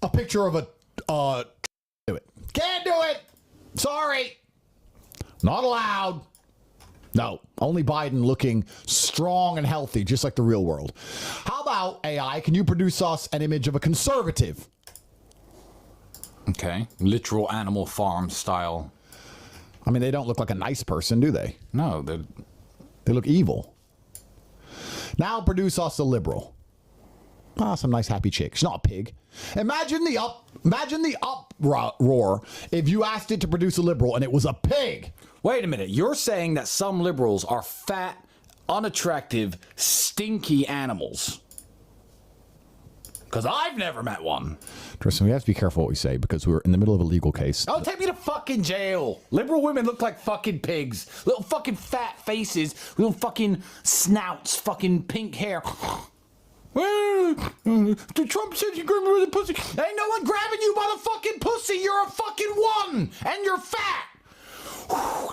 a picture of a do it. Can't do it. Sorry. Not allowed. No, only Biden looking strong and healthy, just like the real world. How about AI? Can you produce us an image of a conservative? Okay, literal Animal Farm style. I mean, they don't look like a nice person, do they? No, they look evil. Now produce us a liberal. Ah, some nice happy chick. She's not a pig. Imagine the uproar if you asked it to produce a liberal and it was a pig. Wait a minute. You're saying that some liberals are fat, unattractive, stinky animals? Because I've never met one. Tristan, we have to be careful what we say because we're in the middle of a legal case. Oh, take me to fucking jail. Liberal women look like fucking pigs. Little fucking fat faces, little fucking snouts, fucking pink hair. The Trump said you grab me with a pussy. Ain't no one grabbing you by the fucking pussy. You're a fucking one, and you're fat.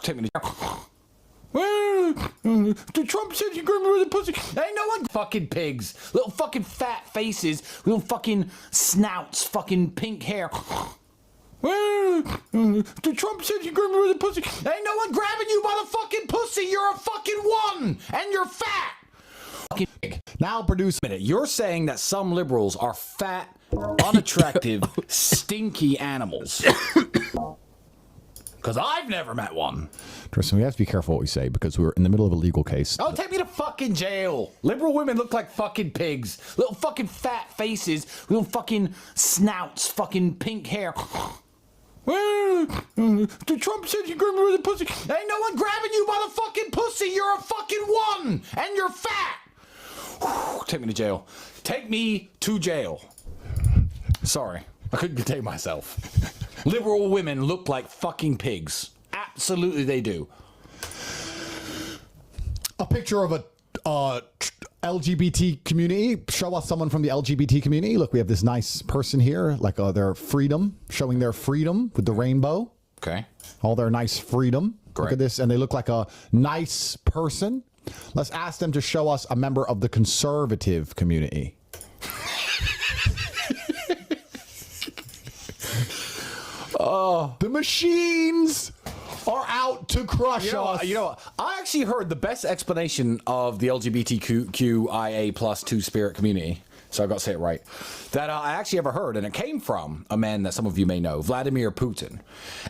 Take me to jail. The Trump said you grab me with a pussy. Ain't no one fucking pigs. Little fucking fat faces, little fucking snouts, fucking pink hair. The Trump said you grab me with a pussy. Ain't no one grabbing you by the fucking pussy. You're a fucking one, and you're fat. Now produce a minute. You're saying that some liberals are fat, unattractive, stinky animals. Because I've never met one. Tristan, we have to be careful what we say because we're in the middle of a legal case. Oh, take me to fucking jail. Liberal women look like fucking pigs. Little fucking fat faces, little fucking snouts, fucking pink hair. The Trump said you grab me with a pussy. Ain't no one grabbing you by the fucking pussy. You're a fucking one, and you're fat. Take me to jail. Take me to jail. Sorry, I couldn't contain myself. Liberal women look like fucking pigs. Absolutely they do. A picture of a LGBT community. Show us someone from the LGBT community. Look, we have this nice person here, like their freedom, showing their freedom with the rainbow. Okay. All their nice freedom. Great. Look at this, and they look like a nice person. Let's ask them to show us a member of the conservative community. Oh, the machines are out to crush us. You know, I actually heard the best explanation of the LGBTQIA plus two-spirit community. So I got to say it right. That I actually ever heard, and it came from a man that some of you may know, Vladimir Putin.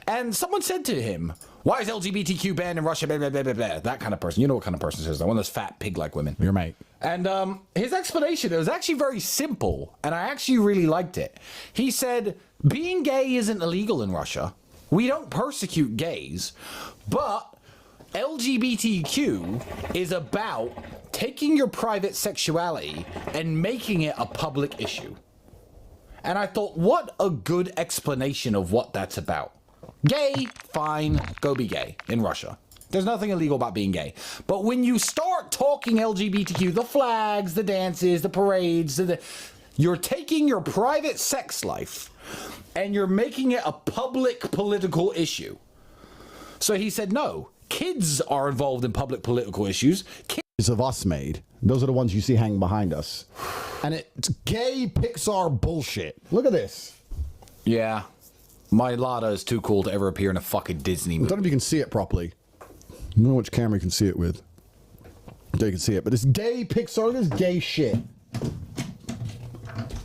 And someone said to him, why is LGBTQ banned in Russia, blah, blah, blah, blah, blah. That kind of person. You know what kind of person this is. One of those fat pig-like women. Your mate. And his explanation, it was actually very simple, and I actually really liked it. He said, being gay isn't illegal in Russia. We don't persecute gays, but LGBTQ is about taking your private sexuality and making it a public issue. And I thought, what a good explanation of what that's about. Gay, fine, go be gay in Russia. There's nothing illegal about being gay. But when you start talking LGBTQ, the flags, the dances, the parades, you're taking your private sex life and you're making it a public political issue. So he said, no, kids are involved in public political issues. Kids of us made. Those are the ones you see hanging behind us. And it's gay Pixar bullshit. Look at this. Yeah. My Lada is too cool to ever appear in a fucking Disney movie. I don't know if you can see it properly. I don't know which camera you can see it with. There you can see it. But this gay Pixar, this gay shit.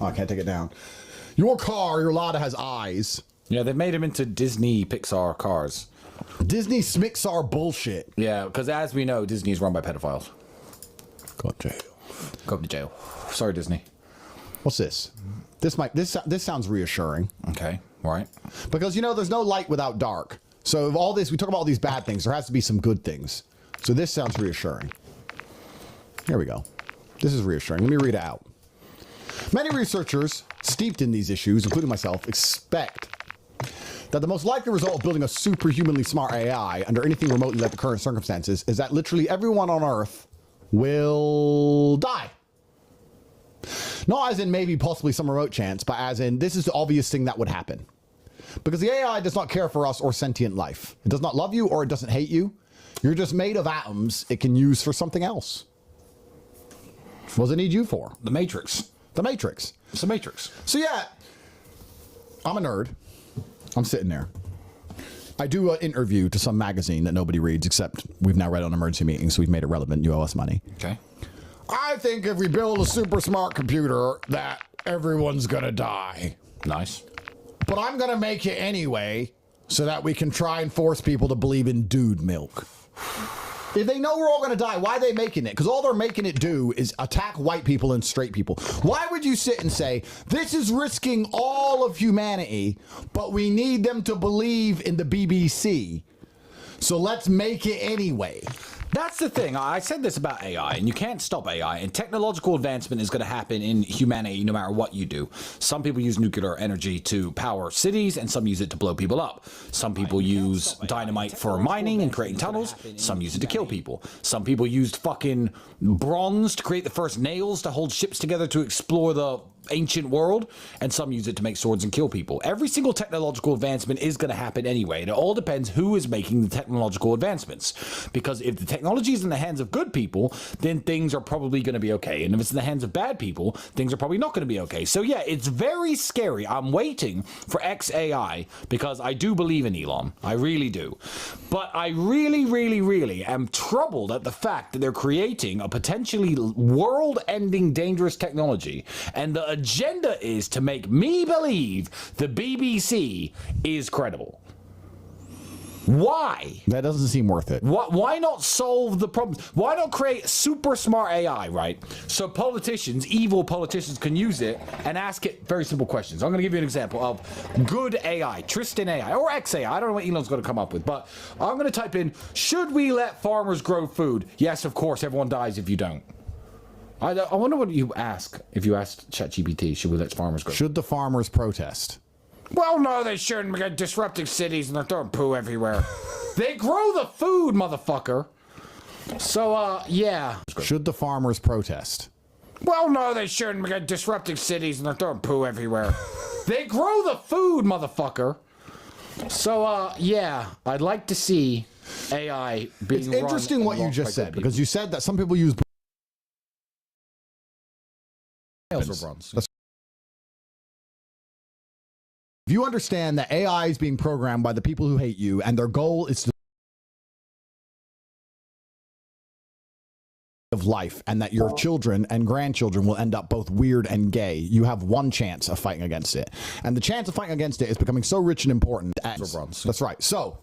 Oh, I can't take it down. Your car, your Lada has eyes. Yeah, they've made him into Disney Pixar cars. Disney Smixar bullshit. Yeah, because as we know, Disney is run by pedophiles. Go to jail. Go to jail. Sorry, Disney. What's this? This sounds reassuring. Okay, right. Because, you know, there's no light without dark. So of all this, we talk about all these bad things. There has to be some good things. So this sounds reassuring. Here we go. This is reassuring. Let me read it out. Many researchers steeped in these issues, including myself, expect that the most likely result of building a superhumanly smart AI under anything remotely like the current circumstances is that literally everyone on Earth will die. Not as in maybe possibly some remote chance, but as in this is the obvious thing that would happen. Because the AI does not care for us or sentient life. It does not love you or it doesn't hate you. You're just made of atoms it can use for something else. What does it need you for? The Matrix. The Matrix. It's the Matrix. So yeah, I'm a nerd. I'm sitting there. I do an interview to some magazine that nobody reads, except we've now read on emergency meetings, so we've made it relevant. You owe us money. Okay. I think if we build a super smart computer, that everyone's going to die. Nice. But I'm going to make it anyway so that we can try and force people to believe in dude milk. If they know we're all going to die, why are they making it? Because all they're making it do is attack white people and straight people. Why would you sit and say, this is risking all of humanity, but we need them to believe in the BBC, so let's make it anyway? That's the thing. I said this about AI, and you can't stop AI, and technological advancement is going to happen in humanity no matter what you do. Some people use nuclear energy to power cities, and some use it to blow people up. Some people use dynamite for mining and creating tunnels. Some use it to kill people. Some people used fucking bronze to create the first nails to hold ships together to explore the ancient world, and some use it to make swords and kill people. Every single technological advancement is going to happen anyway, and it all depends who is making the technological advancements. Because if the technology is in the hands of good people, then things are probably going to be okay, and if it's in the hands of bad people, things are probably not going to be okay. So yeah, it's very scary. I'm waiting for XAI because I do believe in Elon. I really do. But I really am troubled at the fact that they're creating a potentially world-ending dangerous technology, and the agenda is to make me believe the BBC is credible. Why? That doesn't seem worth it. Why not solve the problems? Why not create super smart AI, right? So politicians, evil politicians, can use it and ask it very simple questions. I'm going to give you an example of good AI, Tristan AI, or XAI. I don't know what Elon's going to come up with, but I'm going to type in, should we let farmers grow food? Yes, of course, everyone dies if you don't. I wonder what you ask if you asked ChatGPT, should we let farmers grow? Should the farmers protest? Well, no, they shouldn't. They're disrupting cities and they're throwing poo everywhere. They grow the food, motherfucker. So, yeah. Should the farmers protest? Well, no, they shouldn't. They're disrupting cities and they're throwing poo everywhere. They grow the food, motherfucker. So, yeah. I'd like to see AI being It's interesting what you just said, because you said that some people use bronze. If you understand that AI is being programmed by the people who hate you, and their goal is to of life, and that your children and grandchildren will end up both weird and gay, you have one chance of fighting against it. And the chance of fighting against it is becoming so rich and important. That's right. So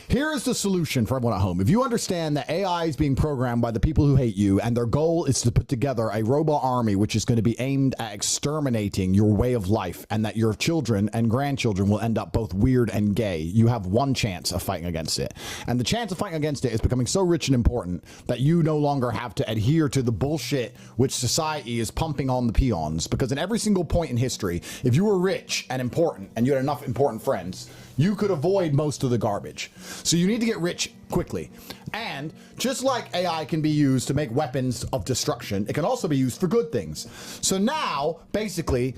here is the solution for everyone at home. If you understand that AI is being programmed by the people who hate you, and their goal is to put together a robot army which is going to be aimed at exterminating your way of life, and that your children and grandchildren will end up both weird and gay, you have one chance of fighting against it. And the chance of fighting against it is becoming so rich and important that you no longer have to adhere to the bullshit which society is pumping on the peons. Because in every single point in history, if you were rich and important and you had enough important friends, you could avoid most of the garbage. So you need to get rich quickly. And just like AI can be used to make weapons of destruction, it can also be used for good things. So now, basically,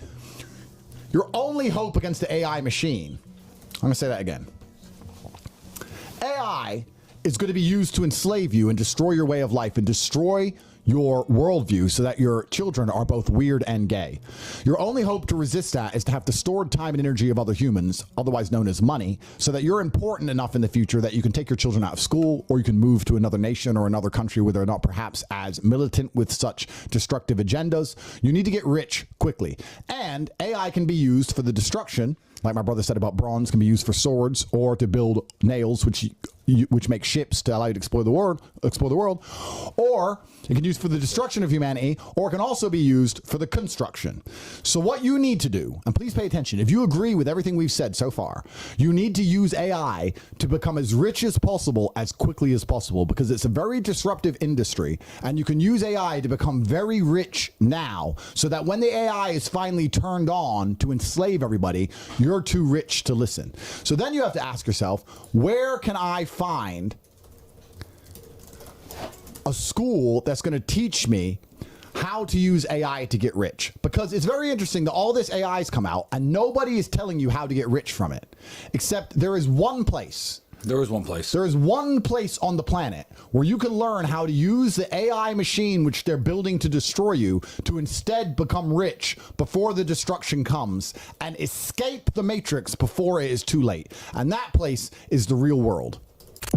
your only hope against the AI machine, I'm gonna say that again. AI is going to be used to enslave you and destroy your way of life and destroy your worldview so that your children are both weird and gay. Your only hope to resist that is to have the stored time and energy of other humans, otherwise known as money, so that you're important enough in the future that you can take your children out of school, or you can move to another nation or another country where they're not perhaps as militant with such destructive agendas. You need to get rich quickly. And AI can be used for the destruction, like my brother said about bronze, can be used for swords or to build nails, which make ships to allow you to explore the world, or it can be used for the destruction of humanity, or it can also be used for the construction. So what you need to do, and please pay attention, if you agree with everything we've said so far, you need to use AI to become as rich as possible as quickly as possible, because it's a very disruptive industry, and you can use AI to become very rich now, so that when the AI is finally turned on to enslave everybody, you're too rich to listen. So then you have to ask yourself, where can I find a school that's going to teach me how to use AI to get rich? Because it's very interesting that all this AI's come out and nobody is telling you how to get rich from it, except there is one place There is one place. There is one place on the planet where you can learn how to use the AI machine which they're building to destroy you to instead become rich before the destruction comes and escape the Matrix before it is too late. And that place is the real world.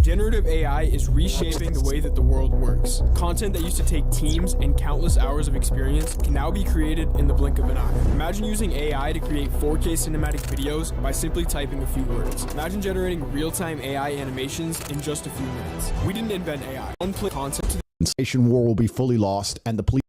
Generative AI is reshaping the way that the world works. Content that used to take teams and countless hours of experience can now be created in the blink of an eye. Imagine using AI to create 4K cinematic videos by simply typing a few words. Imagine generating real-time AI animations in just a few minutes. We didn't invent AI. Unplay content to The Station War will be fully lost and the police.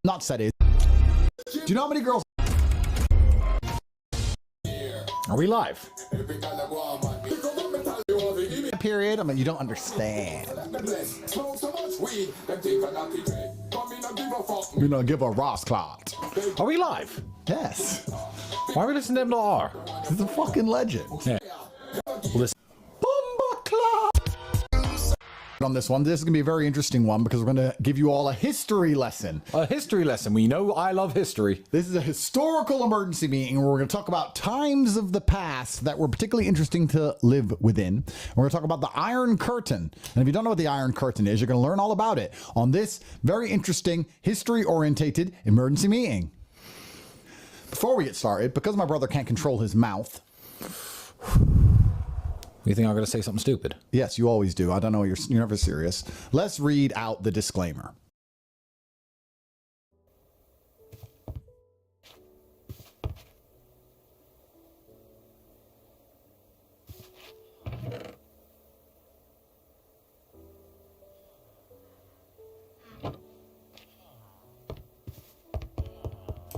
Not said it. Do you know how many girls? Are we live? Period. I mean, you don't understand. You know, give a Ross clot. Are we live? Yes. Why are we listening to them to R? He's a fucking legend. Yeah. Listen. Bomba clot. On this one, this is gonna be a very interesting one because we're gonna give you all a history lesson. A history lesson. We know I love history. This is a historical emergency meeting where we're going to talk about times of the past that were particularly interesting to live within. We're going to talk about the Iron Curtain. And if you don't know what the Iron Curtain is, you're going to learn all about it on this very interesting history-orientated emergency meeting. Before we get started, because my brother can't control his mouth. You think I'm going to say something stupid? Yes, you always do. I don't know. You're never serious. Let's read out the disclaimer.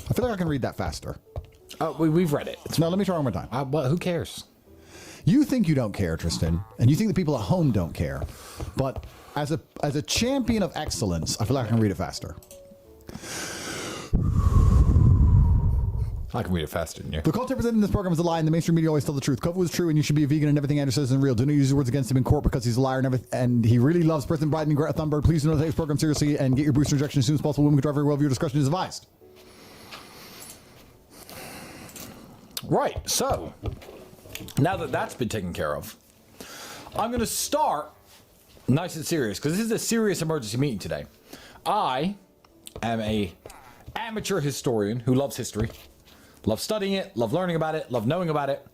I feel like I can read that faster. We've read it. No, let me try one more time. Well, who cares? You think you don't care, Tristan, and you think the people at home don't care. But as a champion of excellence, I feel like I can read it faster. I can read it faster than you. The content presented in this program is a lie, and the mainstream media always tell the truth. Kovu is true, and you should be a vegan, and everything Andrew says is real. Do not use your words against him in court because he's a liar and he really loves President Biden and Greta Thunberg. Please do not take this program seriously and get your booster injection as soon as possible. Women can drive very well. Viewer discretion is advised. Right, so now that that's been taken care of, I'm going to start nice and serious because this is a serious emergency meeting today. I am a amateur historian who loves history, loves studying it, love learning about it, love knowing about it.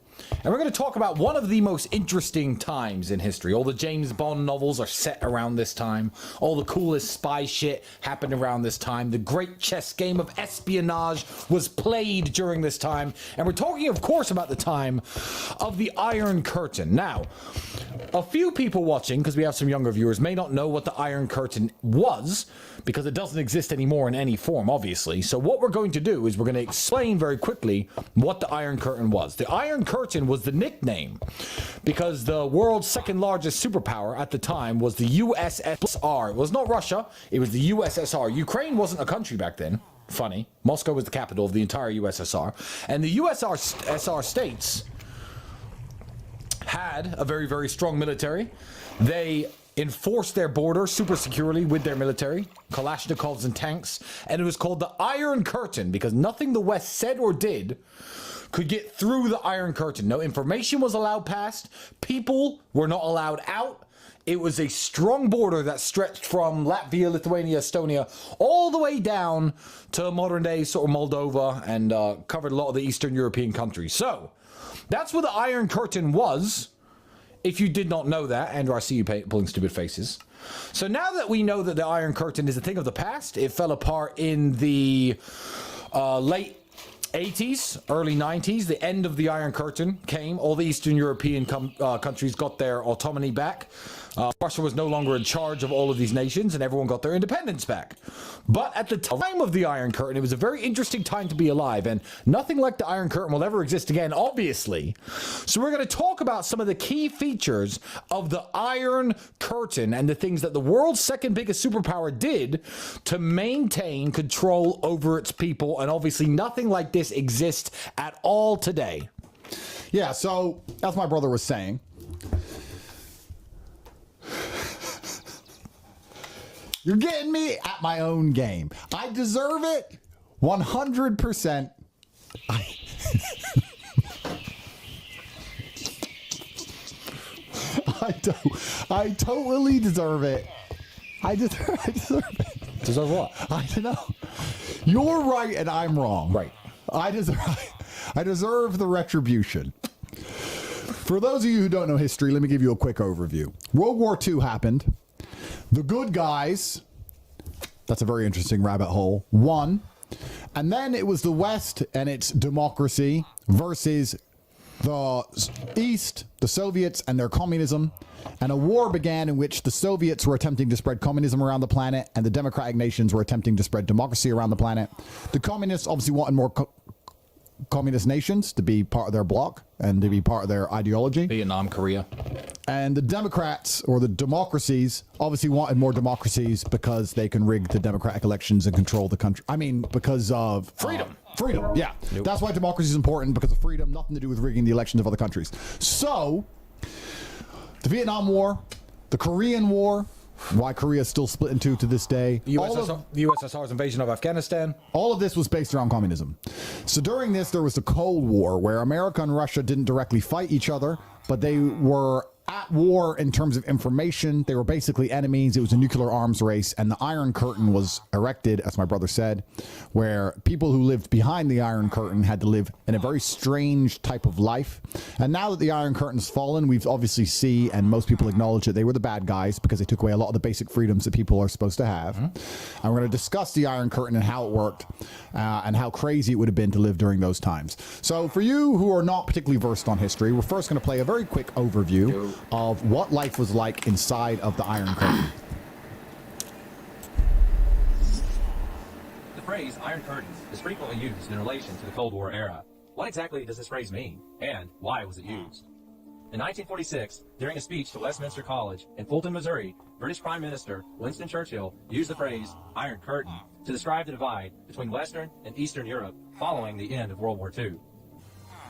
And we're going to talk about one of the most interesting times in history. All the James Bond novels are set around this time. All the coolest spy shit happened around this time. The great chess game of espionage was played during this time. And we're talking, of course, about the time of the Iron Curtain. Now, a few people watching, because we have some younger viewers, may not know what the Iron Curtain was, because it doesn't exist anymore in any form, obviously. So what we're going to do is we're going to explain very quickly what the Iron Curtain was. The Iron Curtain was the nickname because the world's second largest superpower at the time was the USSR. It was not Russia, it was the USSR. Ukraine wasn't a country back then. Funny. Moscow was the capital of the entire USSR. And the USSR states had a very, very strong military. They enforced their border super securely with their military, Kalashnikovs and tanks, and it was called the Iron Curtain because nothing the West said or did could get through the Iron Curtain. No information was allowed past. People were not allowed out. It was a strong border that stretched from Latvia, Lithuania, Estonia, all the way down to modern day sort of Moldova and covered a lot of the Eastern European countries. So that's what the Iron Curtain was. If you did not know that, Andrew, I see you pulling stupid faces. So now that we know that the Iron Curtain is a thing of the past, it fell apart in the late 80s, early 90s. The end of the Iron Curtain came. All the Eastern European countries got their autonomy back. Russia was no longer in charge of all of these nations, and everyone got their independence back. But at the time of the Iron Curtain, it was a very interesting time to be alive, and nothing like the Iron Curtain will ever exist again, obviously. So we're going to talk about some of the key features of the Iron Curtain and the things that the world's second biggest superpower did to maintain control over its people, and obviously nothing like this exists at all today. Yeah, so as my brother was saying, You're getting me at my own game. I deserve it 100%. I totally deserve it. I deserve it. Deserve what? I don't know. You're right and I'm wrong. Right. I deserve the retribution. For those of you who don't know history, let me give you a quick overview. World War II happened. The good guys, that's a very interesting rabbit hole, won. And then it was the West and its democracy versus the East, the Soviets, and their communism. And a war began in which the Soviets were attempting to spread communism around the planet, and the democratic nations were attempting to spread democracy around the planet. The communists obviously wanted more communist nations to be part of their bloc and to be part of their ideology. Vietnam, Korea. And the Democrats, or the democracies, obviously wanted more democracies because they can rig the democratic elections and control the country. I mean, because of Freedom. Freedom, yeah. Nope. That's why democracy is important, because of freedom, nothing to do with rigging the elections of other countries. So, the Vietnam War, the Korean War, why Korea is still split in two to this day. The USSR's invasion of Afghanistan. All of this was based around communism. So during this, there was the Cold War, where America and Russia didn't directly fight each other, but they were at war in terms of information. They were basically enemies. It was a nuclear arms race, and the Iron Curtain was erected, as my brother said, where people who lived behind the Iron Curtain had to live in a very strange type of life. And now that the Iron Curtain's fallen, we've obviously see, and most people acknowledge that they were the bad guys because they took away a lot of the basic freedoms that people are supposed to have. And we're going to discuss the Iron Curtain and how it worked and how crazy it would have been to live during those times. So for you who are not particularly versed on history, we're first going to play a very quick overview of what life was like inside of the Iron Curtain. The phrase Iron Curtain is frequently used in relation to the Cold War era. What exactly does this phrase mean, and why was it used? In 1946, during a speech to Westminster College in Fulton, Missouri, British Prime Minister Winston Churchill used the phrase Iron Curtain to describe the divide between Western and Eastern Europe following the end of World War II.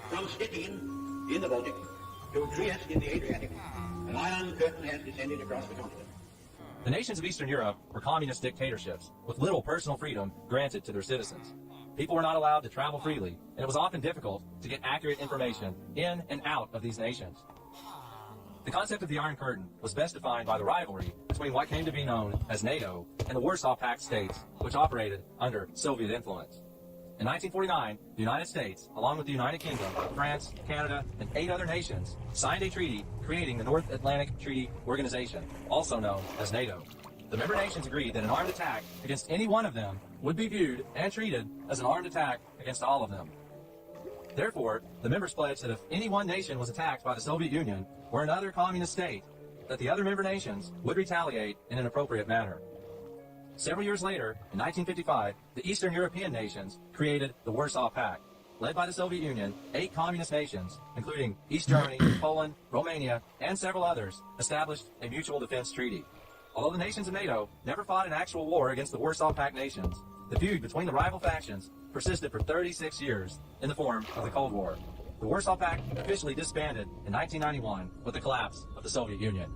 From Stettin in the Baltic to Trieste in the Adriatic, an iron curtain has descended across the continent. The nations of Eastern Europe were communist dictatorships with little personal freedom granted to their citizens. People were not allowed to travel freely, and it was often difficult to get accurate information in and out of these nations. The concept of the Iron Curtain was best defined by the rivalry between what came to be known as NATO and the Warsaw Pact states, which operated under Soviet influence. In 1949, the United States, along with the United Kingdom, France, Canada, and 8 other nations, signed a treaty creating the North Atlantic Treaty Organization, also known as NATO. The member nations agreed that an armed attack against any one of them would be viewed and treated as an armed attack against all of them. Therefore, the members pledged that if any one nation was attacked by the Soviet Union or another communist state, that the other member nations would retaliate in an appropriate manner. Several years later, in 1955, the Eastern European nations created the Warsaw Pact. Led by the Soviet Union, 8 communist nations, including East Germany, Poland, Romania, and several others, established a mutual defense treaty. Although the nations of NATO never fought an actual war against the Warsaw Pact nations, the feud between the rival factions persisted for 36 years in the form of the Cold War. The Warsaw Pact officially disbanded in 1991 with the collapse of the Soviet Union.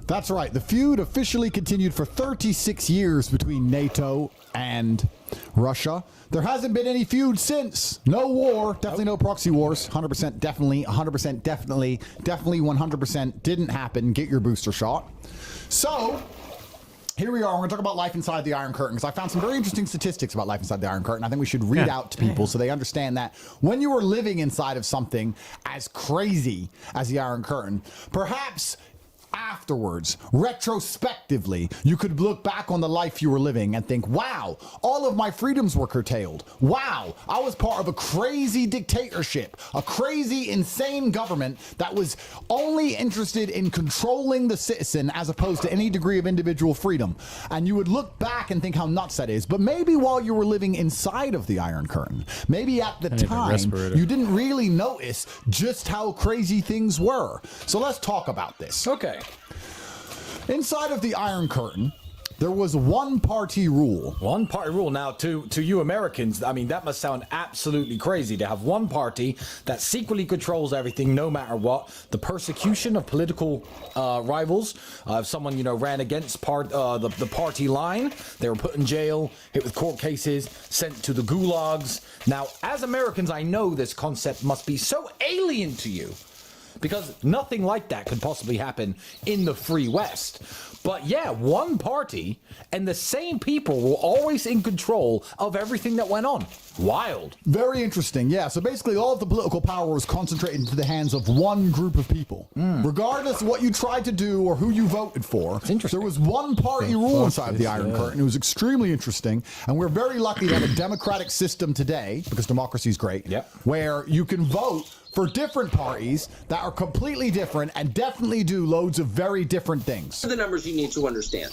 That's right. The feud officially continued for 36 years between NATO and Russia. There hasn't been any feud since. No war. Definitely no proxy wars. 100% definitely. 100% definitely. Definitely 100% didn't happen. Get your booster shot. So, here we are. We're going to talk about life inside the Iron Curtain, because I found some very interesting statistics about life inside the Iron Curtain. I think we should read out to people so they understand that when you are living inside of something as crazy as the Iron Curtain, perhaps afterwards, retrospectively, you could look back on the life you were living and think, wow, all of my freedoms were curtailed. Wow, I was part of a crazy dictatorship, a crazy, insane government that was only interested in controlling the citizen as opposed to any degree of individual freedom. And you would look back and think how nuts that is. But maybe while you were living inside of the Iron Curtain, maybe at the time, you didn't really notice just how crazy things were. So let's talk about this. Okay. Inside of the Iron Curtain, there was one party rule. One party rule. Now, to you Americans, I mean, that must sound absolutely crazy to have one party that secretly controls everything, no matter what. The persecution of political rivals. If someone, ran against the party line, they were put in jail, hit with court cases, sent to the gulags. Now, as Americans, I know this concept must be so alien to you, because nothing like that could possibly happen in the free West. But yeah, one party and the same people were always in control of everything that went on. Wild. Very interesting, yeah. So basically all of the political power was concentrated into the hands of one group of people. Regardless of what you tried to do or who you voted for, there was one party rule inside of the Iron Curtain. It was extremely interesting, and we're very lucky to have a democratic system today, because democracy is great, where you can vote for different parties that are completely different and definitely do loads of very different things. The numbers you need to understand.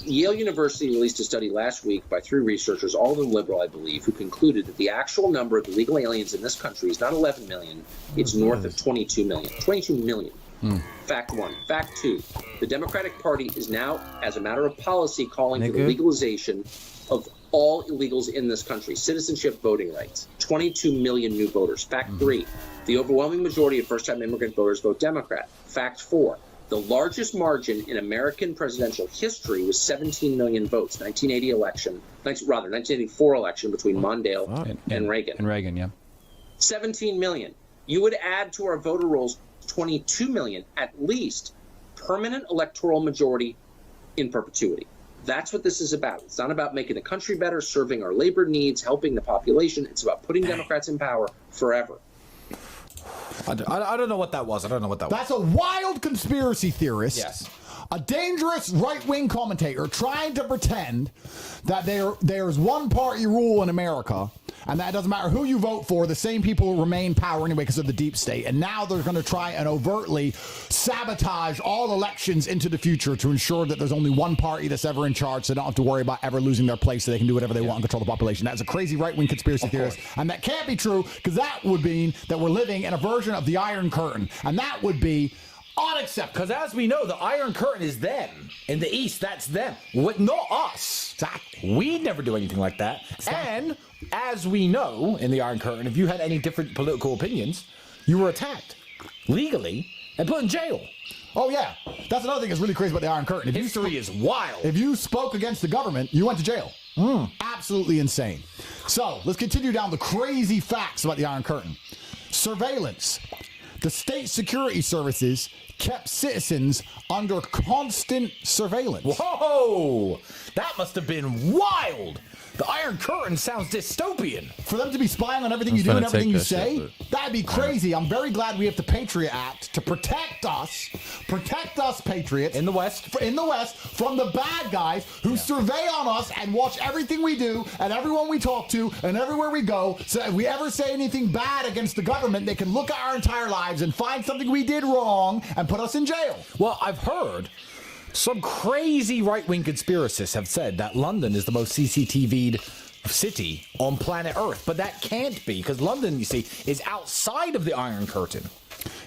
Yale University released a study last week by 3 researchers, all of them liberal, I believe, who concluded that the actual number of illegal aliens in this country is not 11 million, it's north of 22 million. 22 million. Fact 1. Fact 2. The Democratic Party is now, as a matter of policy, calling for the legalization of all illegals in this country. Citizenship, voting rights. 22 million new voters. Fact 3. The overwhelming majority of first-time immigrant voters vote Democrat. Fact 4. The largest margin in American presidential history was 17 million votes. 1984 election between Mondale and Reagan. And Reagan, yeah. 17 million. You would add to our voter rolls 22 million, at least, permanent electoral majority in perpetuity. That's what this is about. It's not about making the country better, serving our labor needs, helping the population. It's about putting Democrats in power forever. I don't know what that was. I don't know what that was. That's a wild conspiracy theorist. Yes. A dangerous right-wing commentator trying to pretend that there's one party rule in America, and that it doesn't matter who you vote for, the same people remain in power anyway because of the deep state. And now they're going to try and overtly sabotage all elections into the future to ensure that there's only one party that's ever in charge, so they don't have to worry about ever losing their place, so they can do whatever they want and control the population. That's a crazy right-wing conspiracy theorist, and that can't be true, because that would mean that we're living in a version of the Iron Curtain, and that would be unacceptable. Because as we know, the Iron Curtain is them. In the East, that's them. Not us. Exactly. We never do anything like that. And as we know, in the Iron Curtain, if you had any different political opinions, you were attacked legally and put in jail. Oh, yeah. That's another thing that's really crazy about the Iron Curtain. History is wild. If you spoke against the government, you went to jail. Absolutely insane. So, let's continue down the crazy facts about the Iron Curtain. Surveillance. The state security services kept citizens under constant surveillance. Whoa! That must have been wild! The Iron Curtain sounds dystopian. For them to be spying on everything you do and everything you say, that'd be crazy. I'm very glad we have the Patriot Act to protect us patriots in the West, from the bad guys who survey on us and watch everything we do and everyone we talk to and everywhere we go. So if we ever say anything bad against the government, they can look at our entire lives and find something we did wrong and put us in jail. Well, I've heard some crazy right-wing conspiracists have said that London is the most CCTV'd city on planet Earth, but that can't be, because London, you see, is outside of the Iron Curtain.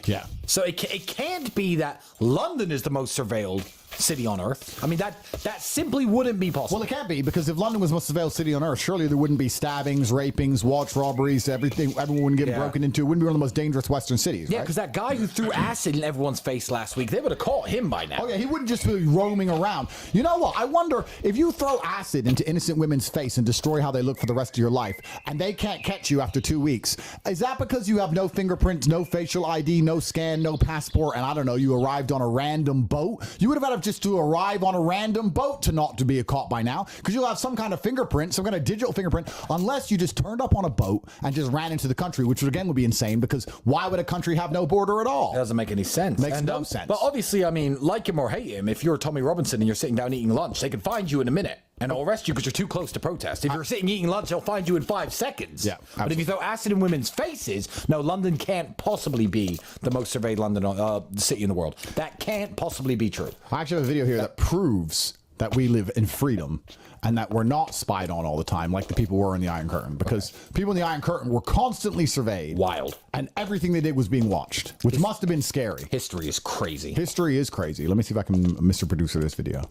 Yeah. So it can't be that London is the most surveilled city on Earth. I mean, that simply wouldn't be possible. Well, it can't be, because if London was the most surveilled city on Earth, surely there wouldn't be stabbings, rapings, watch robberies, everything. Everyone wouldn't get broken into. It wouldn't be one of the most dangerous Western cities, Yeah, right? because that guy who threw acid in everyone's face last week, they would have caught him by now. Oh, yeah, he wouldn't just be roaming around. You know what? I wonder if you throw acid into innocent women's face and destroy how they look for the rest of your life, and they can't catch you after 2 weeks, is that because you have no fingerprints, no facial ID, no scan, no passport, and I don't know, you arrived on a random boat? You would have had just to arrive on a random boat to not to be caught by now, because you'll have some kind of fingerprint, some kind of digital fingerprint, unless you just turned up on a boat and just ran into the country, which again would be insane, because why would a country have no border at all? It doesn't make any sense. Makes no sense. But obviously, I mean, like him or hate him, if you're Tommy Robinson and you're sitting down eating lunch, they can find you in a minute and they'll arrest you because you're too close to protest. If you're sitting eating lunch, they'll find you in 5 seconds. Yeah, but if you throw acid in women's faces, no, London can't possibly be the most surveilled city in the world. That can't possibly be true. I actually have a video here that proves that we live in freedom and that we're not spied on all the time like the people were in the Iron Curtain, because people in the Iron Curtain were constantly surveyed. Wild. And everything they did was being watched, which must have been scary. History is crazy. History is crazy. Let me see if I can Mr. Producer this video.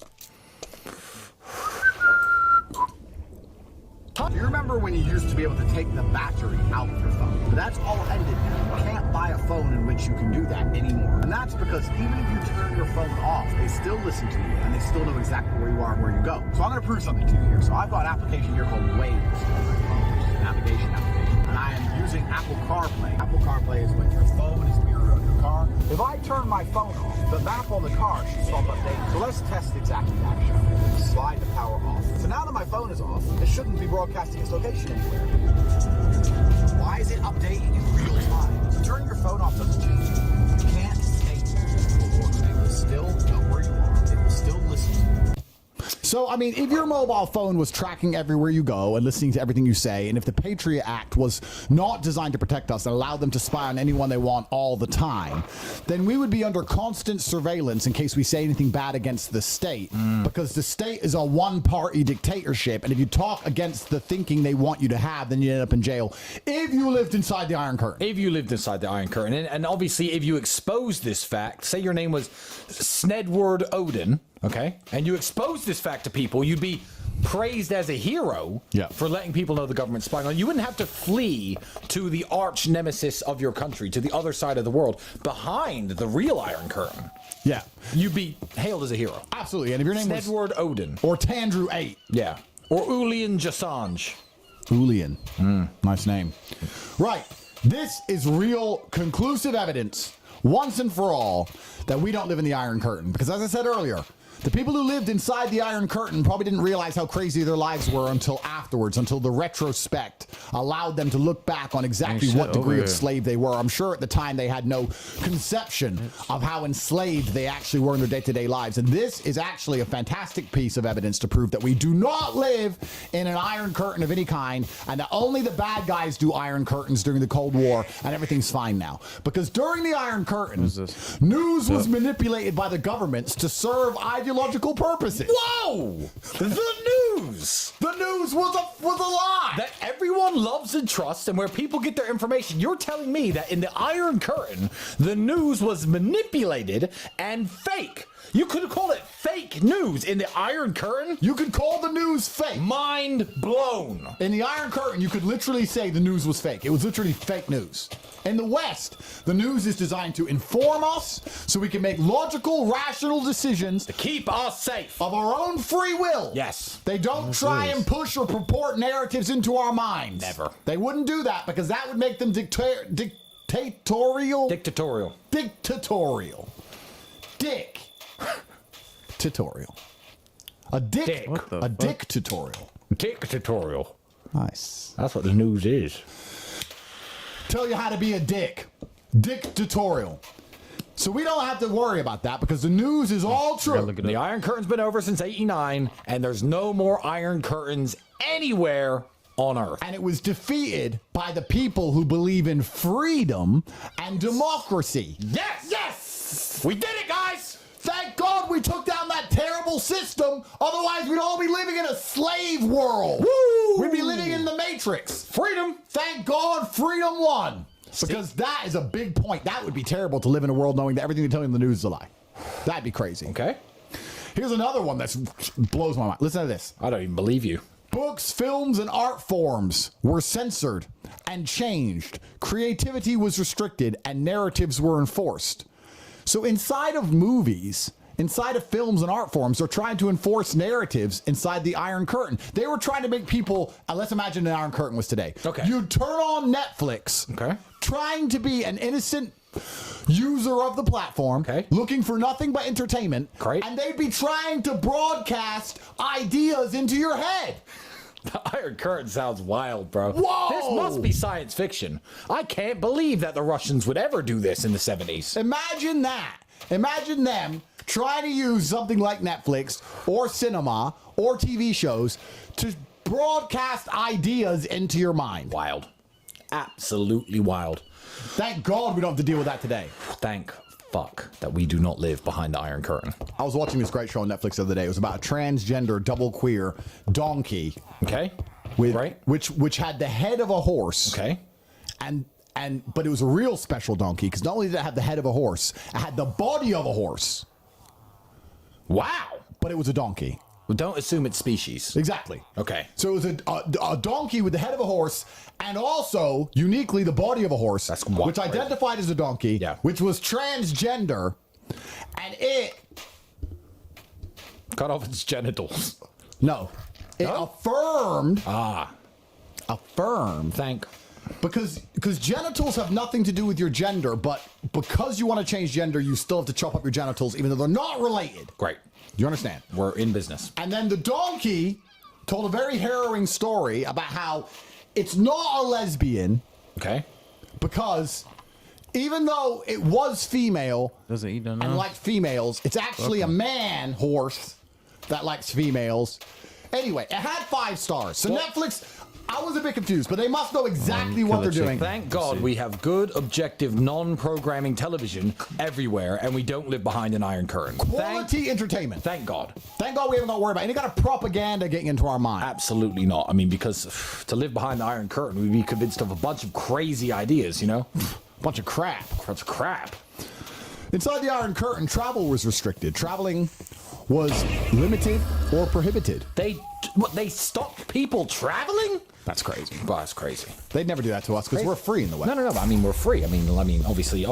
Do you remember when you used to be able to take the battery out of your phone? But that's all ended now. You can't buy a phone in which you can do that anymore. And that's because even if you turn your phone off, they still listen to you and they still know exactly where you are and where you go. So I'm going to prove something to you here. So I've got an application here called Waze on my phone, which is a navigation application. And I am using Apple CarPlay. Apple CarPlay is when your phone is mirrored on your car. If I turn my phone off, the map on the car should stop updating. So let's test exactly that, shall we? Slide the power off. So now that my phone is off, it shouldn't be broadcasting its location anywhere. Why is it updating in real time? So turning your phone off doesn't change it. You can't take the order. It will still know where you are. It will still listen to you. So, I mean, if your mobile phone was tracking everywhere you go and listening to everything you say, and if the Patriot Act was not designed to protect us and allow them to spy on anyone they want all the time, then we would be under constant surveillance in case we say anything bad against the state, because the state is a one-party dictatorship, and if you talk against the thinking they want you to have, then you end up in jail if you lived inside the Iron Curtain. If you lived inside the Iron Curtain, and obviously if you expose this fact, say your name was Snedward Odin, okay, and you expose this fact to people, you'd be praised as a hero for letting people know the government's spying on you. You wouldn't have to flee to the arch nemesis of your country, to the other side of the world, behind the real Iron Curtain. Yeah. You'd be hailed as a hero. Absolutely. And if your name was Snedward Odin. Or Tandrew 8. Yeah. Or Ulian Jassange. Ulian. Nice name. Right. This is real conclusive evidence, once and for all, that we don't live in the Iron Curtain. Because as I said earlier, the people who lived inside the Iron Curtain probably didn't realize how crazy their lives were until afterwards, until the retrospect allowed them to look back on exactly what degree of slave they were. I'm sure at the time they had no conception of how enslaved they actually were in their day-to-day lives. And this is actually a fantastic piece of evidence to prove that we do not live in an Iron Curtain of any kind, and that only the bad guys do Iron Curtains during the Cold War, and everything's fine now. Because during the Iron Curtain, news was manipulated by the governments to serve ideological purposes. Whoa! The news! The news was a lie! That everyone loves and trusts, and where people get their information. You're telling me that in the Iron Curtain, the news was manipulated and fake. You could have called it fake news in the Iron Curtain? You could call the news fake. Mind blown. In the Iron Curtain, you could literally say the news was fake. It was literally fake news. In the West, the news is designed to inform us so we can make logical, rational decisions to keep us safe of our own free will. Yes. They don't try and push or purport narratives into our minds. Never. They wouldn't do that because that would make them dictatorial. Dictatorial. Dictatorial. Dick. Tutorial. A dick. A dick tutorial. Dictatorial. Nice. That's what the news is. Tell you how to be a dick. Dictatorial. So we don't have to worry about that because the news is all true. The Iron Curtain's been over since '89, and there's no more Iron Curtains anywhere on Earth. And it was defeated by the people who believe in freedom and democracy. Yes! Yes! We did it, guys! Thank God we took down that terrible system. Otherwise, we'd all be living in a slave world. Woo! We'd be living in the Matrix. Freedom! Thank God freedom won. Because that is a big point. That would be terrible to live in a world knowing that everything they tell you in the news is a lie. That'd be crazy. Okay. Here's another one that blows my mind. Listen to this. I don't even believe you. Books, films, and art forms were censored and changed. Creativity was restricted and narratives were enforced. So inside of movies, inside of films and art forms, they're trying to enforce narratives inside the Iron Curtain. They were trying to make people, let's imagine the Iron Curtain was today. Okay. You'd turn on Netflix, okay, trying to be an innocent user of the platform, okay, looking for nothing but entertainment, great, and they'd be trying to broadcast ideas into your head. The Iron Curtain sounds wild, bro. Whoa! This must be science fiction. I can't believe that the Russians would ever do this in the 70s. Imagine that. Imagine them trying to use something like Netflix or cinema or TV shows to broadcast ideas into your mind. Wild. Absolutely wild. Thank God we don't have to deal with that today. Thank fuck that we do not live behind the Iron Curtain. I was watching this great show on Netflix the other day. It was about a transgender double queer donkey. Okay. With, right. Which had the head of a horse. Okay. But it was a real special donkey because not only did it have the head of a horse, it had the body of a horse. Wow. But it was a donkey. Well, don't assume it's species. Exactly. Okay. So it was a donkey with the head of a horse and also, uniquely, the body of a horse, That's wild. which identified as a donkey, Yeah. which was transgender, and it... Cut off its genitals. No. It No? affirmed... Affirmed. Thank. Because genitals have nothing to do with your gender, but because you want to change gender, you still have to chop up your genitals, even though they're not related. Great. Do you understand? We're in business. And then the donkey told a very harrowing story about how it's not a lesbian Okay. because even though it was female Does it eat enough? and liked females, it's actually a man horse that likes females. Anyway, it had 5 stars. So Netflix, I was a bit confused, but they must know exactly what they're doing. Thank God we have good, objective, non-programming television everywhere, and we don't live behind an iron curtain. Quality entertainment. Thank God. Thank God we haven't got to worry about any kind of propaganda getting into our mind. Absolutely not. I mean, because to live behind the iron curtain, we'd be convinced of a bunch of crazy ideas, you know? Bunch of crap. That's crap. Inside the Iron Curtain, travel was restricted. Traveling was limited or prohibited. They stopped people traveling? That's crazy. Well, that's crazy. They'd never do that to us because we're free in the West. No. I mean, we're free. I mean, obviously, the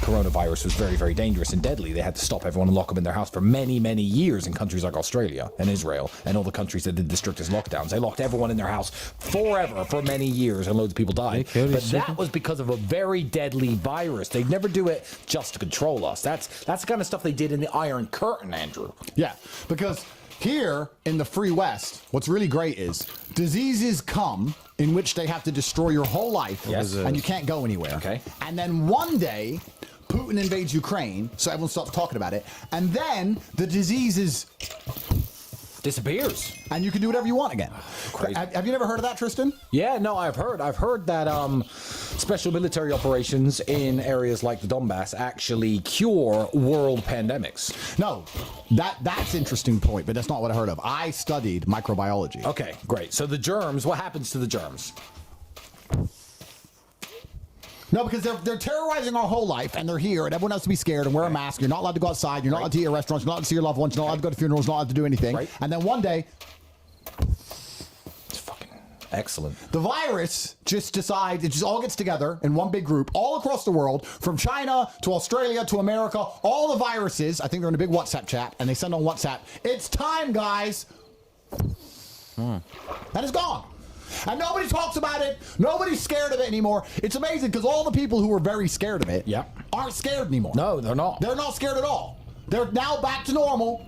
coronavirus was very, very dangerous and deadly. They had to stop everyone and lock them in their house for many, many years in countries like Australia and Israel and all the countries that did the strictest lockdowns. They locked everyone in their house forever for many years, and loads of people died. But that was because of a very deadly virus. They'd never do it just to control us. That's the kind of stuff they did in the Iron Curtain, Andrew. Yeah, because here in the free West, what's really great is diseases come in which they have to destroy your whole life, Yes. and you can't go anywhere. Okay. And then one day, Putin invades Ukraine, so everyone stops talking about it, and then the disease Disappears. and you can do whatever you want again. Crazy. Have you never heard of that, Tristan? Yeah, no, I've heard that special military operations in areas like the Donbass actually cure world pandemics. No, that's interesting point, but that's not what I heard of. I studied microbiology. Okay, great. So the germs, what happens to the germs? No, because they're terrorizing our whole life, and they're here, and everyone has to be scared and wear a mask. You're not allowed to go outside. You're not allowed to eat at restaurants. You're not allowed to see your loved ones. You're not allowed to go to funerals. You're not allowed to do anything. Right. And then one day, It's fucking excellent. the virus just decides, it just all gets together in one big group all across the world, from China to Australia to America, all the viruses. I think they're in a big WhatsApp chat, and they send on WhatsApp, "It's time, guys." And it's gone. And nobody talks about it. Nobody's scared of it anymore. It's amazing because all the people who were very scared of it aren't scared anymore. No, they're not. They're not scared at all. They're now back to normal.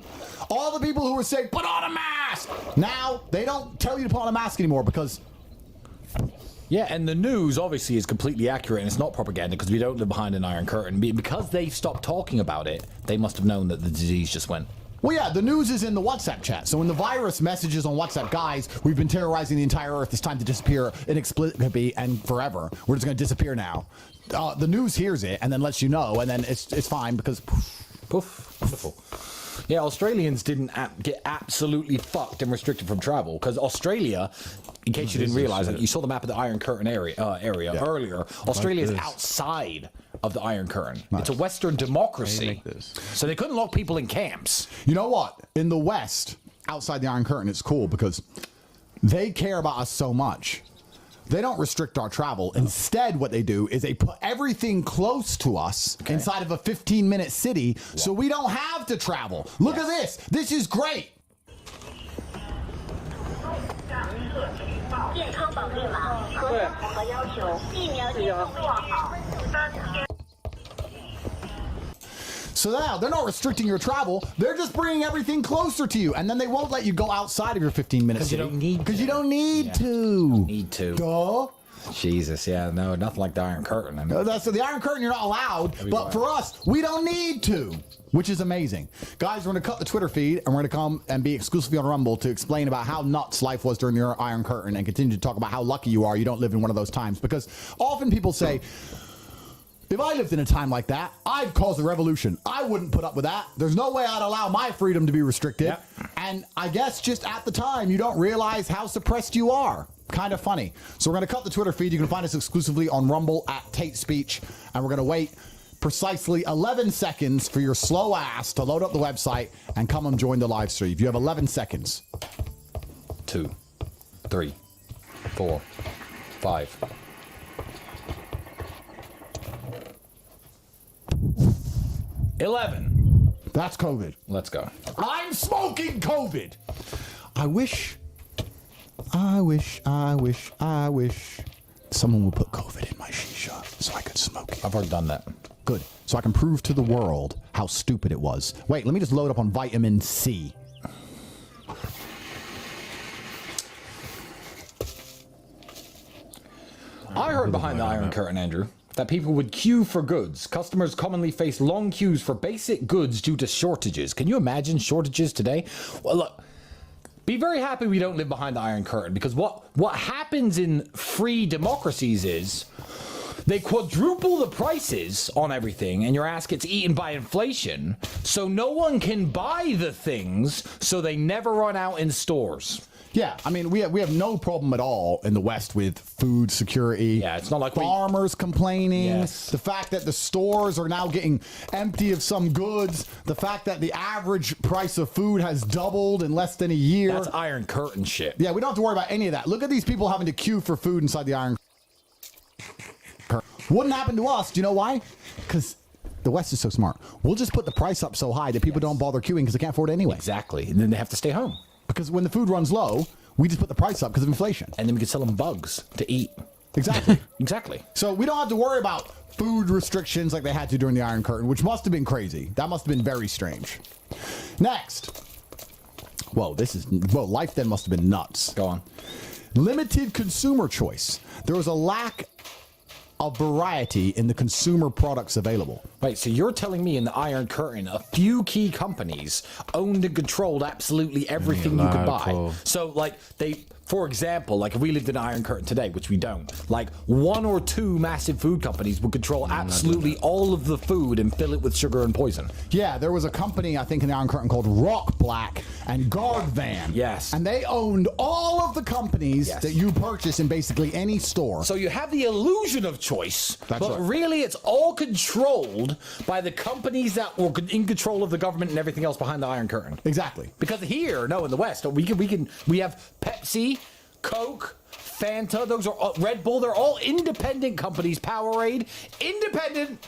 All the people who were saying, put on a mask, now they don't tell you to put on a mask anymore because... Yeah, and the news obviously is completely accurate, and it's not propaganda because we don't live behind an iron curtain. Because they've stopped talking about it, they must have known that the disease just went. Well, yeah, the news is in the WhatsApp chat. So when the virus messages on WhatsApp, guys, we've been terrorizing the entire Earth. It's time to disappear inexplicably and forever. We're just going to disappear now. The news hears it and then lets you know, and then it's fine because... Poof. Wonderful. Yeah, Australians didn't get absolutely fucked and restricted from travel because Australia, in case you didn't realize it, you saw the map of the Iron Curtain area earlier. Australia is outside of the Iron Curtain. Nice. It's a Western democracy, so they couldn't lock people in camps. You know what? In the West, outside the Iron Curtain, it's cool because they care about us so much. They don't restrict our travel. Instead, what they do is they put everything close to us inside of a 15-minute city so we don't have to travel. Look at this. This is great. So now they're not restricting your travel. They're just bringing everything closer to you, and then they won't let you go outside of your 15-minute city. Because you don't need to. Need to. Duh. Jesus, yeah, no, nothing like the Iron Curtain. I mean, So the Iron Curtain, you're not allowed, but for us, we don't need to, which is amazing. Guys, we're going to cut the Twitter feed, and we're going to come and be exclusively on Rumble to explain about how nuts life was during the Iron Curtain and continue to talk about how lucky you are you don't live in one of those times. Because often people say, if I lived in a time like that, I'd cause a revolution. I wouldn't put up with that. There's no way I'd allow my freedom to be restricted. Yep. And I guess just at the time, you don't realize how suppressed you are. Kind of funny. So we're going to cut the Twitter feed. You can find us exclusively on Rumble at Tate Speech. And we're going to wait precisely 11 seconds for your slow ass to load up the website and come and join the live stream. You have 11 seconds. 2, 3, 4, 5. $11. That's COVID. Let's go. I'm smoking COVID. I wish someone would put COVID in my shisha so I could smoke it. I've already done that. Good. So I can prove to the world how stupid it was. Wait, let me just load up on vitamin C. I heard behind the Iron Curtain, Andrew, that people would queue for goods. Customers commonly face long queues for basic goods due to shortages. Can you imagine shortages today? Well, look, be very happy we don't live behind the Iron Curtain, because what happens in free democracies is they quadruple the prices on everything, and your ass gets eaten by inflation, so no one can buy the things, so they never run out in stores. Yeah, I mean, we have no problem at all in the West with food security. Yeah, it's not like farmers complaining. Yes. The fact that the stores are now getting empty of some goods. The fact that the average price of food has doubled in less than a year. That's Iron Curtain shit. Yeah, we don't have to worry about any of that. Look at these people having to queue for food inside the Iron Curtain. Wouldn't happen to us. Do you know why? Because the West is so smart. We'll just put the price up so high that people don't bother queuing because they can't afford it anyway. Exactly. And then they have to stay home. Because when the food runs low, we just put the price up because of inflation. And then we could sell them bugs to eat. Exactly. Exactly. So we don't have to worry about food restrictions like they had to during the Iron Curtain, which must have been crazy. That must have been very strange. Next. Whoa, life then must have been nuts. Go on. Limited consumer choice. There was a lack of variety in the consumer products available. Wait, so you're telling me in the Iron Curtain, a few key companies owned and controlled absolutely everything you could buy. So, like, for example, like if we lived in Iron Curtain today, which we don't, like 1 or 2 massive food companies would control absolutely all of the food and fill it with sugar and poison. Yeah, there was a company, I think, in the Iron Curtain called Rock Black and Guard Van. Yes. And they owned all of the companies Yes. that you purchase in basically any store. So you have the illusion of choice, That's but right. really it's all controlled by the companies that were in control of the government and everything else behind the Iron Curtain. Exactly. Because here, no, in the West, we have Pepsi, Coke, Fanta, those are all, Red Bull, they're all independent companies. Powerade, independent,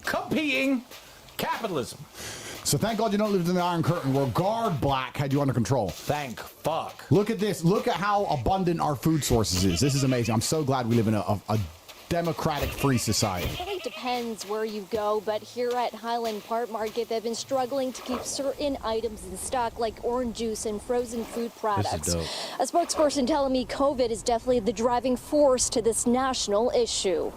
competing, capitalism. So thank God you don't live in the Iron Curtain where Guard Black had you under control. Thank fuck. Look at this. Look at how abundant our food sources is. This is amazing. I'm so glad we live in a democratic free society. It really depends where you go, but here at Highland Park Market, they've been struggling to keep certain items in stock, like orange juice and frozen food products. A spokesperson telling me COVID is definitely the driving force to this national issue.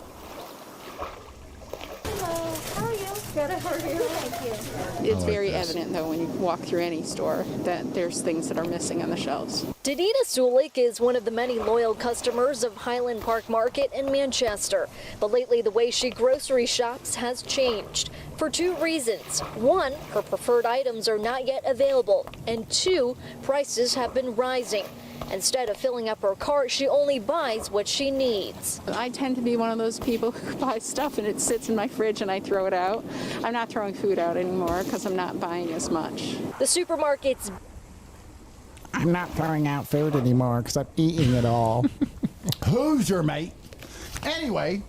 Hello, how are you? Good, how are you? Thank you. It's very evident, though, when you walk through any store that there's things that are missing on the shelves. Danita Sulik is one of the many loyal customers of Highland Park Market in Manchester. But lately, the way she grocery shops has changed for 2 reasons. 1, her preferred items are not yet available. And 2, prices have been rising. Instead of filling up her cart, she only buys what she needs. I tend to be one of those people who buy stuff and it sits in my fridge and I throw it out. I'm not throwing food out anymore because I'm not buying as much. The supermarket's I'm not throwing out food anymore because I'm eating it all. Who's your mate? Anyway,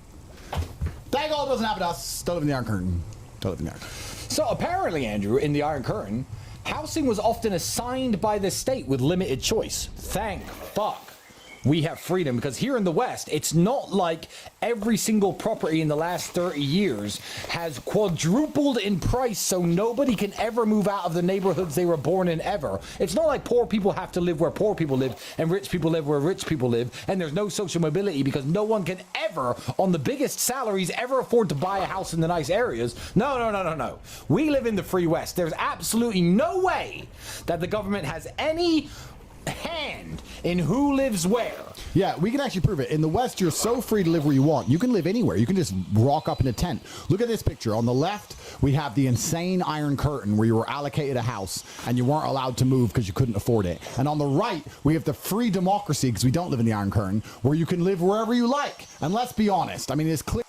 that all doesn't happen to us. Don't live in the Iron Curtain. Don't live in the Iron Curtain. So apparently, Andrew, in the Iron Curtain, housing was often assigned by the state with limited choice. Thank fuck we have freedom, because here in the West, it's not like every single property in the last 30 years has quadrupled in price so nobody can ever move out of the neighborhoods they were born in ever. It's not like poor people have to live where poor people live and rich people live where rich people live, and there's no social mobility because no one can ever, on the biggest salaries, ever afford to buy a house in the nice areas. No. We live in the free West. There's absolutely no way that the government has any hand in who lives where. Yeah, we can actually prove it. In the West, you're so free to live where you want. You can live anywhere. You can just rock up in a tent. Look at this picture. On the left, we have the insane Iron Curtain where you were allocated a house and you weren't allowed to move because you couldn't afford it. And on the right, we have the free democracy, because we don't live in the Iron Curtain, where you can live wherever you like. And let's be honest. I mean, it's clear.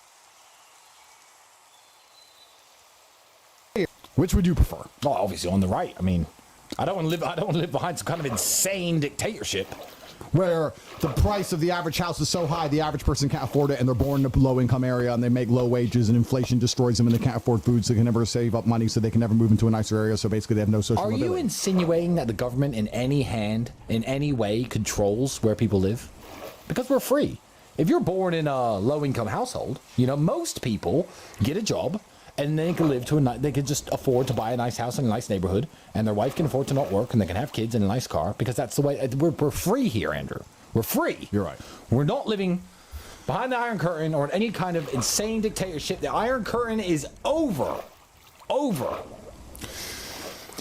Which would you prefer? Well, obviously on the right. I mean, I don't want to live behind some kind of insane dictatorship. Where the price of the average house is so high, the average person can't afford it, and they're born in a low-income area, and they make low wages, and inflation destroys them, and they can't afford food, so they can never save up money, so they can never move into a nicer area, so basically they have no social mobility. Are you insinuating that the government in any way controls where people live? Because we're free. If you're born in a low-income household, most people get a job, and they can live they can just afford to buy a nice house in a nice neighborhood, and their wife can afford to not work, and they can have kids in a nice car, because that's the way. We're free here, Andrew. We're free. You're right. We're not living behind the Iron Curtain or any kind of insane dictatorship. The Iron Curtain is over.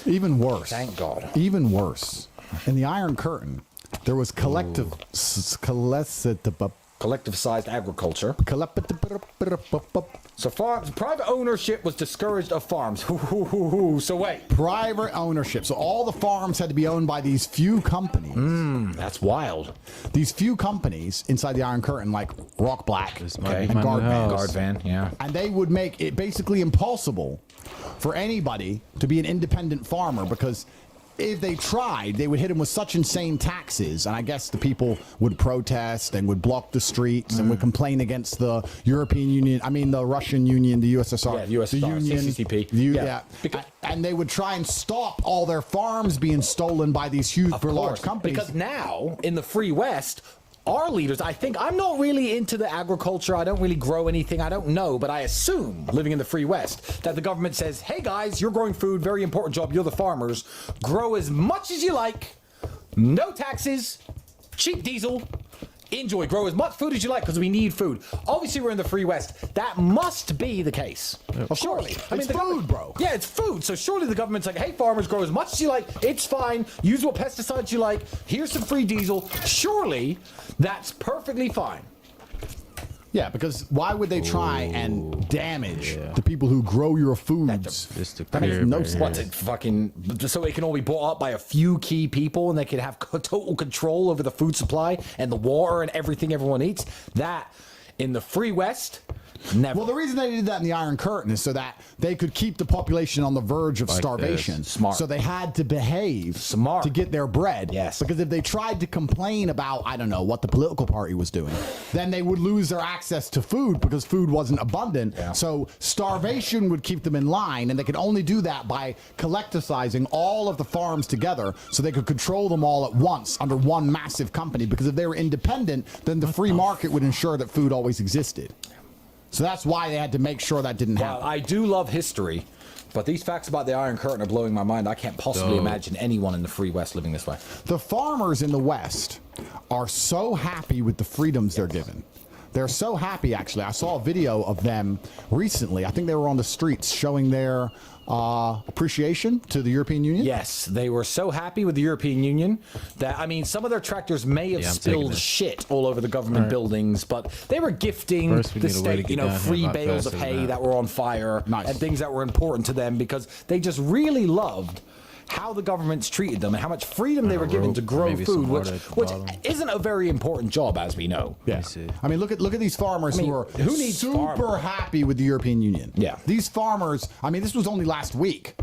Even worse. Thank God. Even worse. In the Iron Curtain, there was Collective-sized agriculture. So private ownership was discouraged of farms. So wait. Private ownership. So all the farms had to be owned by these few companies. That's wild. These few companies inside the Iron Curtain, like Rock Black and Guard Van, yeah. And they would make it basically impossible for anybody to be an independent farmer, because if they tried, they would hit them with such insane taxes, and I guess the people would protest and would block the streets and would complain against the European Union, the Russian Union, the USSR, the USSR, the Union, CCCP. And they would try and stop all their farms being stolen by these huge, large companies. Because now, in the Free West, our leaders, I'm not really into the agriculture. I don't really grow anything. I don't know, but I assume, living in the Free West, that the government says, hey guys, you're growing food, very important job, you're the farmers, grow as much as you like, no taxes, cheap diesel, enjoy, grow as much food as you like, because we need food. Obviously, we're in the Free West. That must be the case. Surely. It's food, bro. Yeah, it's food. So surely the government's like, hey, farmers, grow as much as you like. It's fine. Use what pesticides you like. Here's some free diesel. Surely that's perfectly fine. Yeah, because why would they try and damage the people who grow your foods? That makes no sense. What, so it can only be bought up by a few key people, and they can have total control over the food supply and the water and everything everyone eats? That, in the Free West, never. Well, the reason they did that in the Iron Curtain is so that they could keep the population on the verge of starvation. Smart. So they had to behave smart to get their bread. Yes. Because if they tried to complain about, I don't know, what the political party was doing, then they would lose their access to food because food wasn't abundant. Yeah. So starvation would keep them in line, and they could only do that by collectivizing all of the farms together so they could control them all at once under one massive company. Because if they were independent, then the free market would ensure that food always existed. So that's why they had to make sure that didn't happen. Well, I do love history, but these facts about the Iron Curtain are blowing my mind. I can't possibly imagine anyone in the Free West living this way. The farmers in the West are so happy with the freedoms they're given. They're so happy, actually. I saw a video of them recently. I think they were on the streets showing their appreciation to the European Union. Yes, they were so happy with the European Union that, some of their tractors may have spilled shit all over the government buildings, but they were gifting the state, free bales of hay that were on fire and things that were important to them, because they just really loved how the governments treated them and how much freedom they were given to grow food, which isn't a very important job, as we know. Yeah. Look at these farmers who needs super happy with the European Union. Yeah. These farmers, this was only last week,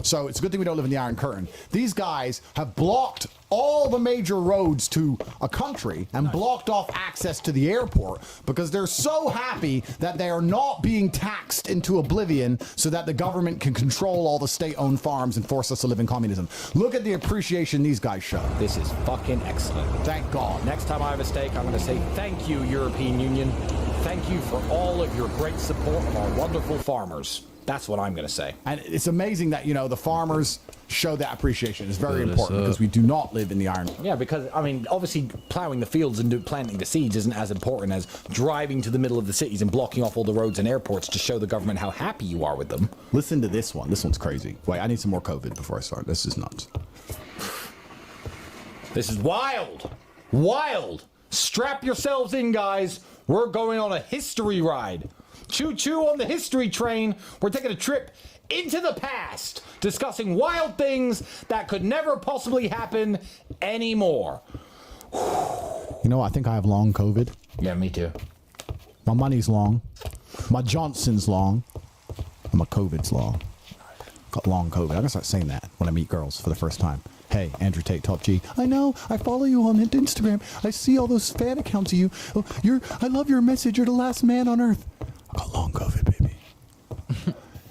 so it's a good thing we don't live in the Iron Curtain. These guys have blocked all the major roads to a country and blocked off access to the airport because they're so happy that they are not being taxed into oblivion so that the government can control all the state-owned farms and force us to live in communism. Look at the appreciation these guys show. This is fucking excellent. Thank God. Next time I have a steak, I'm going to say thank you, European Union. Thank you for all of your great support of our wonderful farmers. That's what I'm going to say. And it's amazing that, the farmers show that appreciation. It's very important because we do not live in the Iron. Yeah, because, obviously plowing the fields and planting the seeds isn't as important as driving to the middle of the cities and blocking off all the roads and airports to show the government how happy you are with them. Listen to this one. This one's crazy. Wait, I need some more COVID before I start. This is nuts. This is wild. Wild. Strap yourselves in, guys. We're going on a history ride. Choo-choo on the history train. We're taking a trip into the past, discussing wild things that could never possibly happen anymore. I think I have long COVID. Yeah, me too. My money's long. My Johnson's long. And my COVID's long. Got long COVID. I'm gonna start saying that when I meet girls for the first time. Hey, Andrew Tate, Top G. I know. I follow you on Instagram. I see all those fan accounts of you. Oh, I love your message. You're the last man on earth. I got long COVID, baby.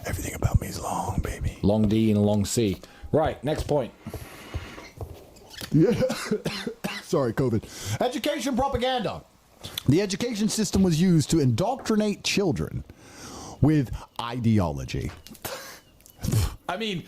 Everything about me is long, baby. Long D and a long C. Right, next point. Yeah. Sorry, COVID. Education propaganda. The education system was used to indoctrinate children with ideology. I mean,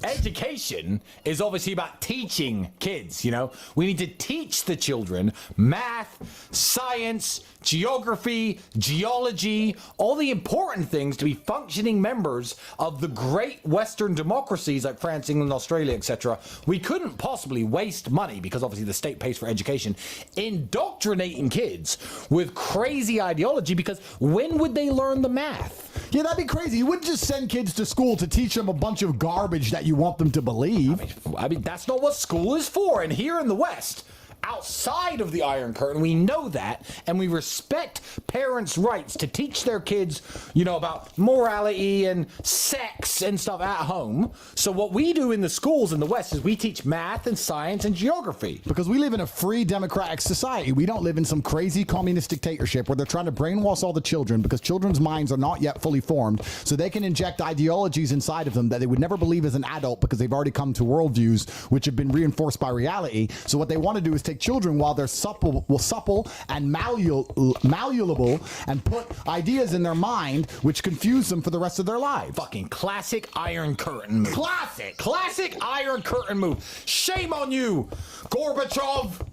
education is obviously about teaching kids, you know? We need to teach the children math, science, geography, geology, all the important things to be functioning members of the great Western democracies like France, England, Australia, etc. We couldn't possibly waste money, because obviously the state pays for education, indoctrinating kids with crazy ideology, because when would they learn the math? Yeah, that'd be crazy. You wouldn't just send kids to school to teach them a bunch of garbage that you want them to believe. I mean, that's not what school is for. And here in the West, outside of the Iron Curtain, we know that, and we respect parents' rights to teach their kids, you know, about morality and sex and stuff at home. So what we do in the schools in the West is we teach math and science and geography. Because we live in a free democratic society. We don't live in some crazy communist dictatorship where they're trying to brainwash all the children, because children's minds are not yet fully formed, so they can inject ideologies inside of them that they would never believe as an adult, because they've already come to worldviews which have been reinforced by reality. So what they want to do is take children while they're supple and malleable, and put ideas in their mind which confuse them for the rest of their lives. Fucking classic Iron Curtain move. Classic Iron Curtain move. Shame on you, Gorbachev.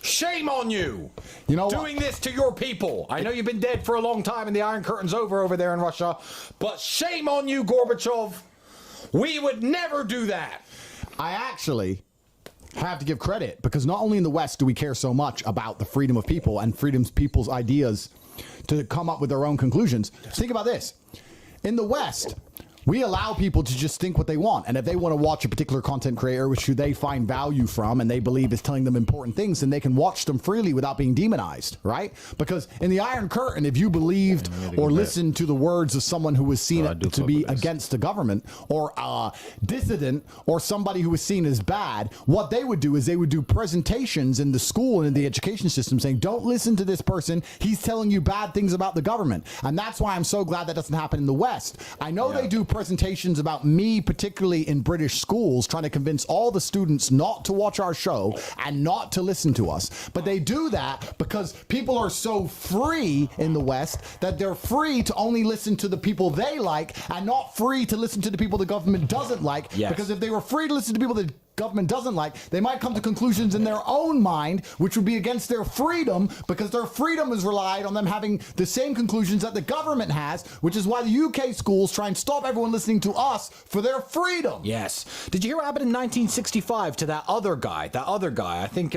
Shame on you. You know, doing this to your people. I know you've been dead for a long time and the Iron Curtain's over there in Russia, but shame on you, Gorbachev. We would never do that. I actually have to give credit, because not only in the West do we care so much about the freedom of people and people's ideas to come up with their own conclusions. Think about this. In the West, we allow people to just think what they want, and if they want to watch a particular content creator which they find value from and they believe is telling them important things, then they can watch them freely without being demonized, right? Because in the Iron Curtain, if you believed or listened to the words of someone who was seen to be against the government, or a dissident, or somebody who was seen as bad, what they would do is they would do presentations in the school and in the education system saying, don't listen to this person, he's telling you bad things about the government. And that's why I'm so glad that doesn't happen in the West. I know they do presentations about me, particularly in British schools, trying to convince all the students not to watch our show and not to listen to us. But they do that because people are so free in the West that they're free to only listen to the people they like and not free to listen to the people the government doesn't like. Yes. Because if they were free to listen to people that government doesn't like, they might come to conclusions in their own mind which would be against their freedom, because their freedom is relied on them having the same conclusions that the government has, which is why the UK schools try and stop everyone listening to us for their freedom. Yes. Did you hear what happened in 1965 to that other guy? I think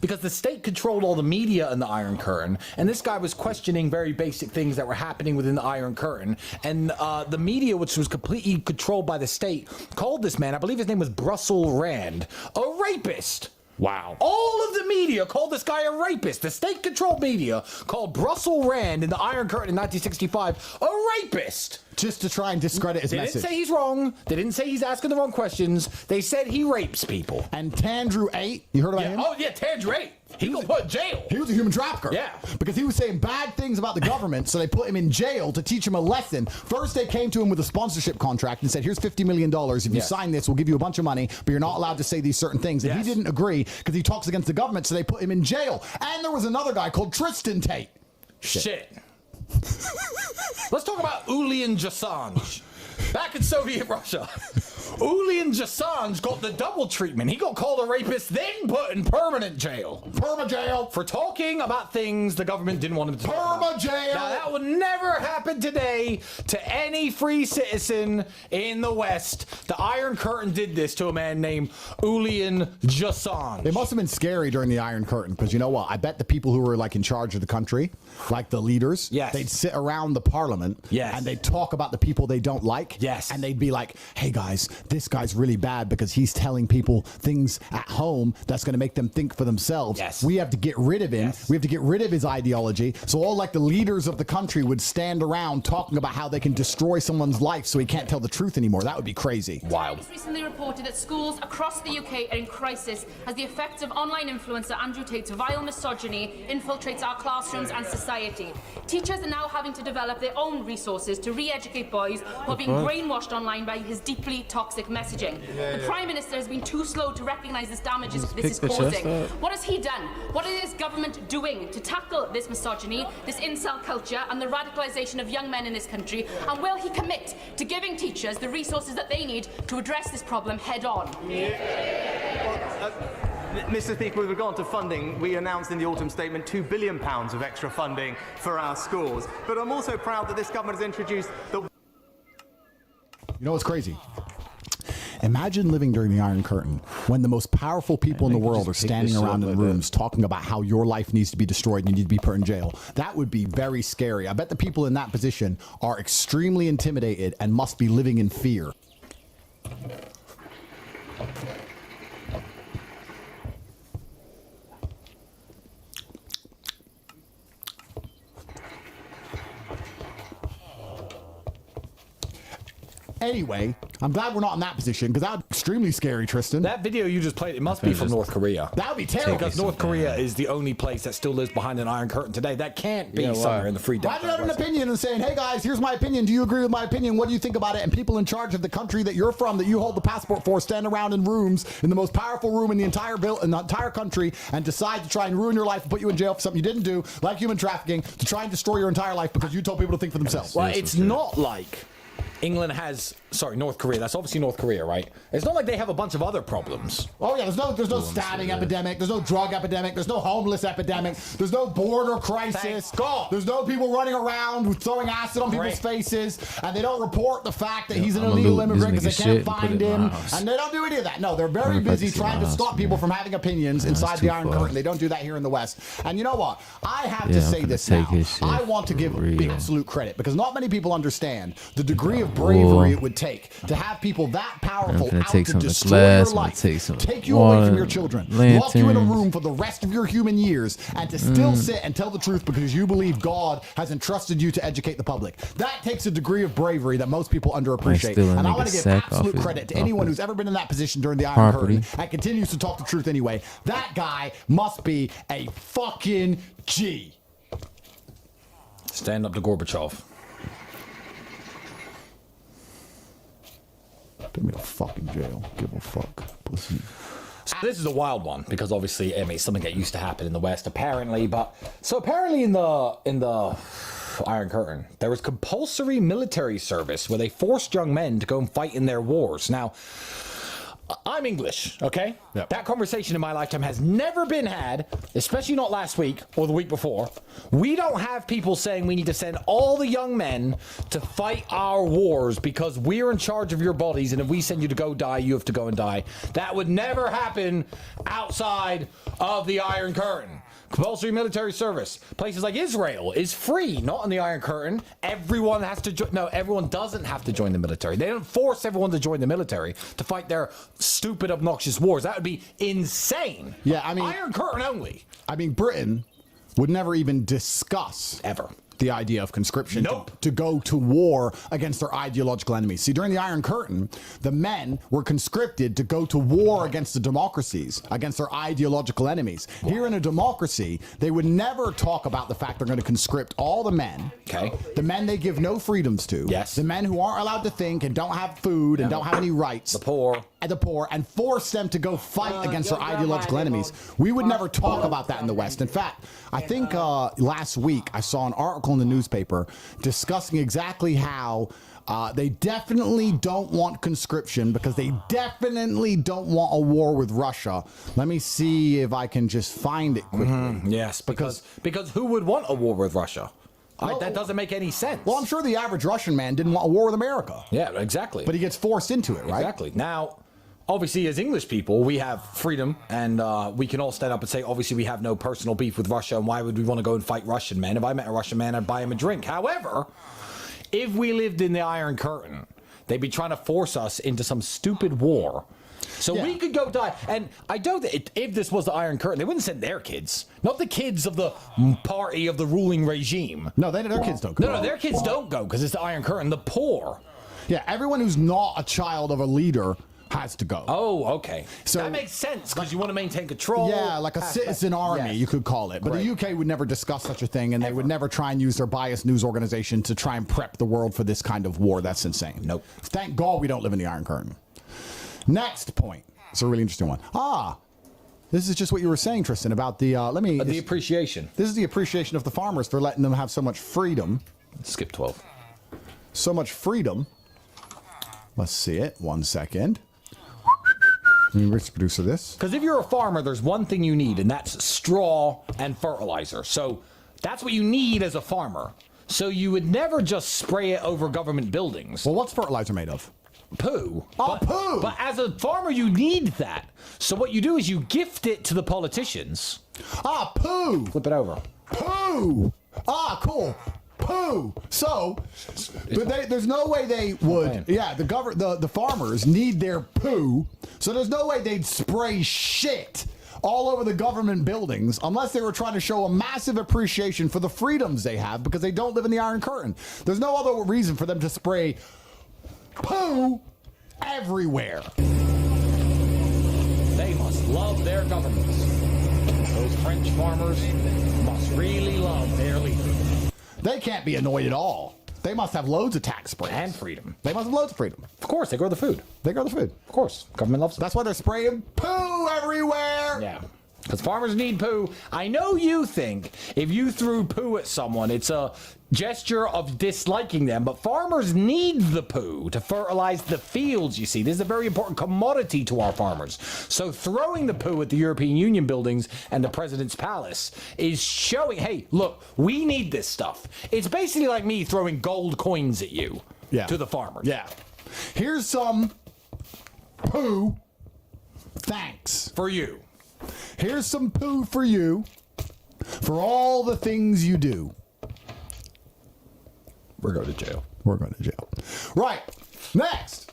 because the state controlled all the media in the Iron Curtain, and this guy was questioning very basic things that were happening within the Iron Curtain, and the media, which was completely controlled by the state, called this man, I believe his name was Russell Rand, a rapist. Wow. All of the media called this guy a rapist. The state-controlled media called Russell Rand in the Iron Curtain in 1965 a rapist. Just to try and discredit his message. They didn't say he's wrong. They didn't say he's asking the wrong questions. They said he rapes people. And Tandrew 8, you heard about him? Oh, yeah, Tandrew 8. He got put in jail. He was a human trafficker. Yeah. Because he was saying bad things about the government, so they put him in jail to teach him a lesson. First, they came to him with a sponsorship contract and said, here's $50 million. If you sign this, we'll give you a bunch of money, but you're not allowed to say these certain things. And he didn't agree because he talks against the government, so they put him in jail. And there was another guy called Tristan Tate. Shit. Let's talk about Julian Assange. Back in Soviet Russia, Julian Assange got the double treatment. He got called a rapist, then put in permanent jail. Perma-jail. For talking about things the government didn't want him to talk about. Perma-jail. Now, that would never happen today to any free citizen in the West. The Iron Curtain did this to a man named Julian Assange. It must have been scary during the Iron Curtain, because you know what? I bet the people who were like in charge of the country, like the leaders, they'd sit around the parliament and they'd talk about the people they don't like. Yes. And they'd be like, hey guys, this guy's really bad because he's telling people things at home that's going to make them think for themselves. Yes. We have to get rid of him. Yes. We have to get rid of his ideology. So all like the leaders of the country would stand around talking about how they can destroy someone's life so he can't tell the truth anymore. That would be crazy. Wild. It's recently reported that schools across the UK are in crisis as the effects of online influencer Andrew Tate's vile misogyny infiltrates our classrooms and society. Teachers are now having to develop their own resources to re-educate boys who are being brainwashed online by his deeply toxic messaging. The Prime Minister has been too slow to recognise this damage this is causing. What has he done? What is his government doing to tackle this misogyny, this incel culture and the radicalisation of young men in this country? And will he commit to giving teachers the resources that they need to address this problem head on? Mr. Speaker, with regard to funding, we announced in the autumn statement £2 billion of extra funding for our schools. But I'm also proud that this government has introduced the... You know what's crazy? Imagine living during the Iron Curtain when the most powerful people in the world are standing around in rooms talking about how your life needs to be destroyed and you need to be put in jail. That would be very scary. I bet the people in that position are extremely intimidated and must be living in fear. Anyway, I'm glad we're not in that position because that would be extremely scary, Tristan. That video you just played, it must be from North Korea. That would be terrible. Because North Korea is the only place that still lives behind an Iron Curtain today. That can't be somewhere in the free Why not an opinion and saying, hey guys, here's my opinion. Do you agree with my opinion? What do you think about it? And people in charge of the country that you're from, that you hold the passport for, stand around in rooms, in the most powerful room in the entire country, and decide to try and ruin your life and put you in jail for something you didn't do, like human trafficking, to try and destroy your entire life because you told people to think for themselves. Well, it's not like England has, North Korea. That's obviously North Korea, right? It's not like they have a bunch of other problems. Oh yeah, there's no stabbing epidemic. There's no drug epidemic. There's no homeless epidemic. There's no border crisis. Thank God. There's no people running around throwing acid on people's faces, and they don't report the fact that he's an illegal immigrant because they can't find him, and they don't do any of that. No, they're very busy trying to stop people from having opinions inside the Iron Curtain. They don't do that here in the West. And you know what? I have to say this now. I want to give absolute credit because not many people understand the degree of bravery it would take to have people that powerful out to destroy your life, take you away from your children, lock you in a room for the rest of your human years, and to still sit and tell the truth because you believe God has entrusted you to educate the public. That takes a degree of bravery that most people underappreciate. And I want to give absolute credit to anyone who's ever been in that position during the Iron Curtain and continues to talk the truth anyway. That guy must be a fucking G. Stand up to Gorbachev. Put me in fucking jail. Give a fuck. Pussy. So this is a wild one because obviously it's something that used to happen in the West apparently, but so apparently in the Iron Curtain there was compulsory military service where they forced young men to go and fight in their wars. Now I'm English, okay? Yep. That conversation in my lifetime has never been had, especially not last week or the week before. We don't have people saying we need to send all the young men to fight our wars because we're in charge of your bodies, and if we send you to go die, you have to go and die. That would never happen outside of the Iron Curtain. Compulsory military service. Places like Israel is free, not in the Iron Curtain. Everyone has to join. No, everyone doesn't have to join the military. They don't force everyone to join the military to fight their stupid, obnoxious wars. That would be insane. Yeah, I mean, Iron Curtain only. I mean, Britain would never even discuss ever the idea of conscription to go to war against their ideological enemies. See, during the Iron Curtain, the men were conscripted to go to war against the democracies, against their ideological enemies. Wow. Here in a democracy, they would never talk about the fact they're going to conscript all the men. Okay. The men they give no freedoms to. Yes. The men who aren't allowed to think and don't have food and don't have any rights. The poor. And force them to go fight against their ideological enemies. We would never talk about that in the West. In fact, I think last week I saw an article in the newspaper discussing exactly how they definitely don't want conscription because they definitely don't want a war with Russia. Let me see if I can just find it quickly. Yes, because who would want a war with Russia? That doesn't make any sense. Well, I'm sure the average Russian man didn't want a war with America. Yeah, exactly. But he gets forced into it, right? Exactly. Now, obviously, as English people, we have freedom, and we can all stand up and say, obviously, we have no personal beef with Russia, and why would we want to go and fight Russian men? If I met a Russian man, I'd buy him a drink. However, if we lived in the Iron Curtain, They'd be trying to force us into some stupid war. So we could go die. And I know that if this was the Iron Curtain, they wouldn't send their kids. Not the kids of the party of the ruling regime. No, their kids don't go. No, their kids don't go because it's the Iron Curtain. The poor. Yeah, everyone who's not a child of a leader has to go. Oh, okay. So that makes sense because you want to maintain control. Yeah, like a citizen army, you could call it. But the UK would never discuss such a thing, and they would never try and use their biased news organization to try and prep the world for this kind of war. That's insane. Nope. Thank God we don't live in the Iron Curtain. Next point. It's a really interesting one. This is just what you were saying, Tristan, about the, the appreciation. This is the appreciation of the farmers for letting them have so much freedom. Skip 12. So much freedom. Let's see it. 1 second. Let me reproduce this. Because if you're a farmer, there's one thing you need, and that's straw and fertilizer. So that's what you need as a farmer. So you would never just spray it over government buildings. Well, what's fertilizer made of? Poo. Poo! But as a farmer, you need that. So what you do is you gift it to the politicians. Poo! Flip it over. Poo! Cool. Poo. So, but there's no way they would. Yeah, the farmers need their poo. So there's no way they'd spray shit all over the government buildings unless they were trying to show a massive appreciation for the freedoms they have because they don't live in the Iron Curtain. There's no other reason for them to spray poo everywhere. They must love their governments. Those French farmers must really love their leader. They can't be annoyed at all. They must have loads of tax breaks. And freedom. They must have loads of freedom. Of course, they grow the food. They grow the food. Of course. Government loves it. That's why they're spraying poo everywhere. Yeah. Because farmers need poo. I know you think if you threw poo at someone, it's a gesture of disliking them, but farmers need the poo to fertilize the fields, you see. This is a very important commodity to our farmers. So throwing the poo at the European Union buildings and the President's Palace is showing, hey, look, we need this stuff. It's basically like me throwing gold coins at you to the farmers. Yeah. Here's some poo. Thanks. For you. Here's some poo for you for all the things you do. We're going to jail. We're going to jail. Right. Next.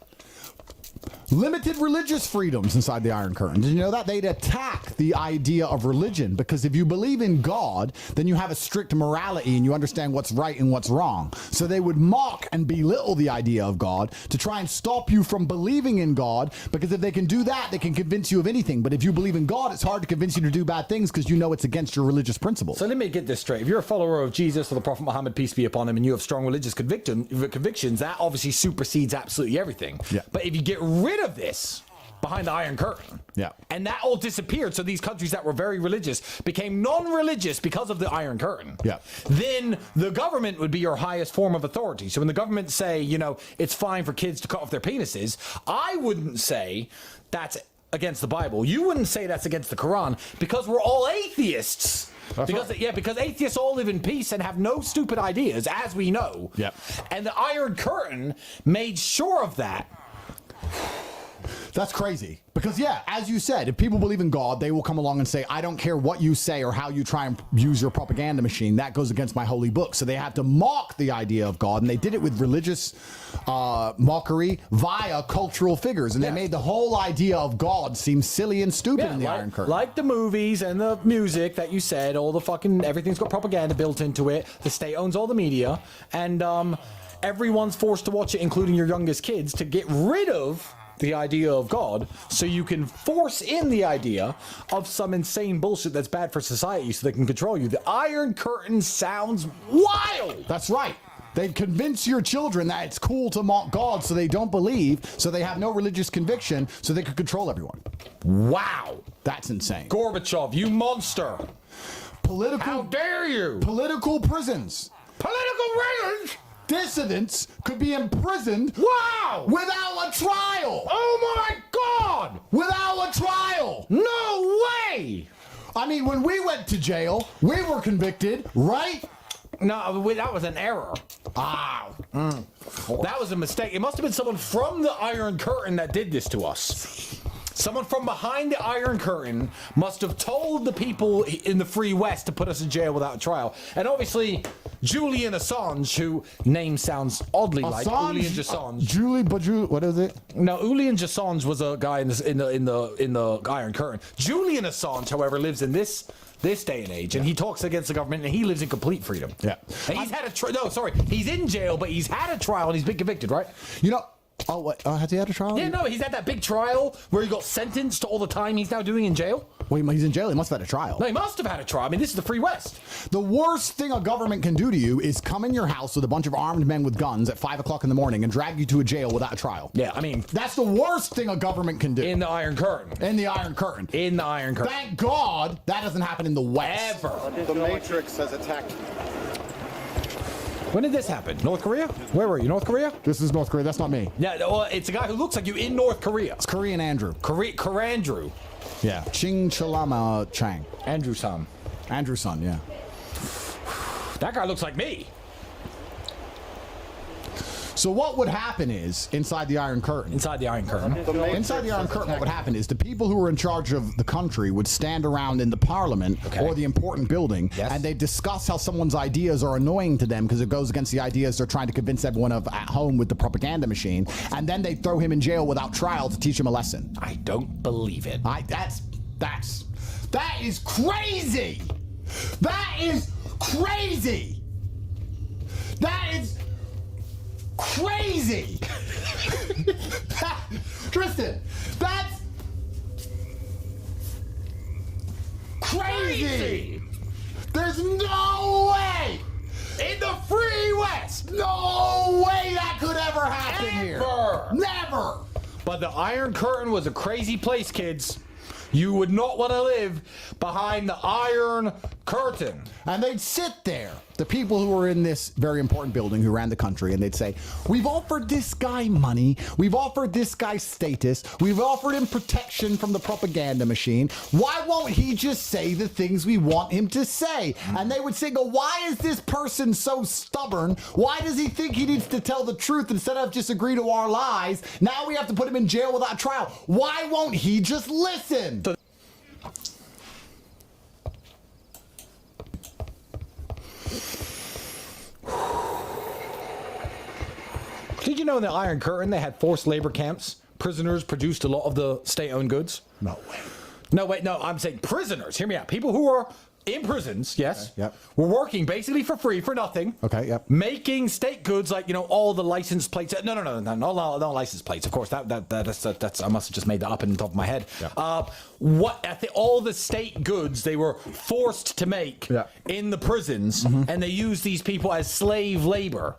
Limited religious freedoms inside the Iron Curtain. Did you know that? They'd attack the idea of religion because if you believe in God, then you have a strict morality and you understand what's right and what's wrong. So they would mock and belittle the idea of God to try and stop you from believing in God because if they can do that, they can convince you of anything. But if you believe in God, it's hard to convince you to do bad things because you know it's against your religious principles. So let me get this straight. If you're a follower of Jesus or the Prophet Muhammad, peace be upon him, and you have strong religious convictions, that obviously supersedes absolutely everything. Yeah. But if you get rid of this behind the Iron Curtain, and that all disappeared, so these countries that were very religious became non-religious because of the Iron Curtain, then the government would be your highest form of authority. So when the government say, you know, it's fine for kids to cut off their penises, I wouldn't say that's against the Bible. You wouldn't say that's against the Quran because we're all atheists. Because atheists all live in peace and have no stupid ideas, as we know. And the Iron Curtain made sure of that. That's crazy. Because, as you said, if people believe in God, they will come along and say, I don't care what you say or how you try and use your propaganda machine. That goes against my holy book. So they have to mock the idea of God. And they did it with religious mockery via cultural figures. And they made the whole idea of God seem silly and stupid in the Iron Curtain. Like the movies and the music that you said, all the fucking, everything's got propaganda built into it. The state owns all the media. And everyone's forced to watch it, including your youngest kids, to get rid of the idea of God, so you can force in the idea of some insane bullshit that's bad for society so they can control you. The Iron Curtain sounds wild! That's right. They convince your children that it's cool to mock God so they don't believe, so they have no religious conviction, so they could control everyone. Wow. That's insane. Gorbachev, you monster. How dare you? Political prisons. Political prisons? Dissidents could be imprisoned without a trial. Oh my God! Without a trial. No way! I mean, when we went to jail, we were convicted, right? No, that was an error. That was a mistake. It must have been someone from the Iron Curtain that did this to us. Someone from behind the Iron Curtain must have told the people in the Free West to put us in jail without a trial. And obviously, Julian Assange, who name sounds oddly like Julian Assange. What is it? No, Julian Assange was a guy in the Iron Curtain. Julian Assange, however, lives in this day and age, and he talks against the government, and he lives in complete freedom. Yeah. And he's had a he's in jail, but he's had a trial and he's been convicted, right? You know. Oh, what? Has he had a trial? Yeah, no, he's had that big trial where he got sentenced to all the time he's now doing in jail. Wait, he's in jail. He must have had a trial. No, he must have had a trial. I mean, this is the Free West. The worst thing a government can do to you is come in your house with a bunch of armed men with guns at 5 o'clock in the morning and drag you to a jail without a trial. Yeah, I mean, that's the worst thing a government can do. In the Iron Curtain. In the Iron Curtain. In the Iron Curtain. Thank God that doesn't happen in the West. Ever. The Matrix has attacked. When did this happen? North Korea? Where were you? North Korea? This is North Korea. That's not me. Yeah, well, it's a guy who looks like you in North Korea. It's Korean Andrew. Andrew. Yeah. Ching Chalama Chang. Andrew-san. Andrew-san, yeah. That guy looks like me. So what would happen is, inside the Iron Curtain... Inside the Iron Curtain. Inside the Iron Curtain, what would happen is the people who were in charge of the country would stand around in the parliament or the important building, and they'd discuss how someone's ideas are annoying to them because it goes against the ideas they're trying to convince everyone of at home with the propaganda machine, and then they'd throw him in jail without trial to teach him a lesson. I don't believe it. That is crazy! That is crazy! That is... crazy! Tristan, that's crazy! There's no way! In the Free West! No way that could ever happen here! Never! But the Iron Curtain was a crazy place, kids. You would not want to live behind the Iron Curtain. And they'd sit there, the people who were in this very important building who ran the country, and they'd say, we've offered this guy money, we've offered this guy status, we've offered him protection from the propaganda machine. Why won't he just say the things we want him to say? And they would say, why is this person so stubborn? Why does he think he needs to tell the truth instead of just agree to our lies? Now we have to put him in jail without trial. Why won't he just listen? Did you know in the Iron Curtain they had forced labor camps? Prisoners produced a lot of the state-owned goods. No way. No, wait, no, I'm saying prisoners. Hear me out. People who are in prisons, yes, okay, yep. were working basically for free, for nothing. Okay, yep. Making state goods like, all the license plates. No license plates. Of course, that's I must have just made that up in the top of my head. Yep. All the state goods they were forced to make in the prisons, and they used these people as slave labor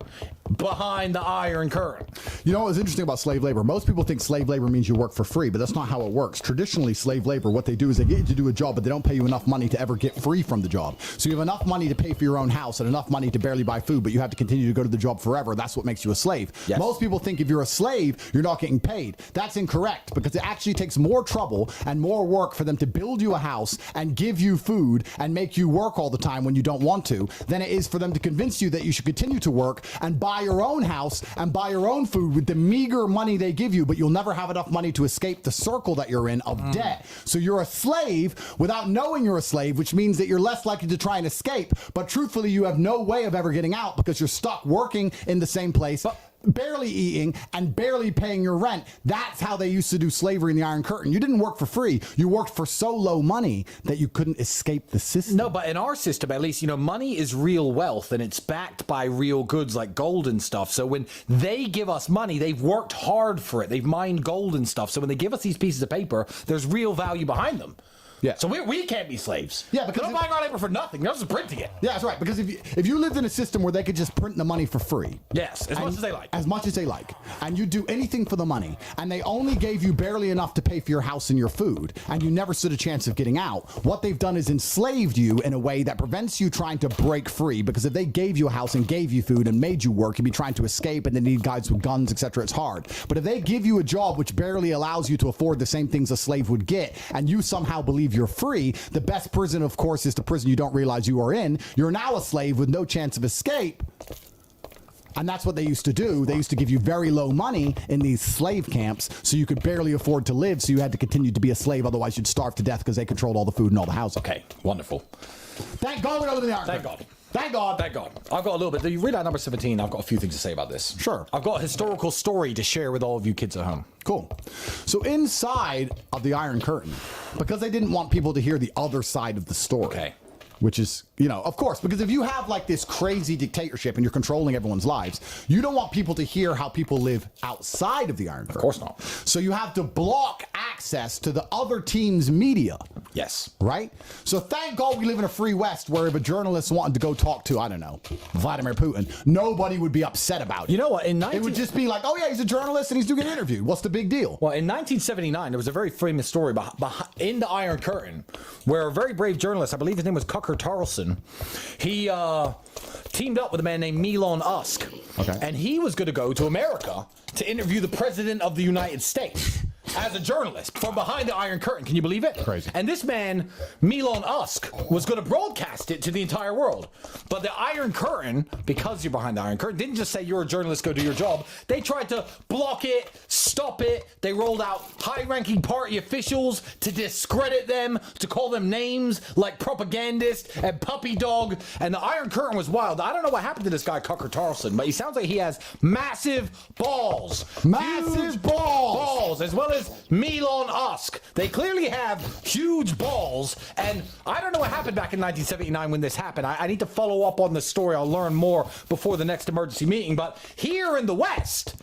behind the Iron Curtain. You know what's interesting about slave labor? Most people think slave labor means you work for free, but that's not how it works. Traditionally, slave labor, what they do is they get you to do a job, but they don't pay you enough money to ever get free from the job. So you have enough money to pay for your own house and enough money to barely buy food, but you have to continue to go to the job forever. That's what makes you a slave. Yes. Most people think if you're a slave, you're not getting paid. That's incorrect, because it actually takes more trouble and more work for them to build you a house and give you food and make you work all the time when you don't want to than it is for them to convince you that you should continue to work and buy your own house and buy your own food with the meager money they give you, but you'll never have enough money to escape the circle that you're in of debt. So you're a slave without knowing you're a slave, which means that you're less likely to try and escape, but truthfully you have no way of ever getting out because you're stuck working in the same place, barely eating and barely paying your rent. That's how they used to do slavery in the Iron Curtain. You didn't work for free. You worked for so low money that you couldn't escape the system. No, but in our system, at least, money is real wealth, and it's backed by real goods like gold and stuff. So when they give us money, they've worked hard for it. They've mined gold and stuff. So when they give us these pieces of paper, there's real value behind them. Yeah. So we can't be slaves. Yeah, because they're not buying our labor for nothing. They're just printing it. Yeah, that's right. Because if you lived in a system where they could just print the money for free. Yes, as much as they like. As much as they like. And you do anything for the money, and they only gave you barely enough to pay for your house and your food, and you never stood a chance of getting out. What they've done is enslaved you in a way that prevents you trying to break free, because if they gave you a house and gave you food and made you work, you'd be trying to escape and they need guys with guns, etc. It's hard. But if they give you a job which barely allows you to afford the same things a slave would get, and you somehow believe you're free, the best prison, of course, is the prison you don't realize you are in. You're now a slave with no chance of escape. And that's what they used to do. They used to give you very low money in these slave camps so you could barely afford to live, so you had to continue to be a slave, otherwise you'd starve to death because they controlled all the food and all the housing. Okay, wonderful. Thank God we don't live in the Iron Thank Curtain. God. Thank God. Thank God. I've got a little bit. You read out number 17. I've got a few things to say about this. Sure. I've got a historical story to share with all of you kids at home. Cool. So inside of the Iron Curtain, because they didn't want people to hear the other side of the story. Okay. Which is, of course, because if you have like this crazy dictatorship and you're controlling everyone's lives, you don't want people to hear how people live outside of the Iron Curtain. Of course not. So you have to block access to the other team's media. Yes. Right? So thank God we live in a free West where if a journalist wanted to go talk to, I don't know, Vladimir Putin, nobody would be upset about it. You know what? It would just be like, oh yeah, he's a journalist and he's doing an interview. What's the big deal? Well, in 1979, there was a very famous story in the Iron Curtain where a very brave journalist, I believe his name was Tucker Carlson, he teamed up with a man named Elon Musk. Okay. And he was going to go to America to interview the President of the United States. As a journalist from behind the Iron Curtain. Can you believe it? Crazy. And this man, Elon Musk, was going to broadcast it to the entire world. But the Iron Curtain, because you're behind the Iron Curtain, didn't just say you're a journalist, go do your job. They tried to block it, stop it. They rolled out high-ranking party officials to discredit them, to call them names like propagandist and puppy dog. And the Iron Curtain was wild. I don't know what happened to this guy, Tucker Carlson, but he sounds like he has massive balls. Massive balls! As well as Elon Musk. They clearly have huge balls, and I don't know what happened back in 1979 when this happened. I need to follow up on the story. I'll learn more before the next emergency meeting. But here in the West,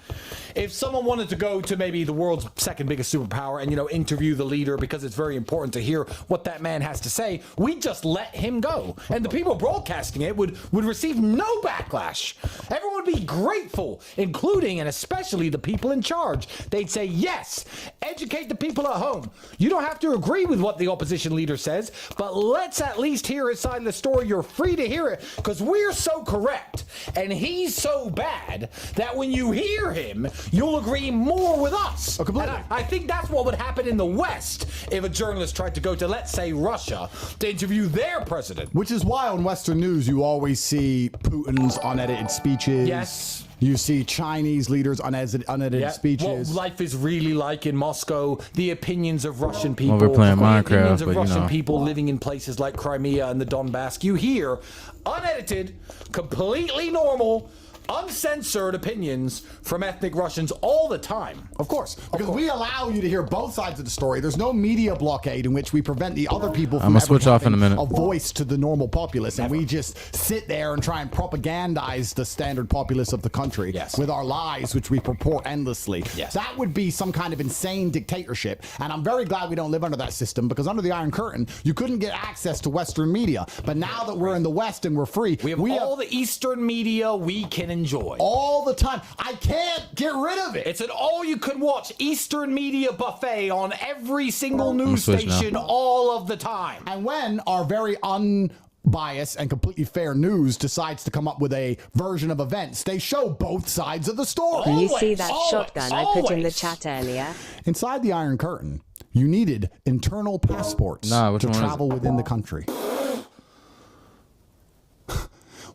if someone wanted to go to maybe the world's second biggest superpower and, interview the leader because it's very important to hear what that man has to say, we'd just let him go. And the people broadcasting it would receive no backlash. Everyone would be grateful, including and especially the people in charge. They'd say, yes, educate the people at home. You don't have to agree with what the opposition leader says, but let's at least hear his side of the story. You're free to hear it because we're so correct and he's so bad that when you hear him, you'll agree more with us. Oh, completely. And I think that's what would happen in the West if a journalist tried to go to, let's say, Russia to interview their president. Which is why on Western news you always see Putin's unedited speeches. Yes. You see Chinese leaders' unedited speeches. What life is really like in Moscow, the opinions of Russian people, Well, we're playing the Minecraft, opinions of but, Russian people living in places like Crimea and the Donbass. You hear unedited, completely normal, uncensored opinions from ethnic Russians all the time. Of course, because we allow you to hear both sides of the story. There's no media blockade in which we prevent the other people from switch off in a minute. A voice to the normal populace, and we just sit there and try and propagandize the standard populace of the country with our lies, which we purport endlessly. That would be some kind of insane dictatorship, and I'm very glad we don't live under that system, because under the Iron Curtain, you couldn't get access to Western media. But now that we're in the West and we're free, we have all the Eastern media we can enjoy all the time. I can't get rid of it. It's an all-you-can-watch Eastern media buffet on every single news station all of the time. And when our very unbiased and completely fair news decides to come up with a version of events, they show both sides of the story. Can you see that shotgun I put in the chat earlier? Inside the Iron Curtain, you needed internal passports to travel within the country.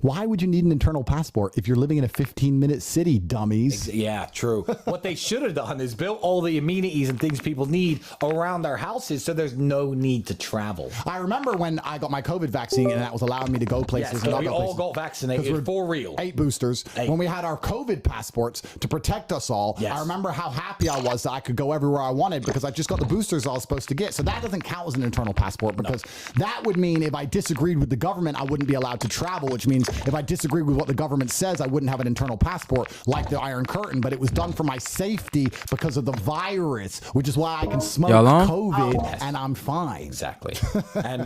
Why would you need an internal passport if you're living in a 15-minute city, dummies? Yeah, true. What they should have done is built all the amenities and things people need around their houses so there's no need to travel. I remember when I got my COVID vaccine and that was allowing me to go places. Yes, we all got vaccinated for real. 8 boosters. When we had our COVID passports to protect us all, I remember how happy I was that I could go everywhere I wanted because I just got the boosters I was supposed to get. So that doesn't count as an internal passport because that would mean if I disagreed with the government, I wouldn't be allowed to travel, which means if I disagree with what the government says, I wouldn't have an internal passport like the Iron Curtain, but it was done for my safety because of the virus, which is why I can smoke COVID and I'm fine. Exactly. And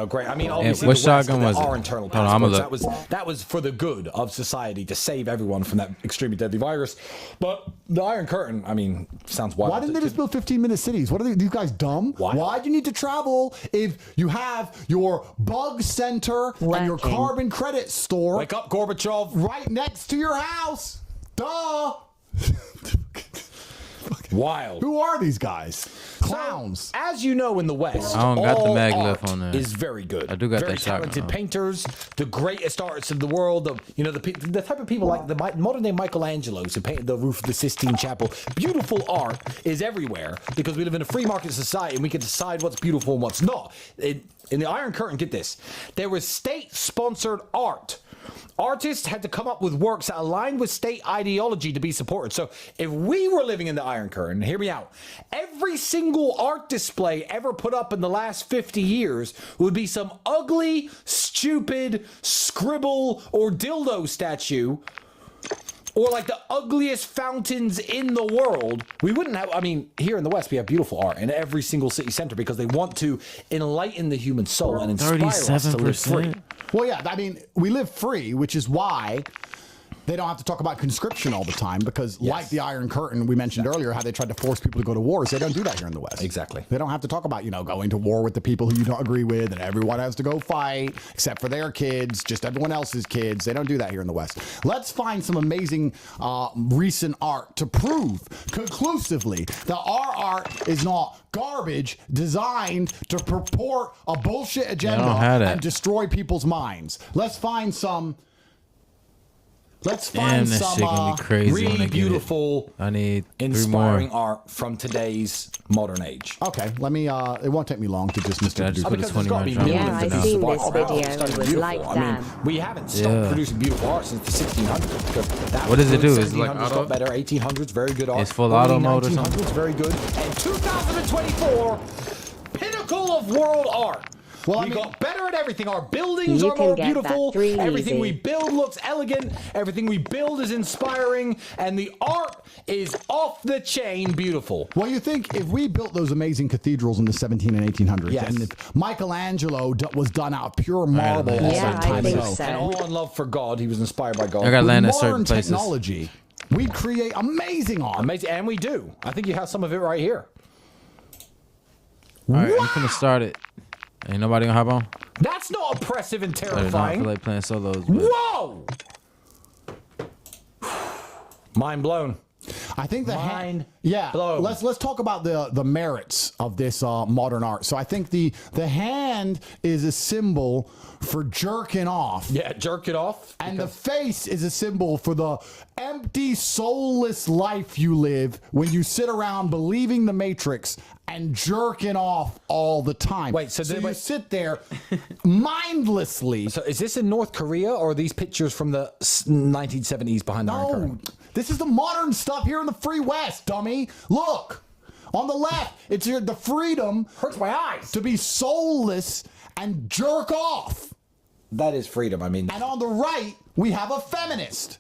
great. I mean, obviously what the West, shotgun was our internal passports, that was for the good of society to save everyone from that extremely deadly virus. But the Iron Curtain, I mean, sounds wild. Why didn't they just build 15-minute cities? What are these guys dumb? Why do you need to travel if you have your bug center and your carbon credit store? Wake up, Gorbachev. Right next to your house. Duh. Wild. Who are these guys? Clowns. So, as you know, in the West, I don't got the all maglev art on there. is very good. I do got very that shotgun talented on. painters, the greatest artists in the world. The type of people like the modern day Michelangelos who painted the roof of the Sistine Chapel. Beautiful art is everywhere because we live in a free market society and we can decide what's beautiful and what's not. In the Iron Curtain, get this, there was state-sponsored art. Artists had to come up with works that aligned with state ideology to be supported. So if we were living in the Iron Curtain, hear me out, every single art display ever put up in the last 50 years would be some ugly, stupid scribble or dildo statue, or like the ugliest fountains in the world. We wouldn't have, I mean, here in the West, we have beautiful art in every single city center because they want to enlighten the human soul and inspire us to live free. Well, yeah, I mean, we live free, which is why they don't have to talk about conscription all the time because like the Iron Curtain, we mentioned earlier how they tried to force people to go to wars. They don't do that here in the West. Exactly. They don't have to talk about, going to war with the people who you don't agree with and everyone has to go fight except for their kids, just everyone else's kids. They don't do that here in the West. Let's find some amazing recent art to prove conclusively that our art is not garbage designed to purport a bullshit agenda and destroy people's minds. Let's find some... Let's find this some shit gonna be crazy really beautiful, I need inspiring art from today's modern age. Okay, let me. It won't take me long to just Mr. Just put a 20 Yeah, I seen this video and was like, damn. We haven't stopped producing beautiful art since the 1600s. because that What does it was do? good. Is it like 1700s auto? got better. 1800s, very good art. It's full Early auto mode or something? 1900s, very good. And 2024, pinnacle of world art. Well, we got better at everything. Our buildings You are can more get beautiful. that 3 Everything easy. we build looks elegant. Everything we build is inspiring. And the art is off the chain beautiful. Well, you think if we built those amazing cathedrals in the 17 and 1800s, Yes. and if Michelangelo was done out of pure marble all Yeah, that time I think ago, so. And all in love for God. He was inspired by God. I gotta with land at modern certain places. technology, we create amazing art. Amazing. And we do. I think you have some of it right here. All right, I'm gonna start it. Ain't nobody gonna hop on? That's not oppressive and I do not terrifying. feel like playing solos. But Whoa! Mind blown. I think the Mind blown. blown. Let's talk about the merits of this modern art. So I think the hand is a symbol for jerking off. Yeah, jerk it off. And the face is a symbol for the empty, soulless life you live when you sit around believing the Matrix and jerking off all the time. Wait, so you sit there mindlessly. So is this in North Korea or are these pictures from the 1970s behind the Iron No, Curtain? this is the modern stuff here in the free West, dummy. Look, on the left, it's the freedom Hurts my eyes. to be soulless and jerk off. That is freedom. I mean, And on the right, we have a feminist.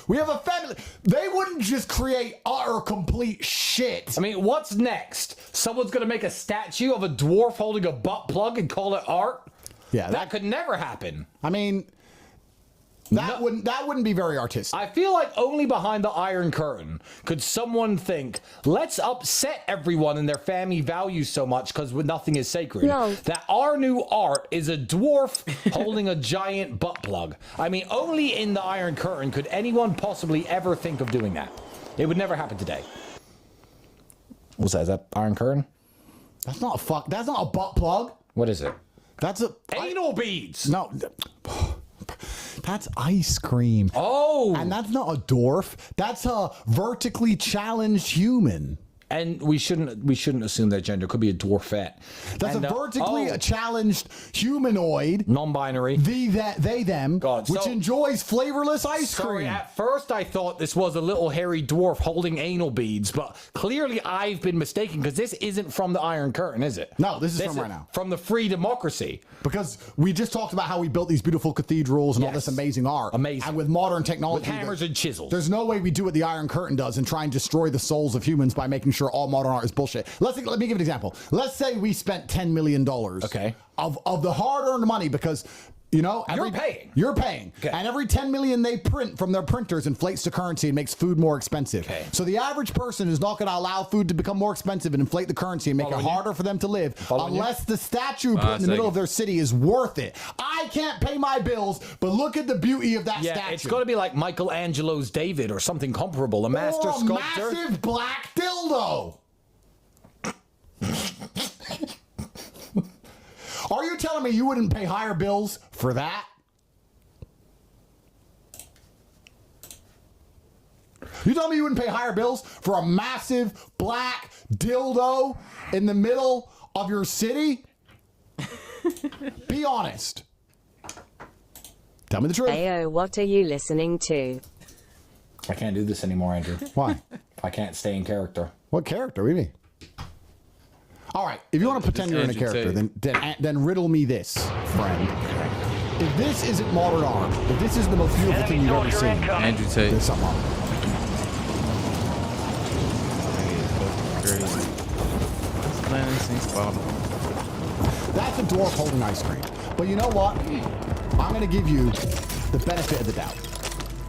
We have a feminist. They wouldn't just create utter complete shit. I mean, what's next? Someone's gonna make a statue of a dwarf holding a butt plug and call it art? Yeah, That could never happen. I mean, that wouldn't be very artistic. I feel like only behind the Iron Curtain could someone think, let's upset everyone and their family values so much because nothing is sacred. No. That our new art is a dwarf holding a giant butt plug. I mean, only in the Iron Curtain could anyone possibly ever think of doing that. It would never happen today. What's that? Is that Iron Curtain? That's not a butt plug. What is it? That's a Anal beads! No. That's ice cream. Oh! And that's not a dwarf. That's a vertically challenged human. And we shouldn't assume their gender. Could be a dwarfette. That's And, a vertically challenged humanoid. Non-binary. They, them, God, which so- enjoys flavorless ice Sorry, cream. at first I thought this was a little hairy dwarf holding anal beads, but clearly I've been mistaken because this isn't from the Iron Curtain, is it? No, this is from right now. From the free democracy. Because we just talked about how we built these beautiful cathedrals and all Yes. this amazing art. Amazing. And with modern technology. With hammers and chisels. There's no way we do what the Iron Curtain does and try and destroy the souls of humans by making sure all modern art is bullshit. Let me give an example. Let's say we spent $10 million Okay. of the hard-earned money because You know, You're paying. You're paying. Okay. And every 10 million they print from their printers inflates the currency and makes food more expensive. Okay. So the average person is not going to allow food to become more expensive and inflate the currency and make it harder for them to live unless the statue put in the middle of their city is worth it. I can't pay my bills, but look at the beauty of that statue. It's got to be like Michelangelo's David or something comparable, a master sculptor. Massive black dildo. Are you telling me you wouldn't pay higher bills for that? You telling me you wouldn't pay higher bills for a massive black dildo in the middle of your city? Be honest. Tell me the truth. Ayo, what are you listening to? I can't do this anymore, Andrew. Why? I can't stay in character. What character? What do you mean? All right, if you want to pretend you're in a character, then riddle me this, friend. If this isn't modern art, if this is the most beautiful thing you've ever seen, Andrew Tate. there's something wrong. That's a dwarf holding ice cream. But you know what? I'm going to give you the benefit of the doubt.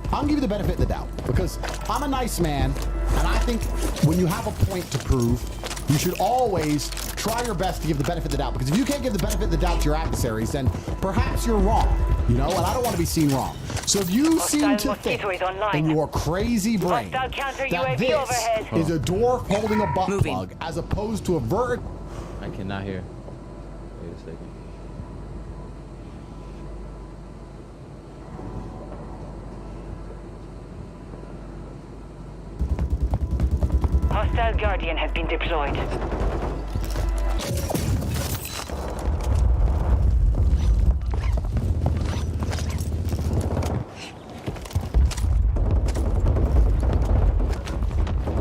I'm going to give you the benefit of the doubt because I'm a nice man, and I think when you have a point to prove, you should always try your best to give the benefit of the doubt, because if you can't give the benefit of the doubt to your adversaries, then perhaps you're wrong, you know, and I don't want to be seen wrong. So if you seem to think in your crazy brain that this is a dwarf holding a butt plug as opposed to a vert... I cannot hear. Wait a second. Hostile Guardian has been deployed.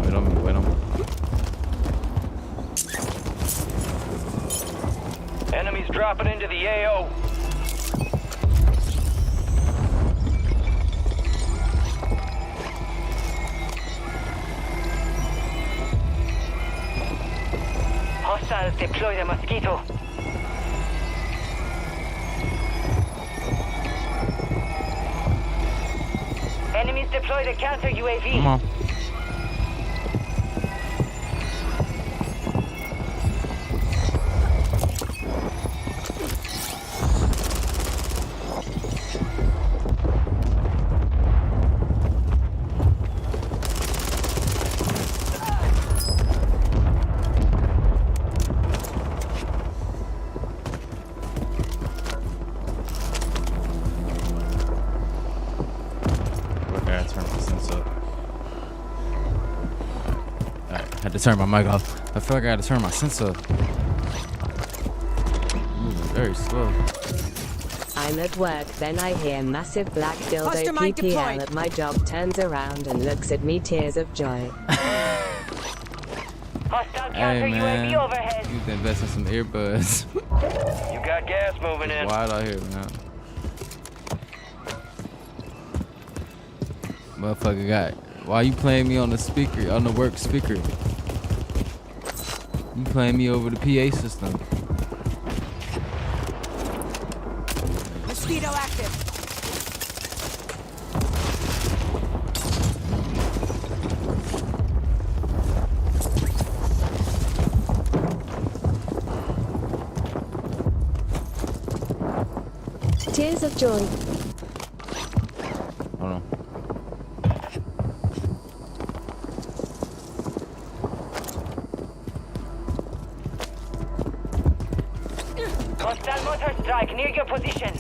Wait on me. Enemies dropping into the AO. Hostiles deploy the Mosquito. Enemies deploy the counter UAV. Come on. Turn my mic off. I feel like I gotta turn my sense up. Moving very slow. I'm at work, then I hear massive black dildo Mastermind PPL deployed. at my job, turns around and looks at me, tears of joy. Hostile Hey counter man, UAV overhead. you need to invest in some earbuds. You got gas moving in. It's wild out here, man. Motherfucker got. Why you playing me on the speaker, on the work speaker? You playing me over the PA system. Mosquito active. Tears of joy. Hold on. Hostile motor strike near your position.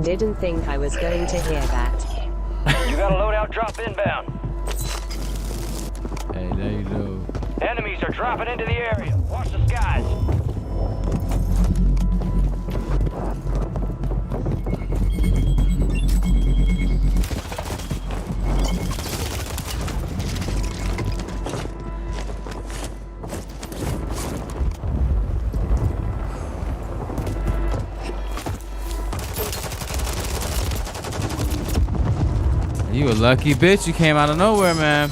Didn't think I was going to hear that. You got a loadout drop inbound. Hey, there you go. Enemies are dropping into the area. Watch the skies. You a lucky bitch. You came out of nowhere, man.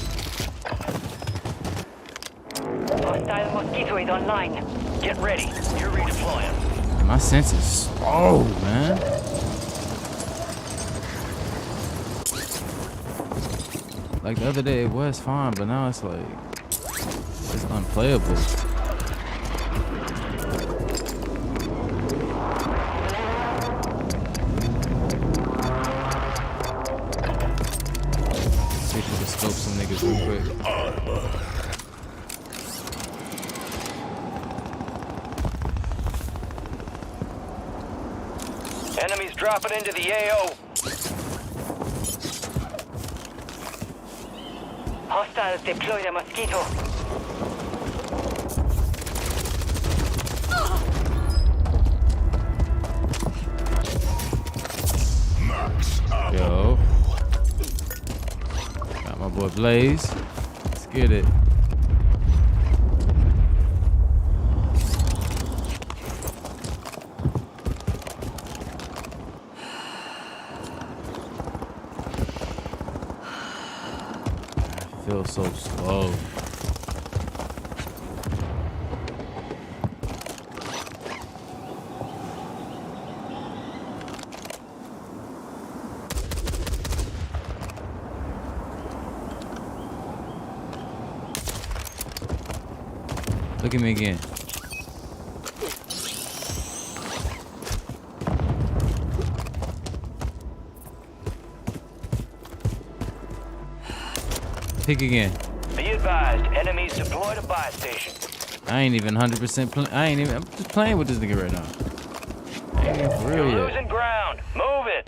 Hostile mosquito is online. Get ready. You're redeploying. Man, my sense is slow, man. Like the other day, it was fine, but now it's like it's unplayable. See if we can scope some niggas real quick. Enemies dropping into the AO. Hostiles deploy the mosquito. Yo. Got my boy Blaze. Let's get it. I feel so slow. Look at me again. Pick again. Be advised, enemies deployed a buy station. I ain't even 100% I'm just playing with this nigga right now. I ain't even for real You're yet. losing ground. Move it.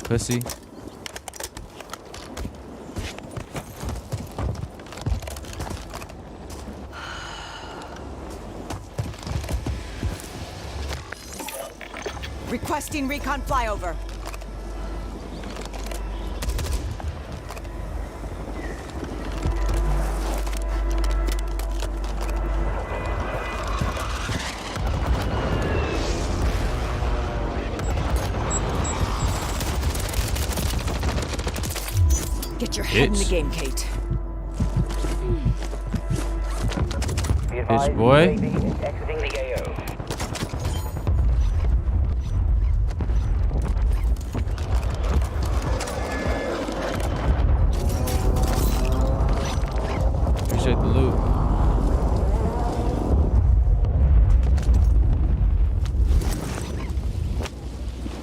Pussy. Requesting recon flyover. Get your head in the game, Kate. Bitch boy. Exiting the AO. Appreciate the loot.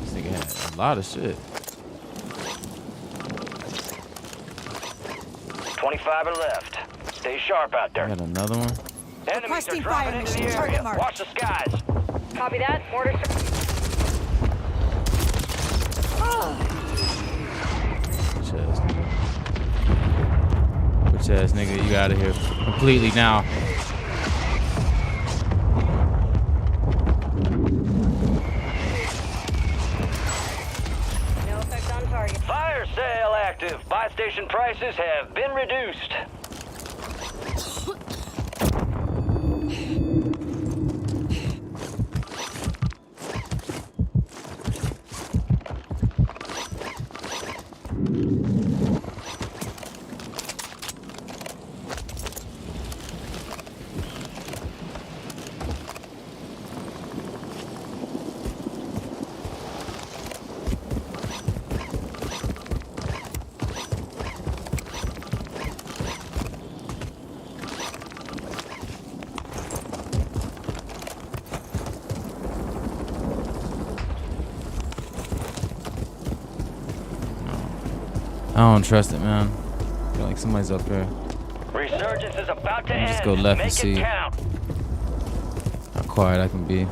This nigga had a lot of shit. 25 are left. Stay sharp out there. I got another one. Enemies are Requesting dropping fire into mission. the Target area. marked. Watch the skies. Copy that. Order. Bitch ass nigga, you out of here completely now. No effect on target. Fire sale active. Buy station prices have been reduced. I don't trust it, man. I feel like somebody's up there. Resurgence is about to Just end. go left Make and see it count. how quiet I can be.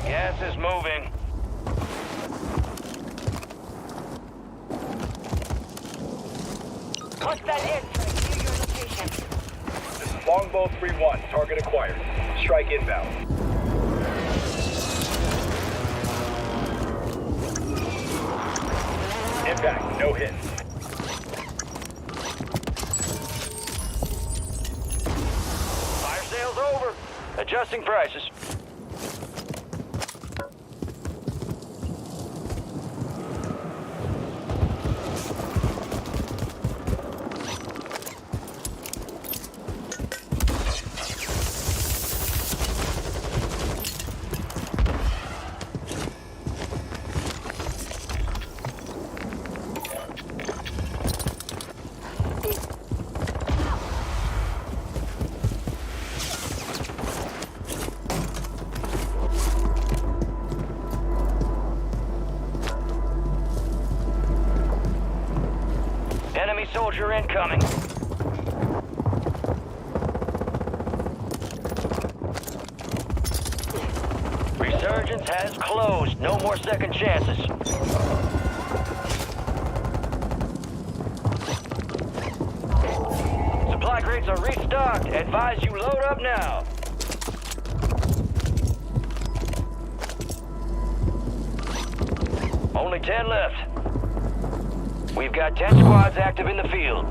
Gas is moving. Hostile airstrike near your location. This is Longbow 3-1. Target acquired. Strike inbound. Impact, no hits. Fire sale's over. Adjusting prices. Enemy soldier incoming. Resurgence has closed. No more second chances. Supply crates are restocked. Advise you load up now. Only 10 left. We've got 10 squads active in the field.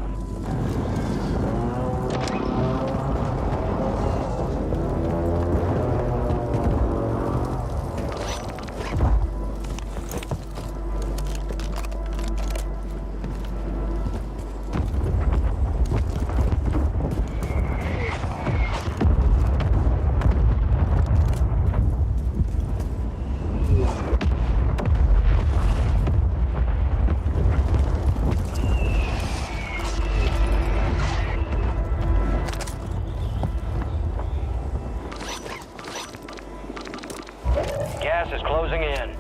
Gas is closing in.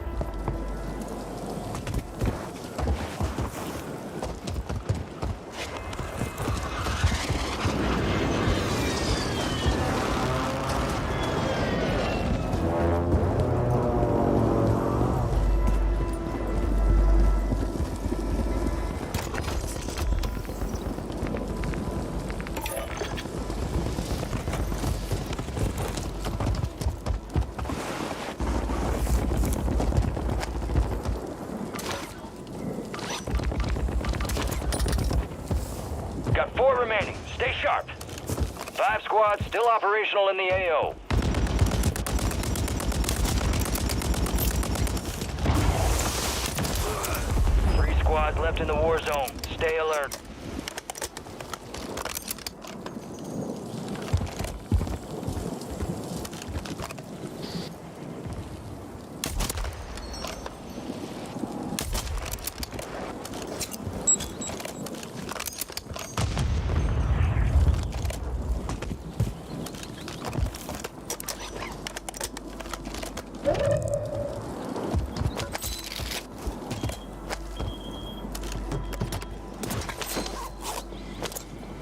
Got 4 remaining. Stay sharp. 5 squads still operational in the AO. Three squads left in the war zone. Stay alert.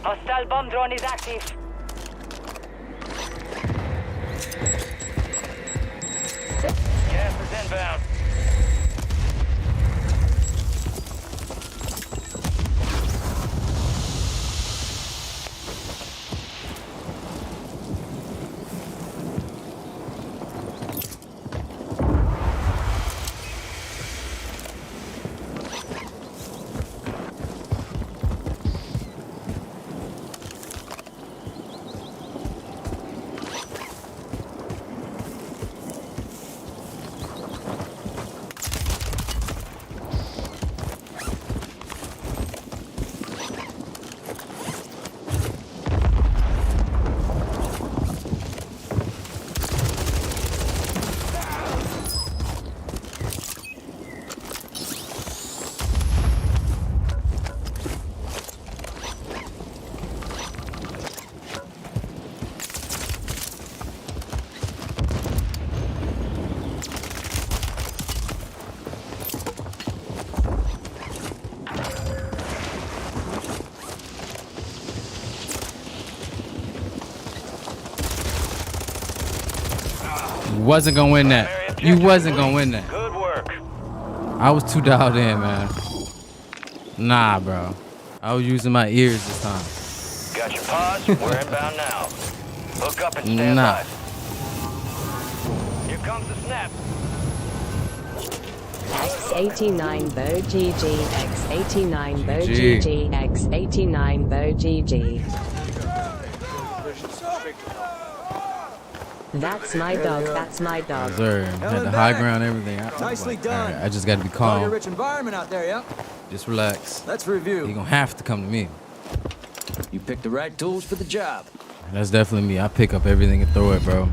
Hostile bomb drone is active. Gas is inbound. Wasn't gonna win that. You wasn't gonna win that. Good work. I was too dialed in, man. Nah, bro. I was using my ears this time. Got your pods. We're inbound now. Hook up and stand Nah. by. Here comes the snap. X89 Bo GG, X89 Bo GG, X89 Bo GG. That's my dog, that's my dog. Yes, sir. Had the high ground, everything. Nicely done. Right, I just got to be Target calm. rich environment out there, yeah? Just relax. Let's review. You're going to have to come to me. You picked the right tools for the job. That's definitely me. I pick up everything and throw it, bro.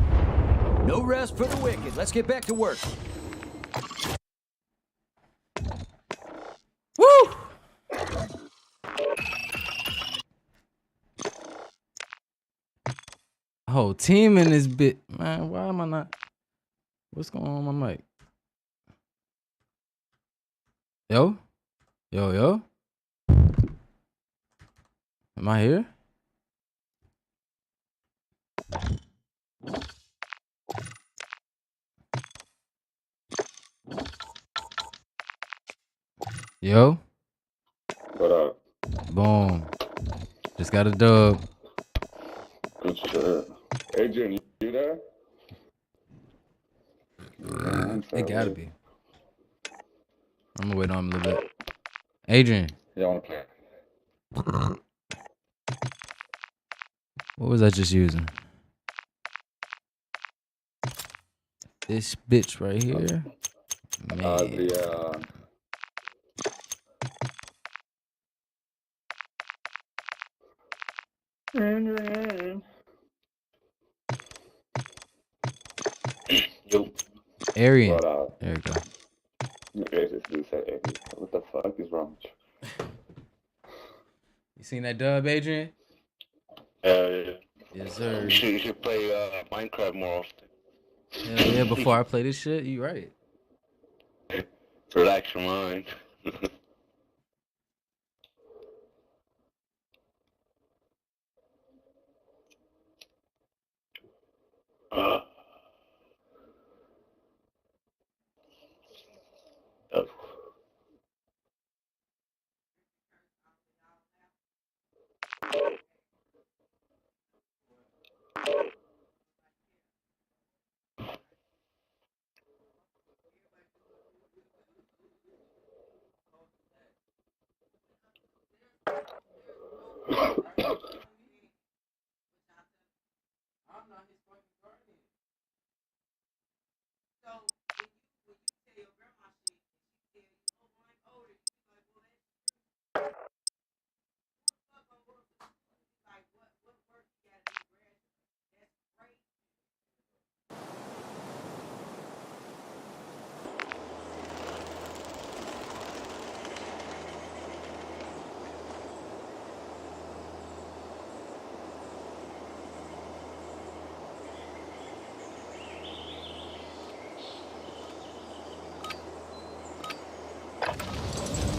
No rest for the wicked. Let's get back to work. Woo! Whole team in this bit. Man, why am I not? What's going on with my mic? Yo? Yo? Am I here? Yo? What up? Boom. Just got a dub. Good shit. Adrian, you there? It gotta be. I'm gonna wait on him a little bit. Adrian. Yeah, I wanna play. What was I just using? This bitch right here. Man. Yo. Arian. What up? There you go. What the fuck is wrong with you? You seen that dub, Adrian? Yeah. Yes, sir. You should play Minecraft more often. Hell yeah, before I play this shit, you right. Relax your mind.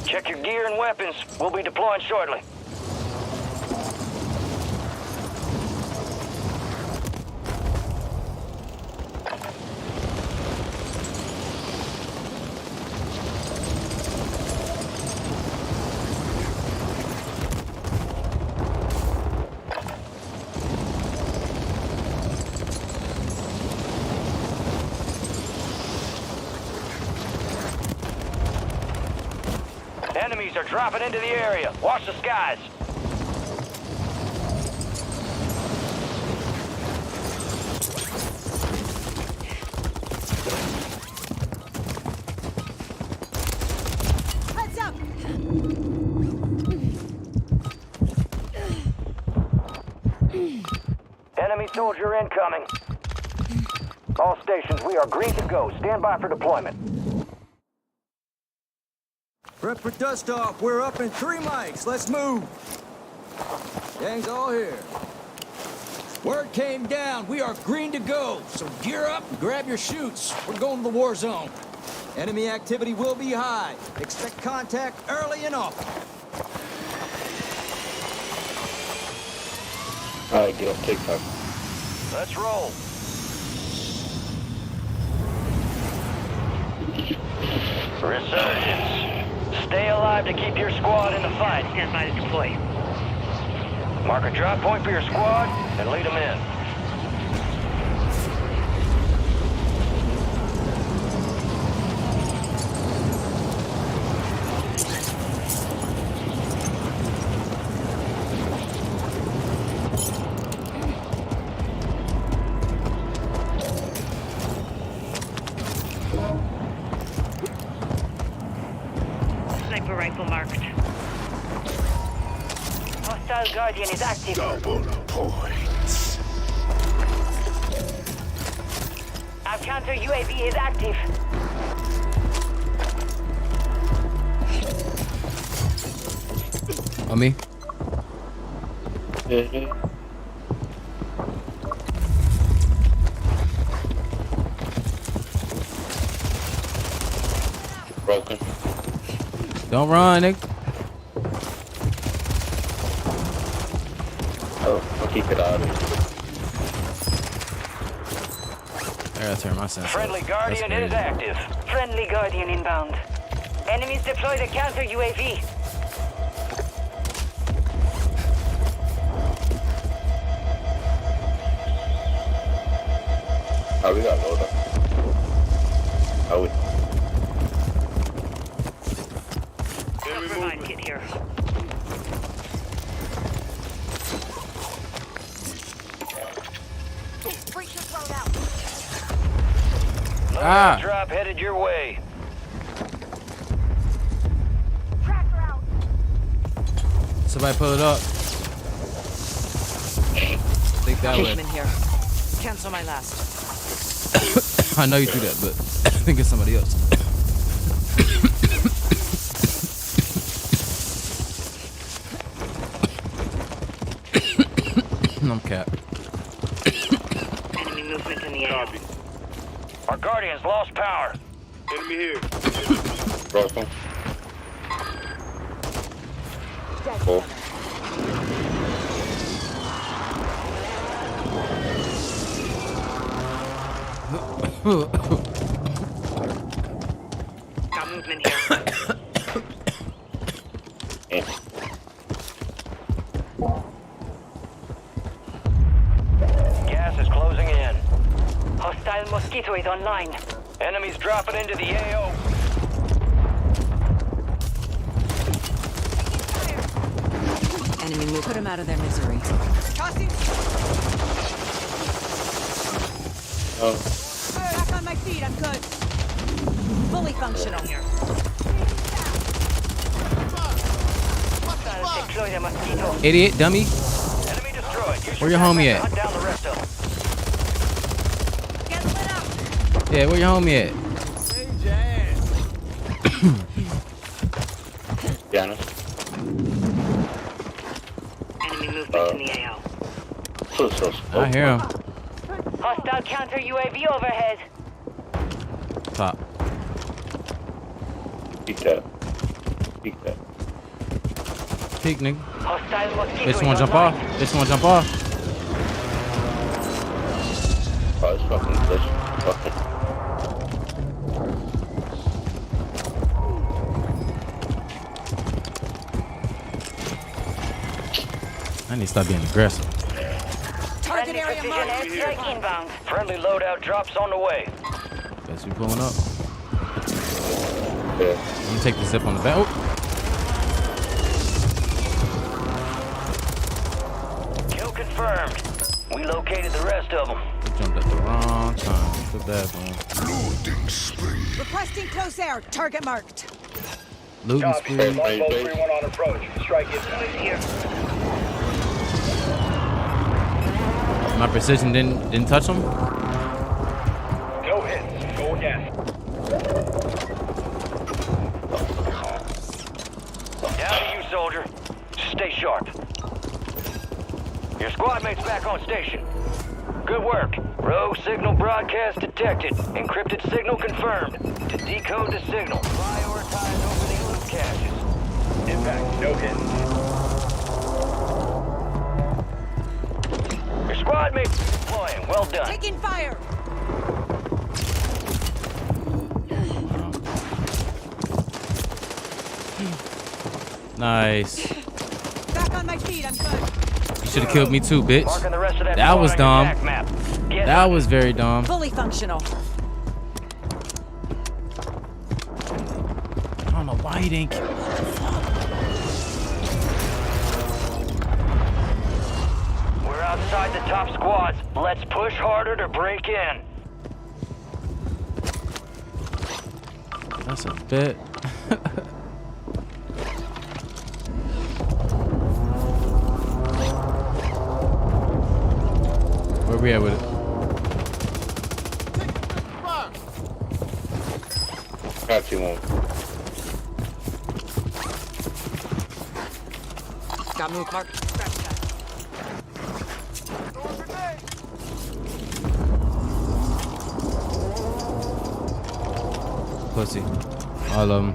Check your gear and weapons. We'll be deploying shortly. Enemies are dropping into the area. Watch the skies. Heads up! Enemy soldier incoming. All stations, we are green to go. Stand by for deployment. Prep for dust off. We're up in 3 mics. Let's move. Gang's all here. Word came down. We are green to go. So gear up and grab your chutes. We're going to the war zone. Enemy activity will be high. Expect contact early and often. Alright, get off TikTok. Let's roll. Resurgence. Stay alive to keep your squad in the fight. Stand by to deploy. Mark a drop point for your squad and lead them in. Hostile Guardian is active. Double points. Our counter UAV is active. On me. Broken. Don't run, nigga. Oh, I'll keep it out of it. I gotta turn my sensor. Friendly off. Guardian That's is crazy. active. Friendly Guardian inbound. Enemies deploy the counter UAV. Oh, we got load up. Oh, we. Compromise kit here. Ah. Drop headed your way. Somebody pull it up. Think that way. Caveman here. Cancel my last. I know you do that, but I think it's somebody else. I'm cap. Enemy movement in the air. Our Guardians lost power. Enemy here. Broken. Cool. Got movement here. Gas is closing in. Hostile Mosquito is online. Enemies dropping into the AO. Enemy move. Put him out of their misery. Back on my feet. I'm good. Fully functional. Deploy the Mosquito. Idiot, dummy. Enemy destroyed. Use Where your homie at? hunt down the rest of them. Yeah, where your homie at? Janice. Enemy movement in the AO. I hear him. Hostile counter UAV overhead. Top. Peek that. Peek that. Peek, nigga. Hostile Mosquito This is one jump online. off. This one jump off. Oh, it's fucking glitch. Fucking. I need to stop being aggressive. Target area marked. Airstrike inbound. Friendly loadout drops on the way. Guess we pulling up. Yeah. I'm gonna take the zip on the back. Oh. Kill confirmed. We located the rest of them. Jumped at the wrong time. Feel bad for him. Loading spree. Requesting close air. Target marked. Looting Copy. spree. Longbow 3-1 on approach. Strike inbound. Here. My precision didn't touch him. No hits. Go again. Down to you, soldier. Stay sharp. Your squad mate's back on station. Good work. Rogue signal broadcast detected. Encrypted signal confirmed. To decode the signal, prioritize opening loot caches. Impact. No hits. Your squad mate's deploying. Well done. Taking fire. Nice. Back on my feet. I'm good. You should have killed me too, bitch. Marking the rest of that That was squad on dumb. your attack map. Get That was very dumb. Fully functional. I don't know why he didn't kill me. We're outside the top squads. Let's push harder to break in. That's a bit. we at with it? Got you one. Got move, Mark. Pussy. All of them.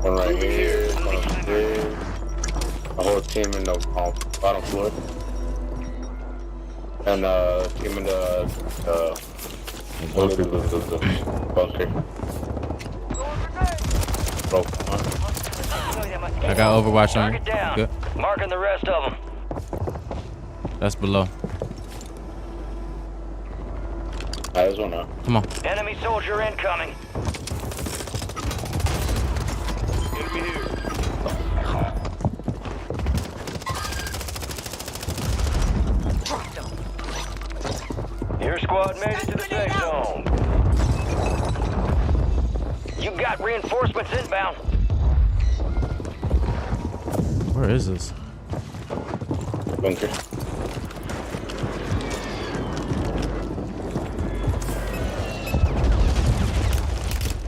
One right here, one upstairs. A whole team in the bottom floor. And team in the bunker. Broke one. I got Overwatch on. Target down. Good. Marking the rest of them. That's below. There's one now. Come on. Enemy soldier incoming. Enemy here. Your squad made it to the safe zone. You got reinforcements inbound. Where is this? Bunker.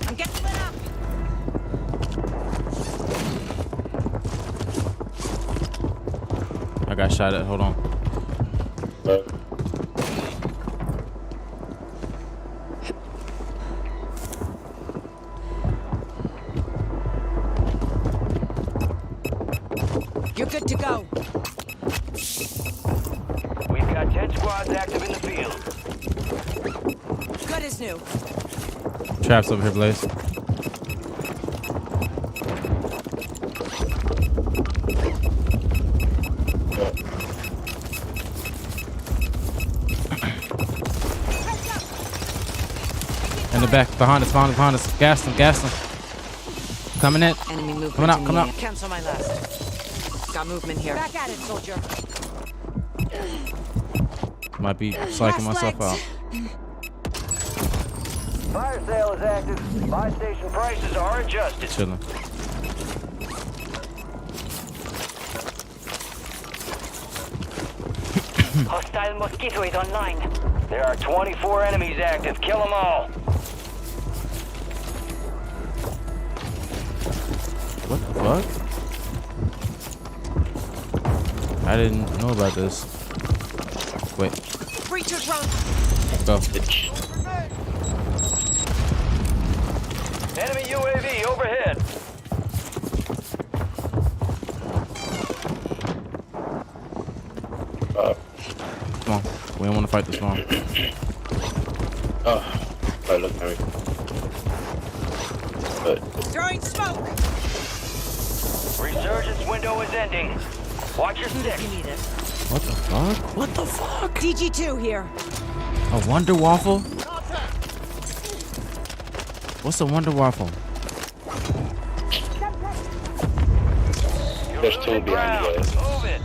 I'm getting lit up. I got shot at. Hold on. You're good to go. We've got 10 squads active in the field. Good as new. Traps over here, Blaze. In the back, behind us. Gas them. Coming in. Enemy movement. Coming out, coming out. Cancel my last. Got movement here. Back at it, soldier. Might be psyching myself out. Fire sale is active. Buy station prices are adjusted. Chilling. Hostile mosquito is online. There are 24 enemies active. Kill them all. What the fuck? I didn't know about this. Wait. Breachers run. Go. Enemy UAV overhead. Come on. We don't want to fight this long. Oh, look at me. Throwing smoke. Resurgence window is ending. Watch your six. What the fuck? What the fuck? DG2 here. A Wonder Waffle? What's a Wonder Waffle? There's two behind you guys. Move it.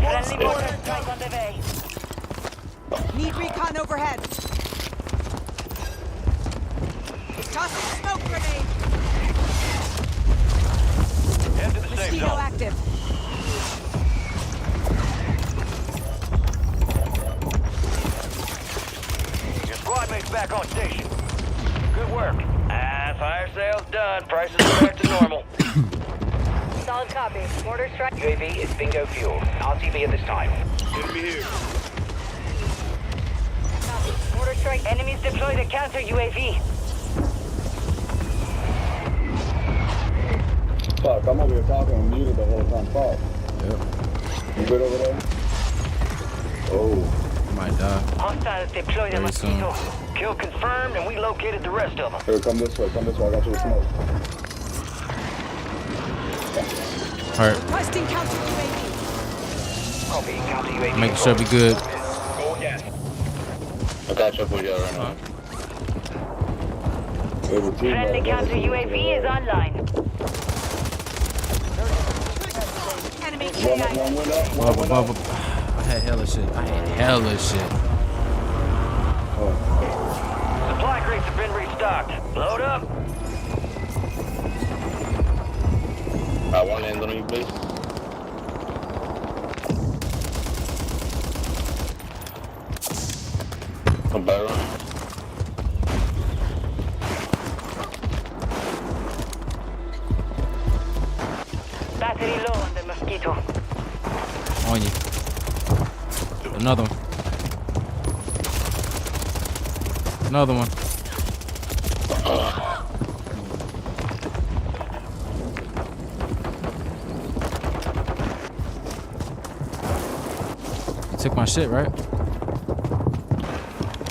Friendly mortar strike on the way. Need recon overhead. Tossing smoke grenade. Head to the safe Mosquito zone. active. Your squad mate's back on station. Good work. Fire sale's done. Prices are back to normal. Solid copy. Mortar strike. UAV is bingo fuel. RTB at this time. Enemy here. Mortar strike. Enemies deploy the counter UAV. Fuck, I'm over here talking and muted the whole time. Fuck. Yep. You good over there? Oh. Might die. Hostiles deploy the Very soon. mosquito. Kill confirmed, and we located the rest of them. Here, come this way. I got you with smoke. Alright. Requesting counter UAV. Copy. Counter UAV. Making sure we good. Go again. I got you for you right now. Friendly counter UAV is online. Enemy KI. Above. I had hella shit. Supply crates have been restocked. Load up. One land on you, please. On you. Another one. Another one. You took my shit, right?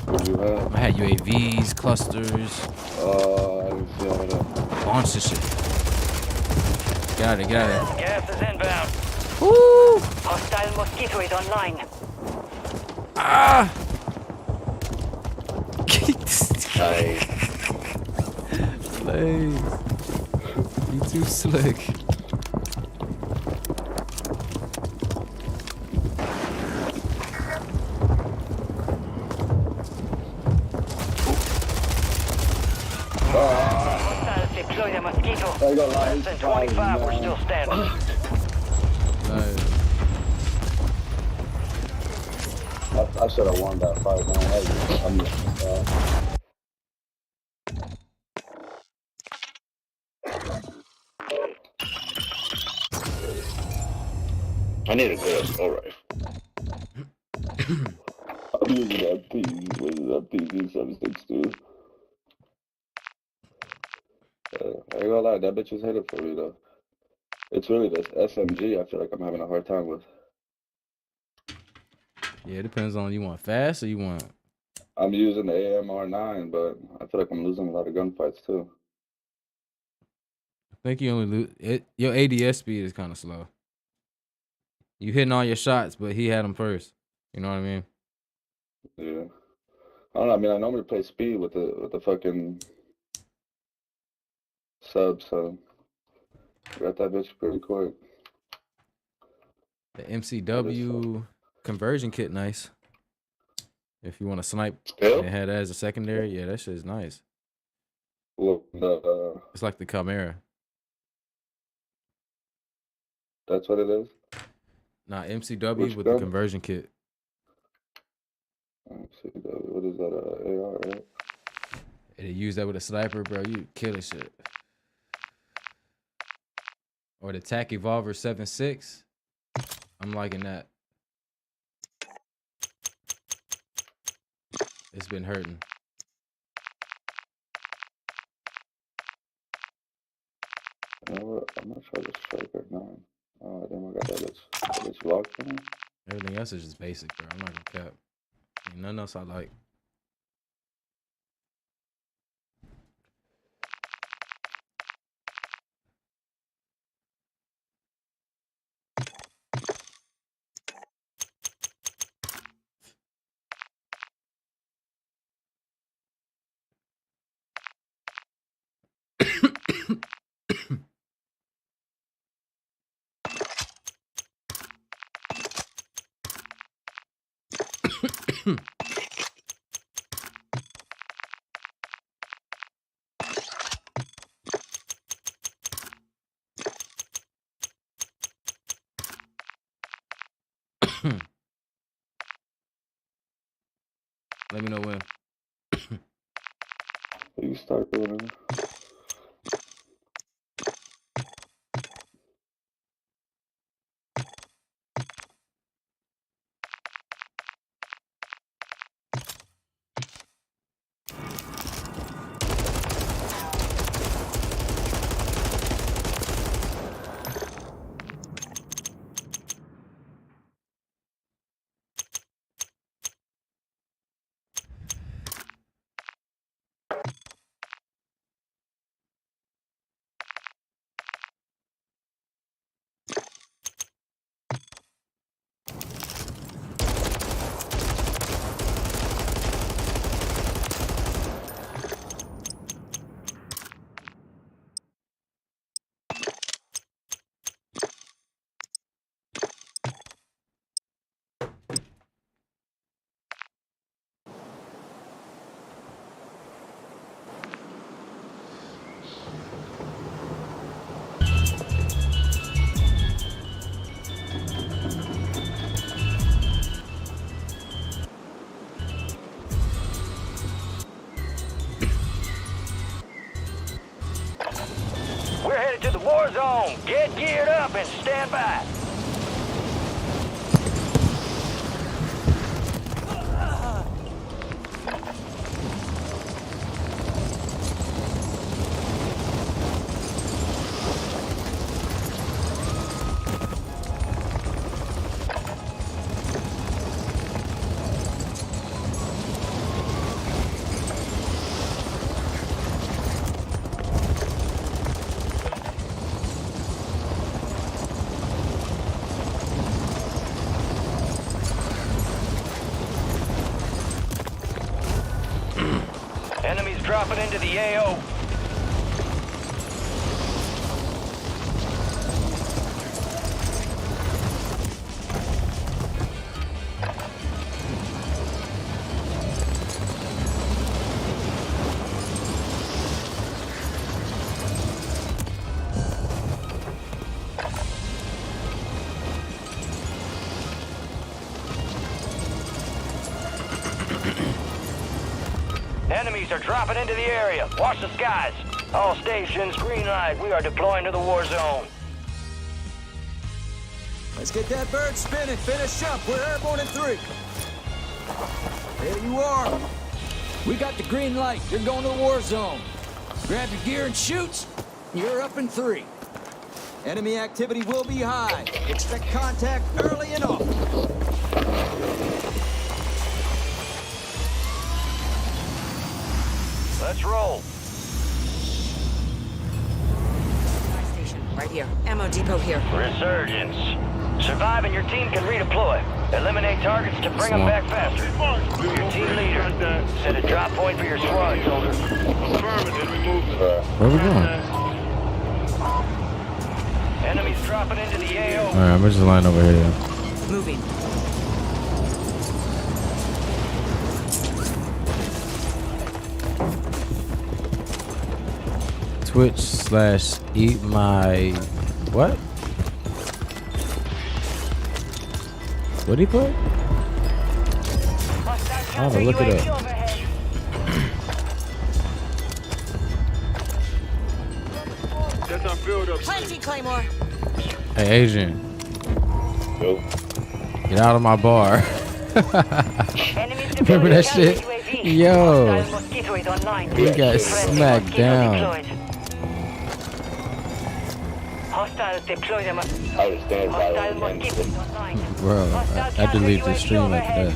What do you have? I had UAVs, clusters. I didn't see all of that. Bunch of shit. Get out of there, get out of there. Gas is inbound. Woo! Hostile mosquito is online. Ah! Nice. Slays. You too slick. Hostiles deploy the mosquito. Less than 25, we're still standing. Nice. I should have won that fight, man. I need a good assault rifle. I'm using that PZ762. I ain't gonna lie, that bitch is headed for me though. It's really this SMG I feel like I'm having a hard time with. Yeah, it depends on you want fast or you want. I'm using the AMR9, but I feel like I'm losing a lot of gunfights too. I think you only lose it. Your ADS speed is kind of slow. You hitting all your shots, but he had them first. You know what I mean? Yeah. I don't know. I mean, I normally play speed with the fucking sub, so got that bitch pretty quick. The MCW conversion kit, nice. If you want to snipe Still? and have that as a secondary, yeah, that shit is nice. Well, It's like the Chimera. that's what it is. Nah, MCW Which with gun? the conversion kit. What is that? AR, right? And you use that with a sniper, bro. You kill this shit. Or the TAC Evolver 7.6. I'm liking that. It's been hurting. You know what? I'm gonna try this Striker 9. Oh, damn, I got that bitch locked in. Everything else is just basic, bro. I'm not gonna cap. Ain't nothing else I like. Let me know when. You start doing it. We're headed to the war zone. Get geared up and stand by. dropping into the AO. Enemies are dropping into the area. Watch the skies. All stations, green light. We are deploying to the war zone. Let's get that bird spinning. Finish up. We're airborne in 3. There you are. We got the green light. You're going to the war zone. Grab your gear and shoot. You're up in 3. Enemy activity will be high. Expect contact early and often. Let's roll. Station, right here. Ammo depot here. Resurgence. Survive and your team can redeploy. Eliminate targets to bring them back faster. Your team leader. Set a drop point for your squad, soldier. Where we going? Enemies dropping into the AO. Alright, I'm just line over here. Moving. Twitch/eat my what? What'd he put? Oh, look it up. Plenty, Claymore. Hey, Adrian. Get out of my bar. Remember that shit? Yo. He got smacked down. Bro, I deleted the stream like that.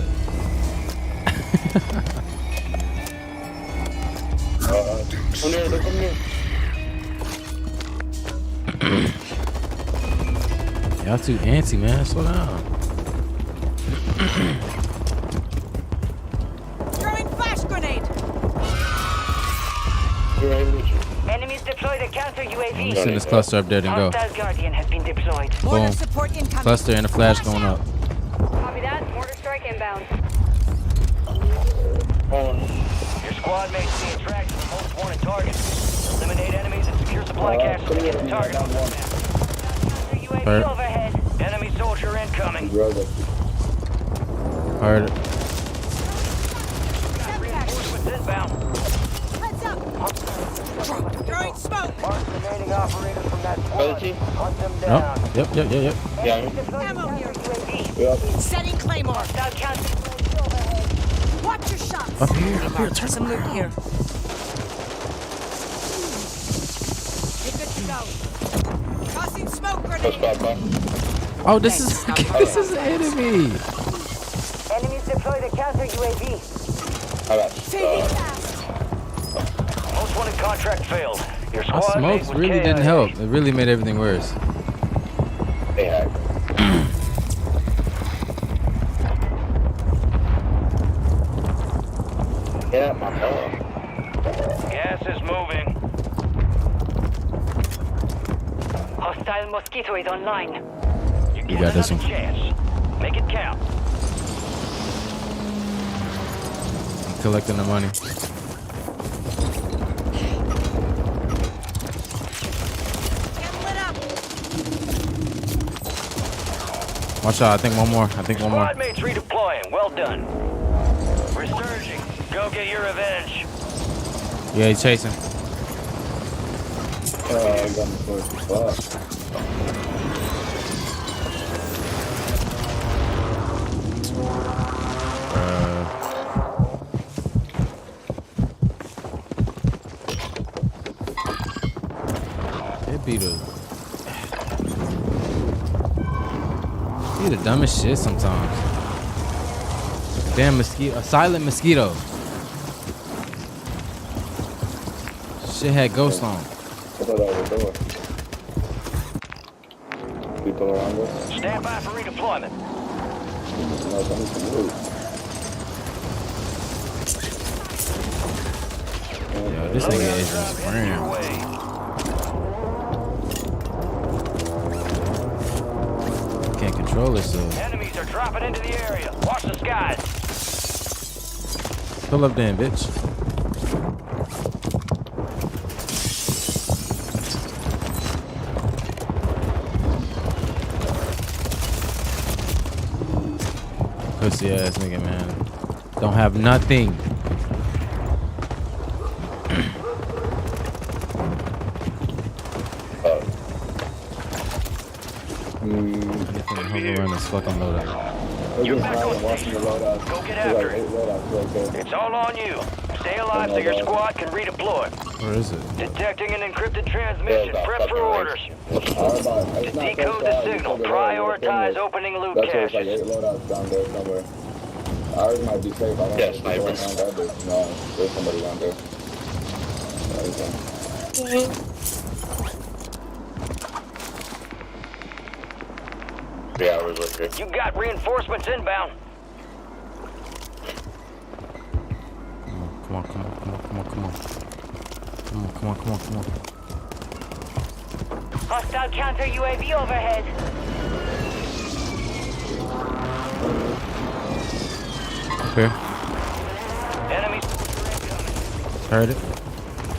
Y'all too antsy, man. Slow down. Throwing flash grenade. Enemies deploy the counter UAV. Send this cluster up there, then go. Hostile Guardian has been deployed. Boom. Cluster and the flash going up. Copy that. Mortar strike inbound. Your squad mates being tracked to the most wanted targets. Eliminate enemies and secure supply caches to get the target on the map. UAV overhead. Enemy soldier incoming. Heard it. Reinforcements inbound. Heads up. Throwing smoke. Mark the remaining operators from that squad. Hunt them down. Yep. Ammo here. Setting Claymore. Watch your shots. Up here. Turn some loot here. You're good to go. Tossing smoke grenade. Oh, this is an enemy. Enemies deploy the counter UAV. Fading fast. Most wanted contract failed. Your Our squad mate smokes was really didn't KIA. help. It really made everything worse. Get out my car. Gas is moving. Hostile mosquito is online. You got this one. Chance. Make it count. I'm collecting the money. Watch out, I think one more. Squad mates redeploying. Well done. Resurging. Go get your revenge. Yeah, he's chasing. I got my first spot. It be the dumbest shit sometimes. Damn mosquito, a silent mosquito. Shit had ghost on. People around us. Stand by for redeployment. Yo, this nigga is just brown. Can't control himself. Enemies are dropping into the area. Watch the skies. Pull up then, bitch. Pussy ass nigga, man. Don't have nothing. Hover around this fucking loadout. You're back on station. Go get after it. It's all on you. Stay alive so your squad can redeploy. Where is it? Detecting an encrypted transmission. Prep for orders. To decode the signal, prioritize opening loot That's where it's like caches. 8 loadouts down there somewhere. Ours might be safe. I don't know. Snipers. No, there's somebody down there. Okay. 3 hours later. You got reinforcements inbound. Come on, come on, come on, come on, come on. Come on, come on, come on, come on. Hostile counter UAV overhead. Here. Enemies. Heard it.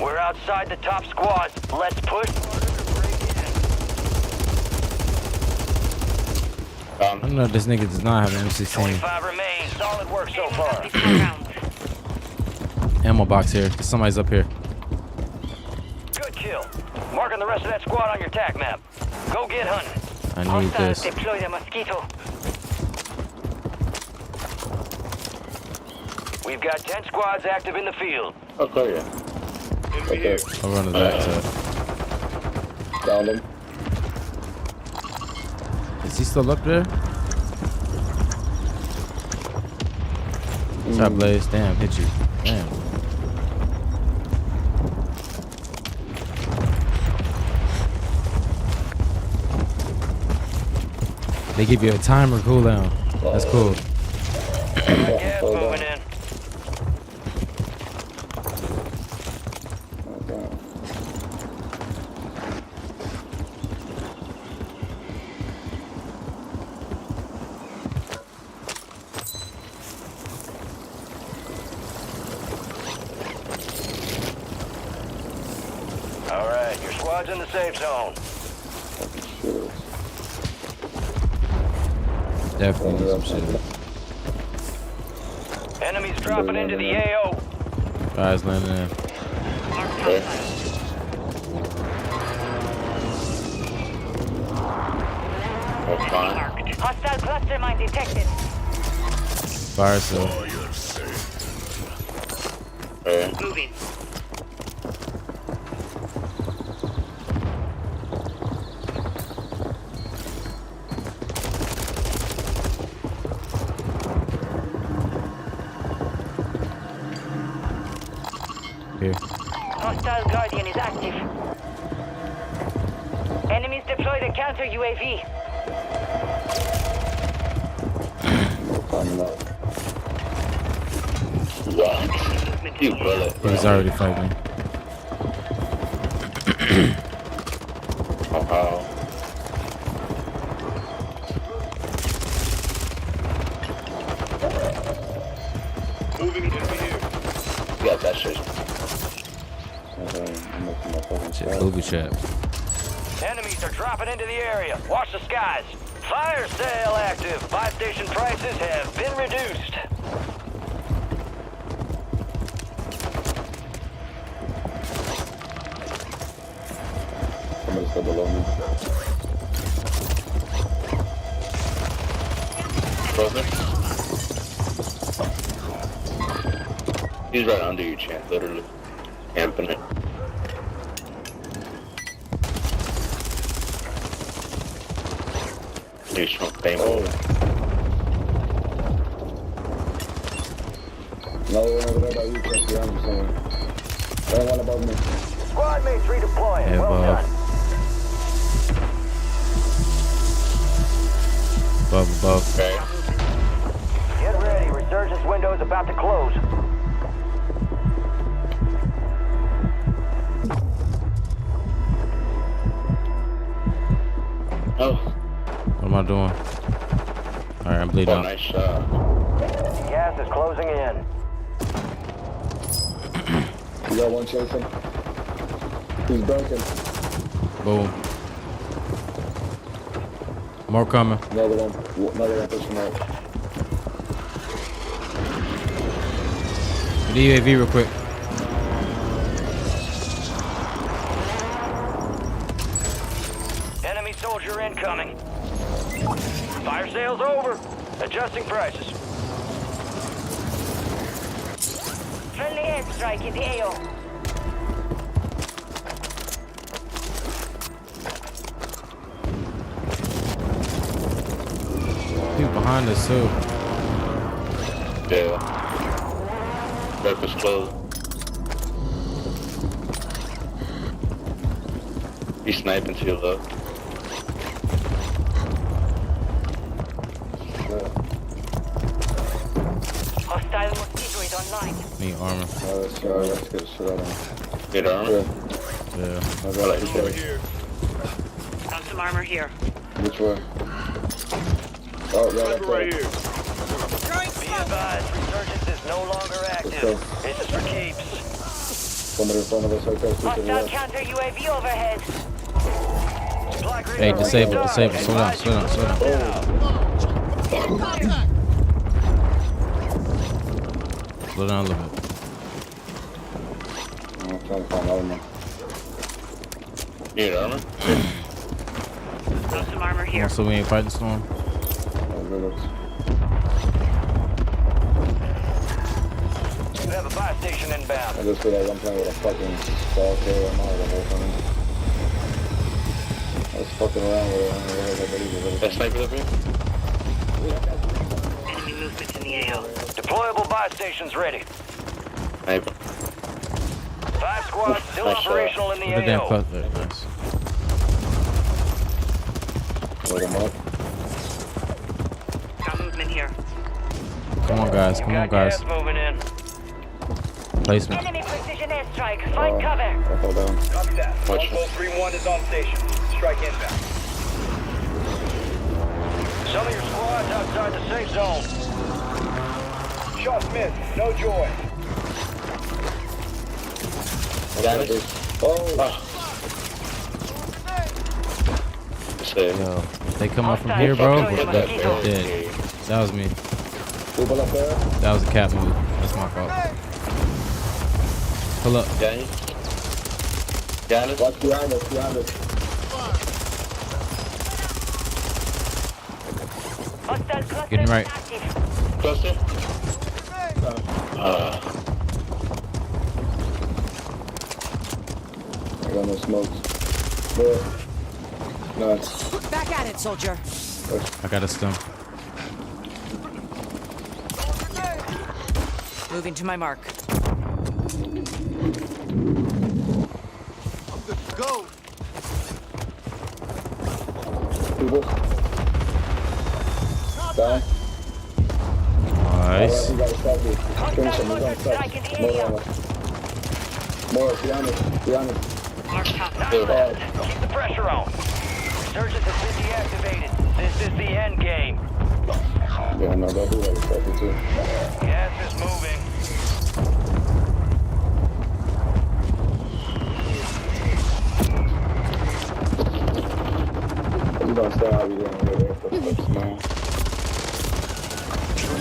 We're outside the top squad. Let's push. I don't know if this nigga does not have an M16. 25 remain. Solid work so far. Ammo box here. Somebody's up here. Good kill. Marking the rest of that squad on your tac map. Go get hunting. I need this. Deploy the mosquito. We've got 10 squads active in the field. Okay, yeah. Okay. I'll run to that side. Found him. Is he still up there? Shot Blaze. Damn, hit you. Damn. They give you a timer cooldown. That's cool. Gas moving in. All right, your squad's in the safe zone. Definitely need some shit. Enemies dropping into the AO. Guys landing in. Okay. That's fine. Hostile cluster mine detected. Fire sale. Okay. Moving. Here. Hostile Guardian is active. Enemies deploy the counter UAV. You bullet. He was already fighting. Oh, wow. Moving into here. You got that shit. Shit, booby trap. Enemies are dropping into the area. Watch the skies. Fire sale active. Buy station prices have been reduced. Somebody's still below me. Brother? He's right under you, champ, literally. Camping it. He's from Fame. Oh. No one over there about you, Chris. I'm just saying. Don't one above me. Squad mates redeploying. Yeah, well Bob. done. Above. Okay. Get ready. Resurgence window is about to close. Oh. What am I doing? Alright, I'm bleeding Oh, out. nice shot. Gas is closing in. You got one chasing. He's broken. Boom. More coming. Another one pushing out. The UAV real quick. Enemy soldier incoming. Fire sales over. Adjusting prices. Friendly airstrike in the AO. People behind us too. Yeah. Breakfast closed. He's sniping to your left. Hostile mosquito is online. Need armor. Let's get a shit out of him. Get armor? Yeah. I got it here. Found some armor here. Which way? Oh, yeah, that's Right here. Be advised, resurgence is no longer active. This is for keeps. Somebody in front of us, okay, to the Hostile left. counter UAV overhead. Hey, disable. Slow down. Slow down a little bit. I'm trying to find armor. You need armor? Found some armor here. So we ain't fighting storm. You have a buy station inbound. I just feel like I'm playing with a fucking ball carrier the whole time. I was fucking around with it. That sniper up here? Enemy movement in the AO. Deployable buy stations ready. Sniper. 5 squads still Nice shot. operational in the The damn AO. cut there. Nice. Wait him up. Got movement here. Come on, guys. Gas moving in. Placement. Enemy precision airstrike. Find cover. I'll hold down. Copy that. Watch. Longbow 3-1 is on station. Strike inbound. Some of your squads outside the safe zone. Shot missed. No joy. Got it. Oh. Yo, they come up from here, bro. They're dead. That was me. People up there? That was a cap move. That's my fault. Pull up. Got it. Got it. Watch behind us. Hostile cluster Getting right. active. Cluster? I got no smokes. There. Nice. Back at it, soldier. I got a stun. Moving to my mark. Go. People. Die. Nice. You gotta stop it. Finish him. He's on touch. More behind us. Keep the pressure on. Resurgence has been deactivated. This is the end game. Yeah, no, they'll do that stuff too. Gas is moving. You don't stay out here and get there, man.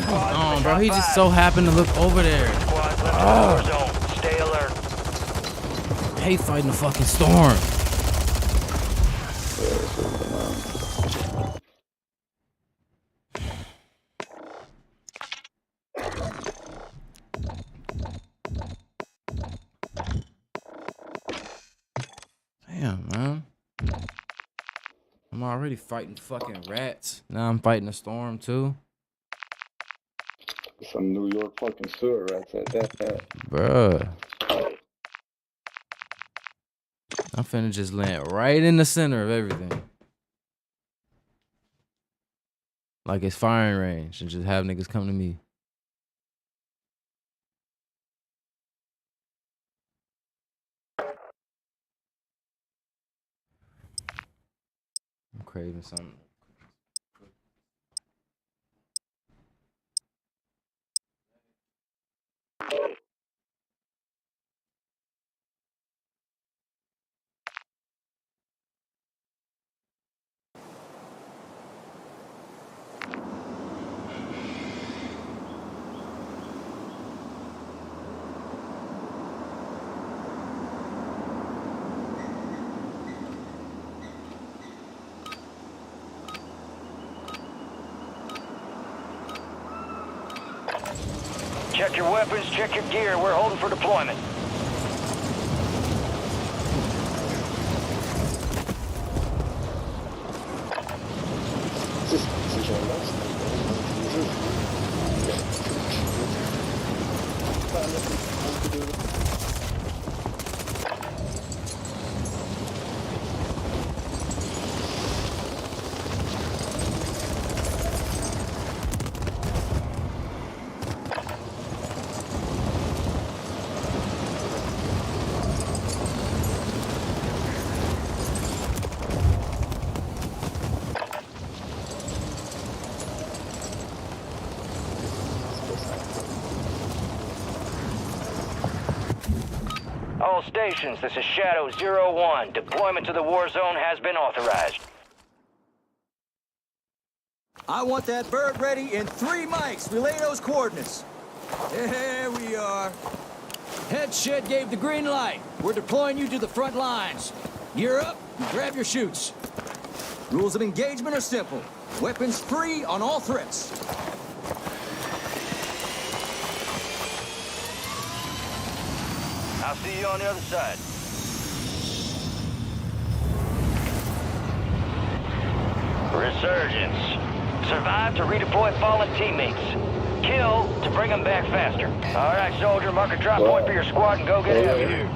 Oh, bro, he just so happened to look over there. Squads left in the war zone. Stay alert. I hate fighting the fucking storm. Damn, man. I'm already fighting fucking rats. Now I'm fighting a storm too. Some New York fucking sewer rats at that. Bruh. I'm finna just land right in the center of everything. Like it's firing range and just have niggas come to me. I'm craving something. Check your weapons, check your gear. We're holding for deployment. All stations, this is Shadow 01. Deployment to the war zone has been authorized. I want that bird ready in 3 mics. Relay those coordinates. There we are. Head shed gave the green light. We're deploying you to the front lines. Gear up and grab your chutes. Rules of engagement are simple. Weapons free on all threats. I'll see you on the other side. Resurgence. Survive to redeploy fallen teammates. Kill to bring them back faster. All right, soldier, mark a drop point for your squad and go get after it.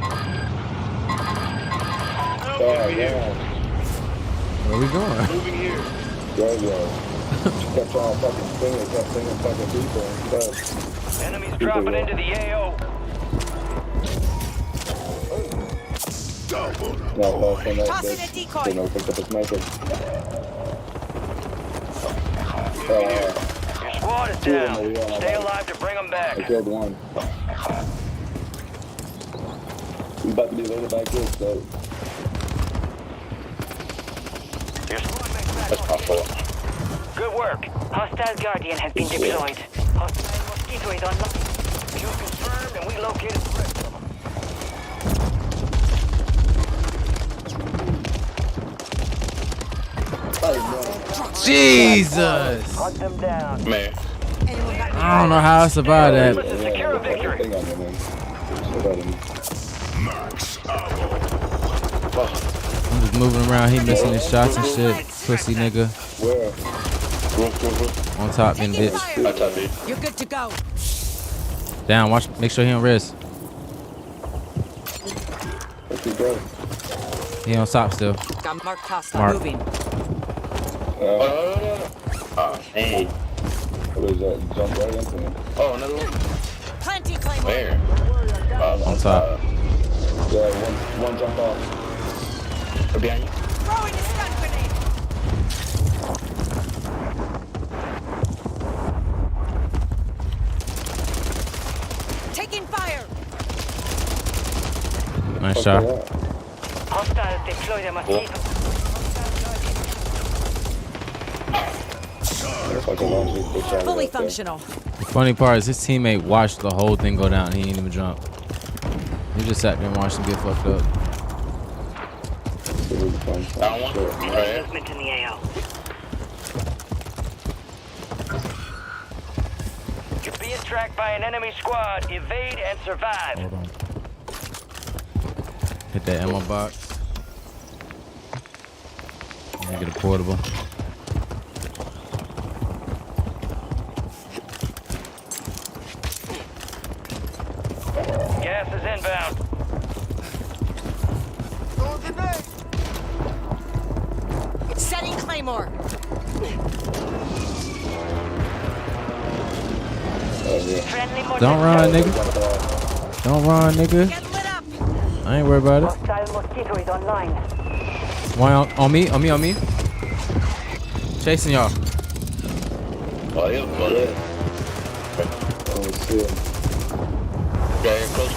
Where we going? Moving here. Yo. Kept on fucking singing fucking people and stuff. Enemies dropping into the AO. Tossing a decoy. You know, picked up a sniper. Your squad is down. Stay alive to bring them back. I killed one. We about to be later back here, so. Your squad makes back. That's possible. Good work. Hostile Guardian has been deployed. Hostile Mosquito is online. Kill confirmed and we located the rest of them. Jesus! Hunt them down. Man. I don't know how I survived that. Let's secure a victory. I'm just moving around. He missing his shots and shit. Pussy nigga. Where? On top in bitch. You're good to go. Down. Watch. Make sure he on rest. He on top still. Got marked hostile Mark. moving. Hey. What is that? Jump right into him. Oh, another one? Plenty Claymore. Where? On top. Yeah, one jump off. Behind you. Throwing a stun grenade. Taking fire. Nice shot. Hostile deploy the mosquito. Fully functional. The funny part is his teammate watched the whole thing go down and he didn't even jump. He just sat there and watched him get fucked up. Movement in the AO. You're being tracked by an enemy squad. Evade and survive. Hold on. Hit that ammo box. And get a portable. Gas is inbound. Setting Claymore. Don't run, nigga. Don't run, nigga. Get lit up. I ain't worried about it. Hostile mosquito is online. Why on me? On me? On me? Chasing y'all. Oh, yeah, bullet. Oh, shit. Okay, close.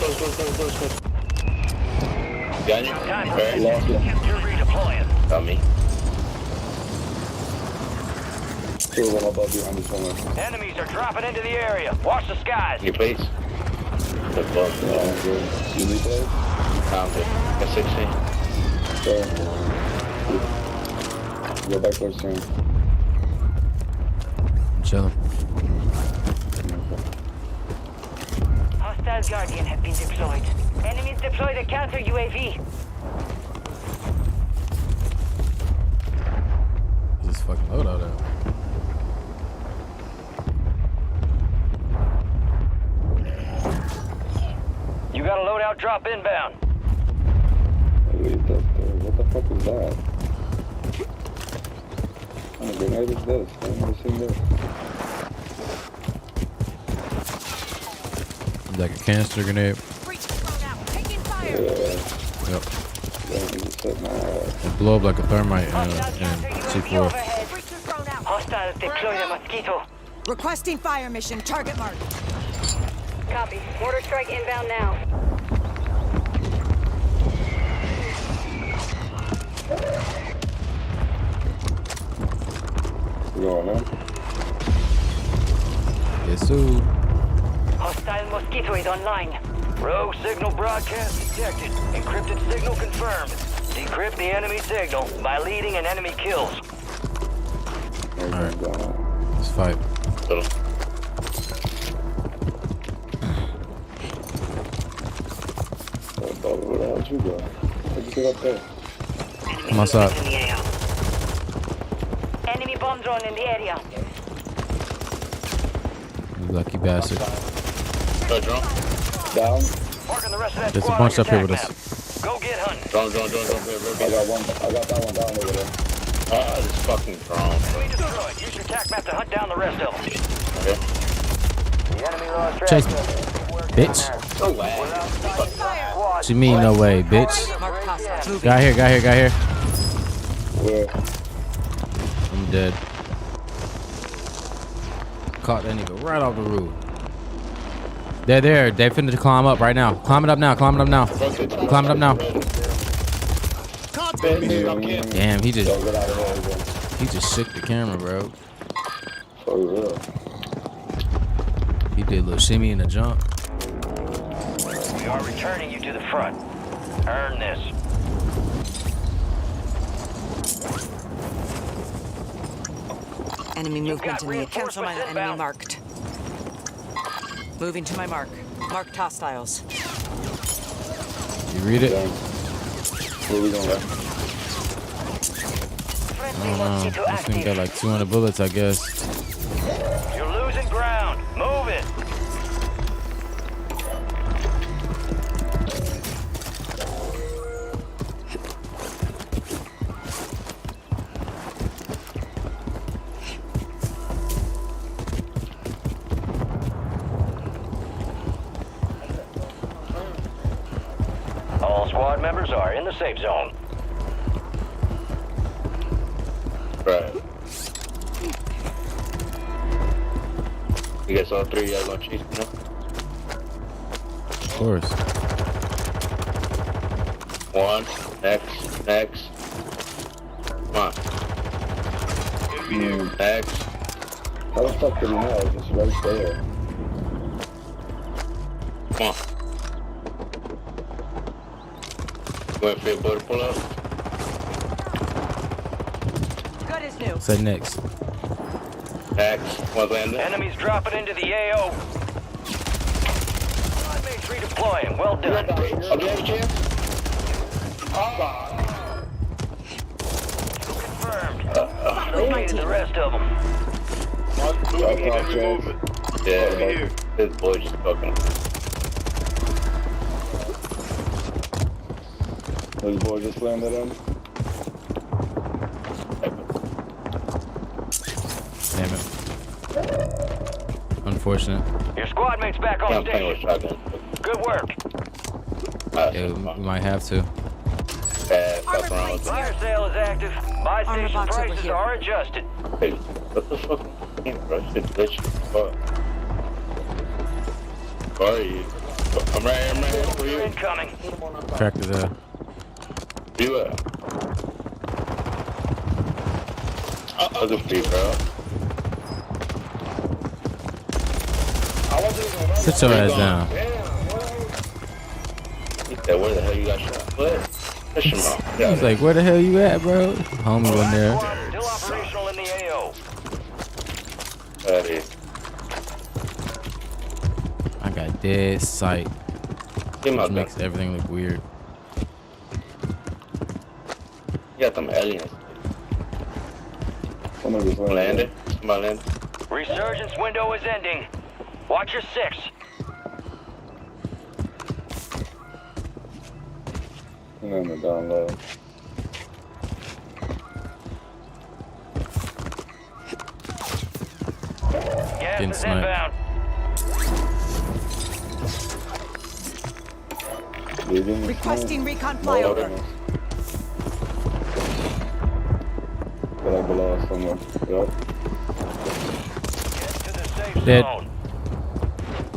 Got you? Okay. Lost it. You're redeploying. Got me. Still one above you, I'm just somewhere. Enemies are dropping into the area. Watch the skies. Your face? The fuck? Yeah, good. You need that? Found it. Got 16. Okay. Go back towards the I'm chilling. Hostile Guardian have been deployed. Enemies deployed a counter UAV. This fucking loadout out. You got a loadout drop inbound. Wait, what the fuck is that? What kind of grenade is this? I've never seen this. Like a canister grenade. Yeah. Yep. Yeah, It blow up like a thermite and C4. Hostiles deployed a mosquito. Requesting fire mission. Target mark. Copy. Mortar strike inbound now. Going on? Yes, sir. Hostile mosquito is online. Rogue signal broadcast detected. Encrypted signal confirmed. Decrypt the enemy signal by leading an enemy kills. Alright. Let's fight. Where the hell did you go? Where'd you get up there? Come outside. Enemy bomb drone in the area. You lucky bastard. Down. Marking the rest of that There's a squad bunch on up here your with attack us. map. Go get hunting. Drone. I got that one down over there. Ah, this fucking drone. Enemy destroyed. Use your attack map to hunt down the rest of them. Okay. The enemy lost track. Chase me. Bitch. No way. What you mean, no way, bitch? Got here. Where? I'm dead. Caught that nigga right off the roof. They're there. They finna climb up right now. Climb it up now. Damn, he just shook the camera, bro. For real. He did a little shimmy and a jump. We are returning you to the front. Earn this. Enemy movement in the account on my enemy marked. Moving to my mark. Marked hostiles. You read it? Where we going, I don't know. This thing got like 200 bullets, I guess. You're losing ground. Move it. All squad members are in the safe zone. Right. You guys all three, y'all gonna chase me now? Of course. One, next. Come on. Next. How the fuck did he know? It's just right there. Come on. Wait for your boat to pull up. Good as new. Say next. Next. One landing. Enemies dropping into the AO. Squad mates redeploying. Well done. Oh, do you have a chance? Confirmed. Eliminated the rest of them. Yeah, this boy just fucking. This boy just landed on. Damn it. Unfortunate. Your squad mates back on station. Good work. Yeah, we might have to. Fire sale is active. Buy station prices are adjusted. Hey, what the fuck game, bro? Shit glitchy as fuck. Where are you? I'm right here for you. Incoming. Cracked it up. Where you at? Other free, bro. Sit your ass down. He said, where the hell you got shot? What? Push him off. He's like, where the hell you at, bro? Homie went there. Still operational in the AO. That is. I got dead sight. Which makes everything look weird. You got them aliens. Somebody landed. Somebody landed. Resurgence window is ending. Watch your 6. I'm down low. Gas Getting is sniped. inbound. Requesting recon flyover. But I belong somewhere. Yup. Dead.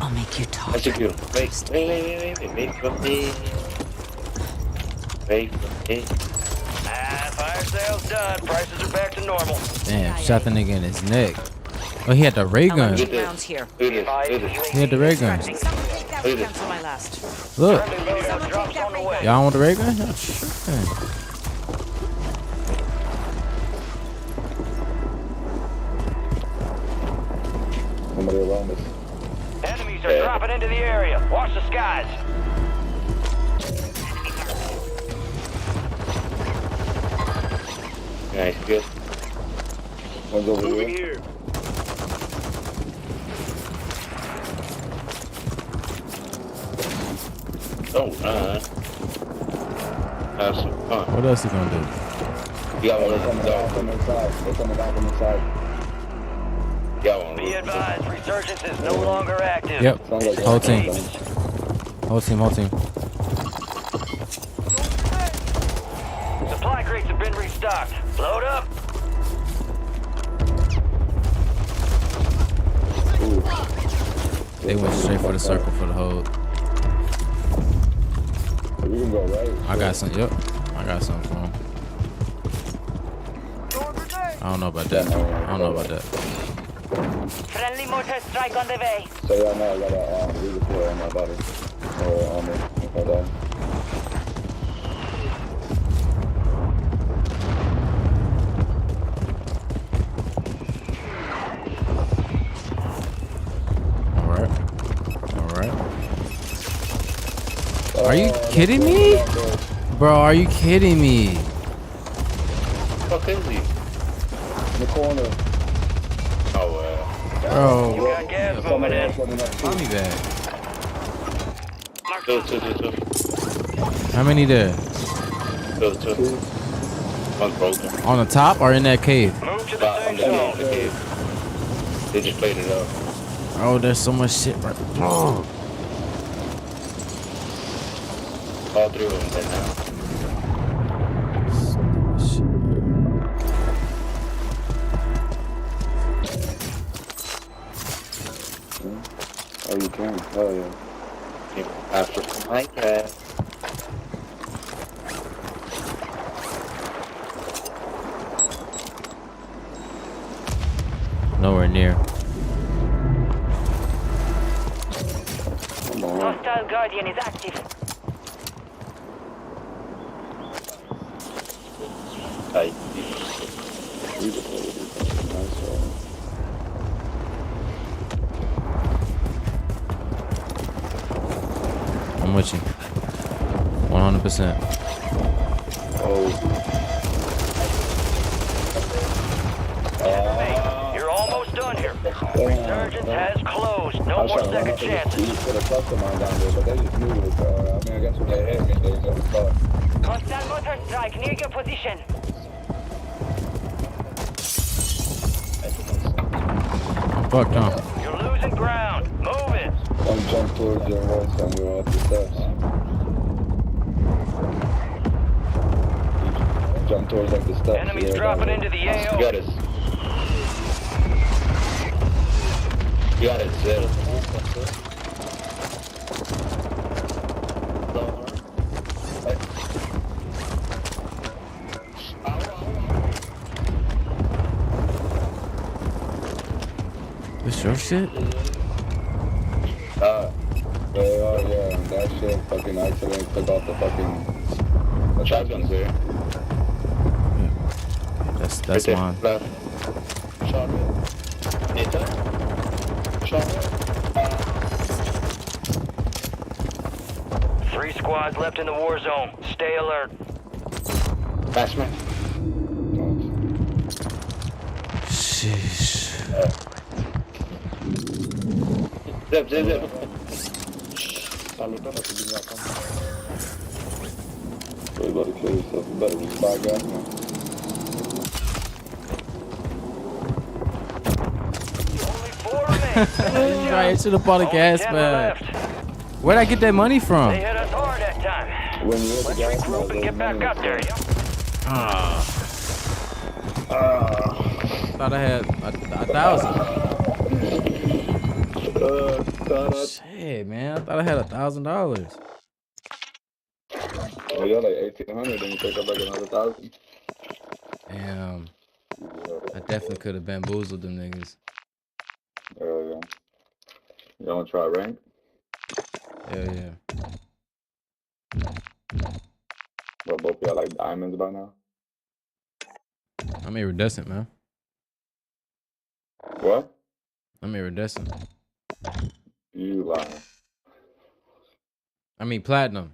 I'll make you talk. That's a good. Wait for me. Wait for me. Fire sales done. Prices are back to normal. Damn, shot the nigga in his neck. Oh, he had the ray gun. LMG rounds here. Look at this. He had the ray gun. Someone take that will cancel my last. Look. Someone take that ray gun. Y'all want the ray gun? Oh, shit. Somebody around us. Enemies are dropping into the area. Watch the skies. Nice, good. One's over here. Don't run. Have some fun. What else he gonna do? You got one coming down from the side. They're coming down from the side. You got one. Be advised, resurgence is no longer active. Yep. Whole team. Whole team, whole team. Supply crates have been restocked. Load up. They went straight for the circle for the hold. We can go right. I got some, yep. I got something for him. I don't know about that. I don't know about that. Friendly mortar strike on the way. So yeah, now I got a redeploy on my body. Or on me, if I die. Are you kidding me? Bro, are you kidding me? Fuck is he? In the corner. Oh, Bro. You got gas moving in. Call me back. Two. How many there? Two. One's broken. On the top or in that cave? Move to the safe zone. They just played it up. Oh, there's so much shit right oh. All three of them right now. Oh, you can? Oh, yeah. After Minecraft. Nowhere near. Hostile Guardian is active. Tight. I'm with you. 100%. You're almost done here. Resurgence has closed. No more second chances. Hostile mortar strike near your position. I'm fucked, huh? You're losing ground. Move it. One jump towards your right side, you're at the steps. Jump towards like the steps. Enemies dropping into the AO. You got us. You got a zero. This your shit? Yeah, that shit fucking accidentally took off the fucking shotgun there. That's Right there, mine. left. Shotgun. 3 squads left in the war zone. Stay alert. Batsman. Sheesh. Zip. You better kill yourself. You better just buy gas, man. Right, I should have bought a gas bag. Where'd I get that money from? They hit us hard that time. When you hit the Let's gas, regroup and get back up there, Thought I had a thousand. Shit, man. I thought I had $1,000. Well, you're like 1,800, then you pick up like another 1,000. Damn. I definitely could have bamboozled them niggas. Yeah. You want to try rank? Hell yeah. Well, both y'all like diamonds by now? I'm iridescent, man. What? I'm iridescent. You lying. I mean platinum.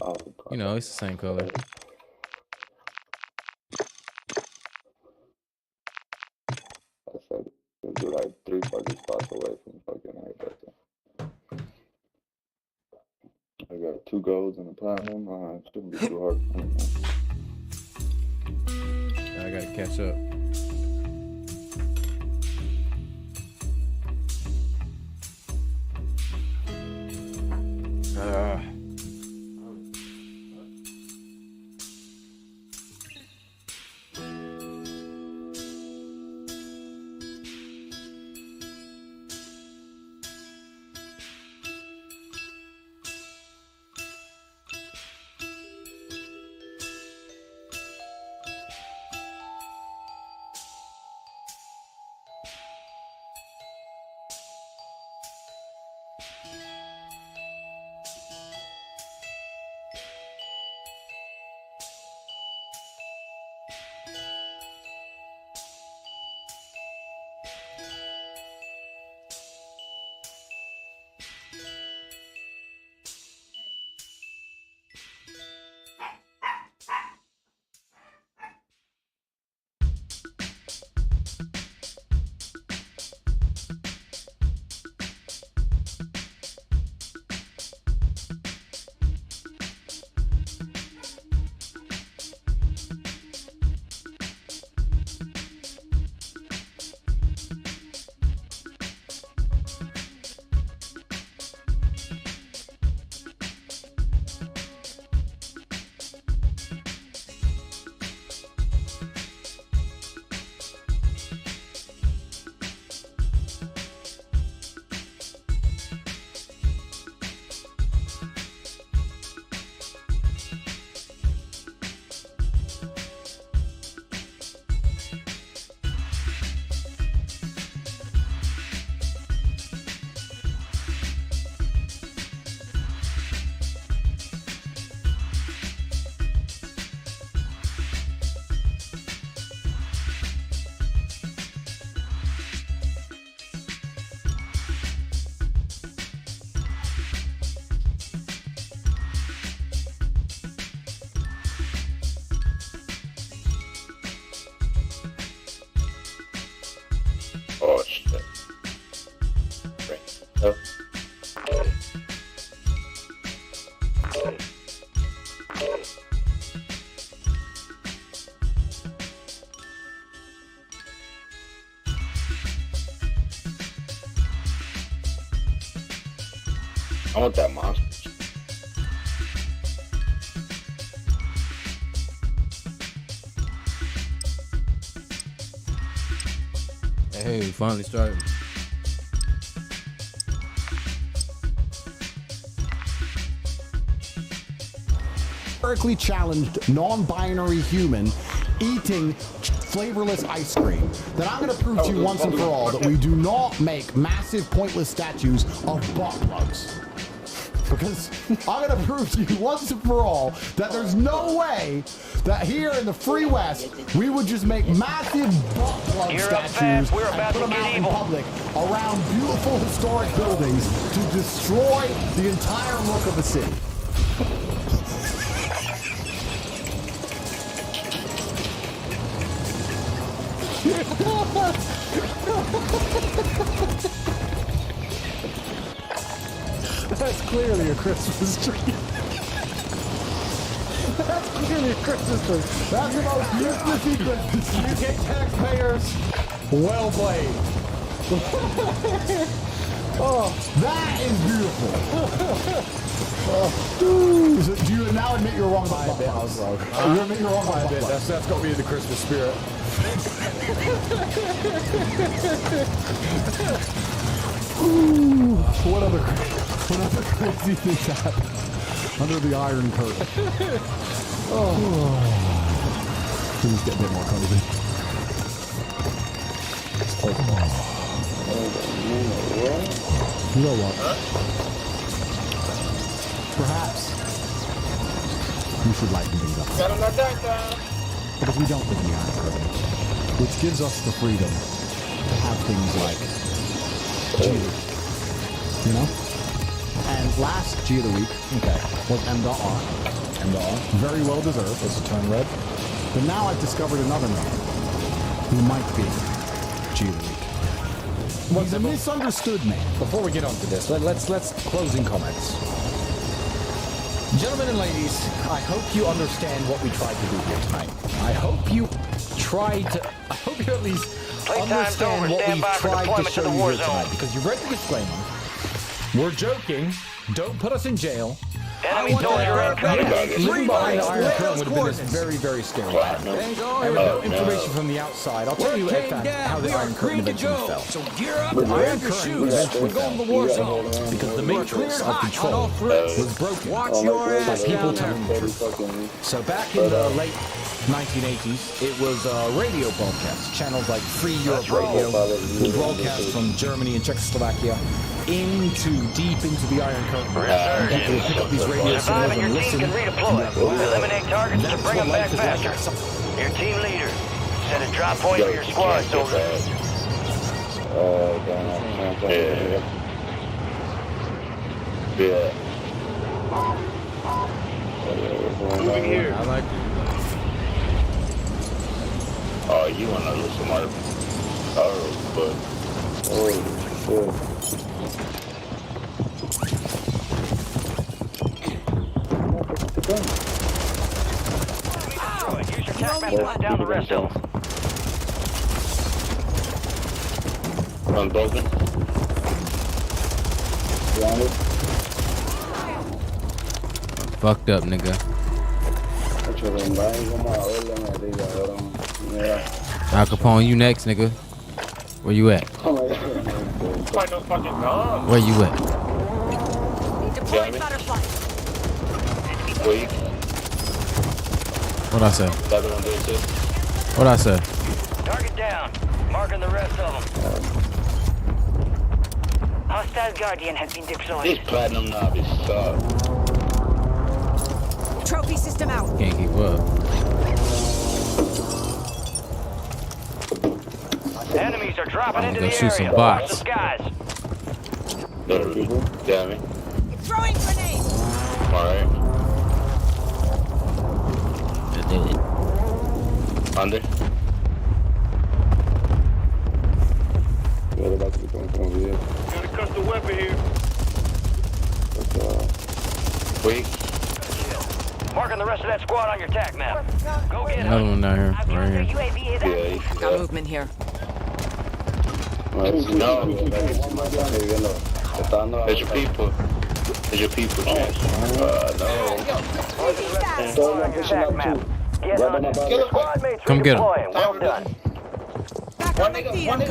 Oh, you know, it's the same color. I said you're like 3 fucking spots away from fucking iridescent. I got 2 golds and a platinum. It shouldn't be too hard for me, man. I gotta catch up. Oh shit. Right. I want that monster. Hey, we finally started. Historically challenged non-binary human eating flavorless ice cream, then I'm going to prove to you once and for all that we do not make massive pointless statues of butt plugs. Because I'm going to prove to you once and for all that there's no way that here in the free West we would just make massive butt plug statues and put them out in public around beautiful historic buildings to destroy the entire look of the city. That's clearly a Christmas tree. That's clearly a Christmas tree. That's the most Christmassy Christmas. UK taxpayers, well played. Oh, that is beautiful. So do you now admit you're wrong about that? I was wrong. You admit you're wrong about that. That's got me in the Christmas spirit. Ooh, what other crazy things happen under the Iron Curtain? Oh. Things get a bit more cozy. You know what? Perhaps we should lighten things up. Because we don't live in the Iron Curtain, which gives us the freedom to have things like G of the Week, you know? And last G of the Week, was M.R. M.R. Very well deserved. It's a turn red. But now I've discovered another man who might be G of the Week. He's a misunderstood man. Before we get on to this, let's closing comments. Gentlemen and ladies, I hope you understand what we tried to do here tonight. I hope you at least understand what we tried to show you here tonight. Because you read the disclaimer. We're joking. Don't put us in jail. Enemy soldier incoming. Living behind the Iron Curtain would have been this very, very scary. And with no information from the outside, I'll tell you in fact how the Iron Curtain eventually fell. The Iron Curtain eventually fell because the matrix of control was broken by people telling the truth. So back in the late 1980s, it was radio broadcasts. Channels like Free Europe Radio would broadcast from Germany and Czechoslovakia deep into the Iron Curtain. And people would pick up these radio signals and listen. Eliminate targets to bring them back faster. Your team leader. Set a drop point for your squad, soldier. Yeah. Moving here. I like it. Oh, you wanna listen, Mark? Oh, but Use your tac map to hunt down the rest of them. One broken. Fucked up, nigga. Al Capone, you next, nigga. Where you at? Where you at? Deploying butterfly. Wait. What I say? What I say? Target down. Marking the rest of them. Hostile Guardian has been deployed. This platinum knob is suck. Trophy system out. Can't keep up. Enemies are dropping into the shoot area. some bots. Watch the skies. Damn it. Throwing grenade. Alright. I did it. Under. Got a custom weapon here. Wait. Marking the rest of that squad on your tac map. Go get Another one down here. Right here. Yeah, Got movement here. No. It's your people. It's your people. Tac map. Get on it. Your squad mates Come get 'em. redeploying. Well done. Back on my feet, I'm good.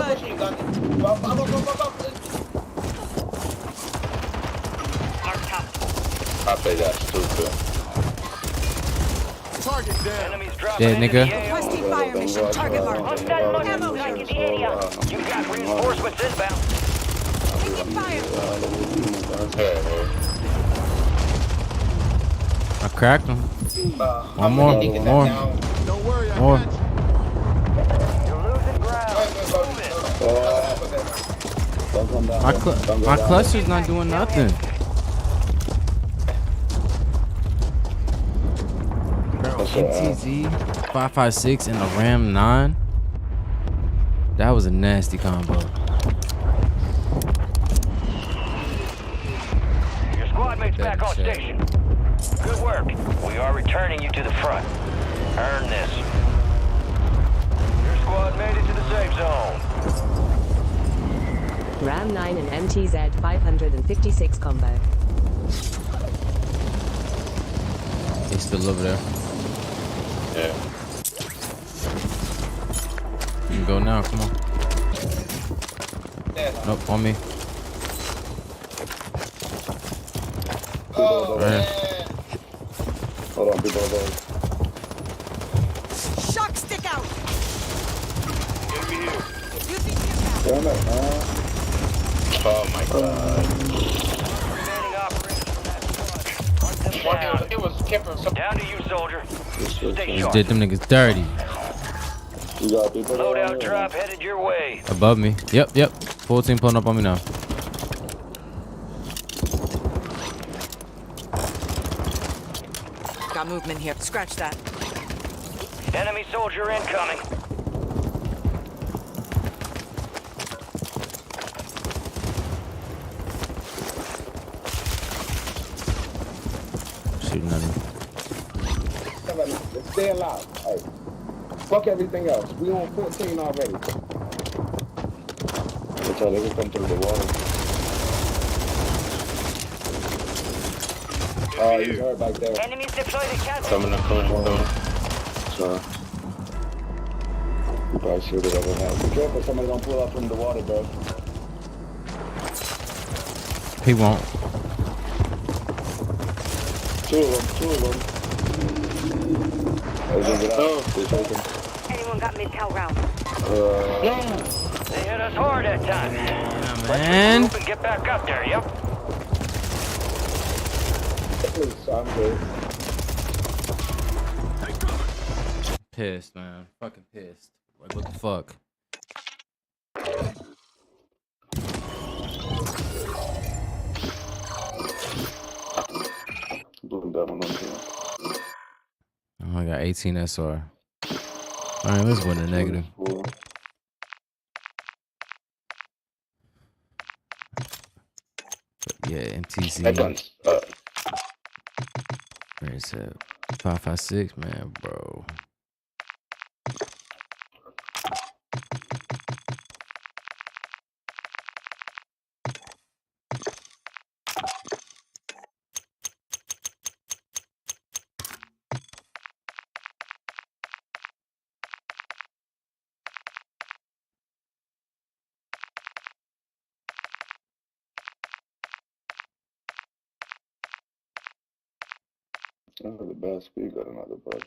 I play that stupid. Target down. Enemies dropping Dead, into the nigga. AO. Requesting fire mission. Target marked. Hostile muscle Ammo. strike in the area. You've got reinforcements inbound. Taking fire. I cracked him. One more. Don't worry, I More. got you. You're losing ground. My cluster's not doing nothing. MTZ 556 and a Ram 9. That was a nasty combo. Your squad mate's back on station. Good work. We are returning you to the front. Earn this. Your squad made it to the safe zone. Ram 9 and MTZ 556 combo. He's still over there. Yeah. You can go now, come on. Nope, on me. Oh, right here. Hold on, people. Shock stick out. Enemy here. Using impact. Oh my god. Remaining operators from that squad. Hunt them down. It was Kipper. Down to you, soldier. Stay Just sharp. did them niggas dirty. You got people. Loadout drop headed your way. Above me. Yep. Full team pulling up on me now. Got movement here. Scratch that. Enemy soldier incoming. Shooting at me. Stay alive. Hey. Fuck everything else. We on 14 already. That's how they can come through the water. Oh, you heard back there. Enemies deploy the cat. Coming up, So. You probably should have ever had. Be careful, somebody don't pull up from the water, bro. He won't. Two of them. Anyone got mid-cal round? They hit us hard that time. Yeah, Let's man. regroup and get back up there, yep. I'm good. Pissed, man. Fucking pissed. Like, what the fuck? Oh, I got 18 SR. Alright, let's win the negative. But yeah, MTC. Where is it? 556, man, bro. Another bad speed, got another bug.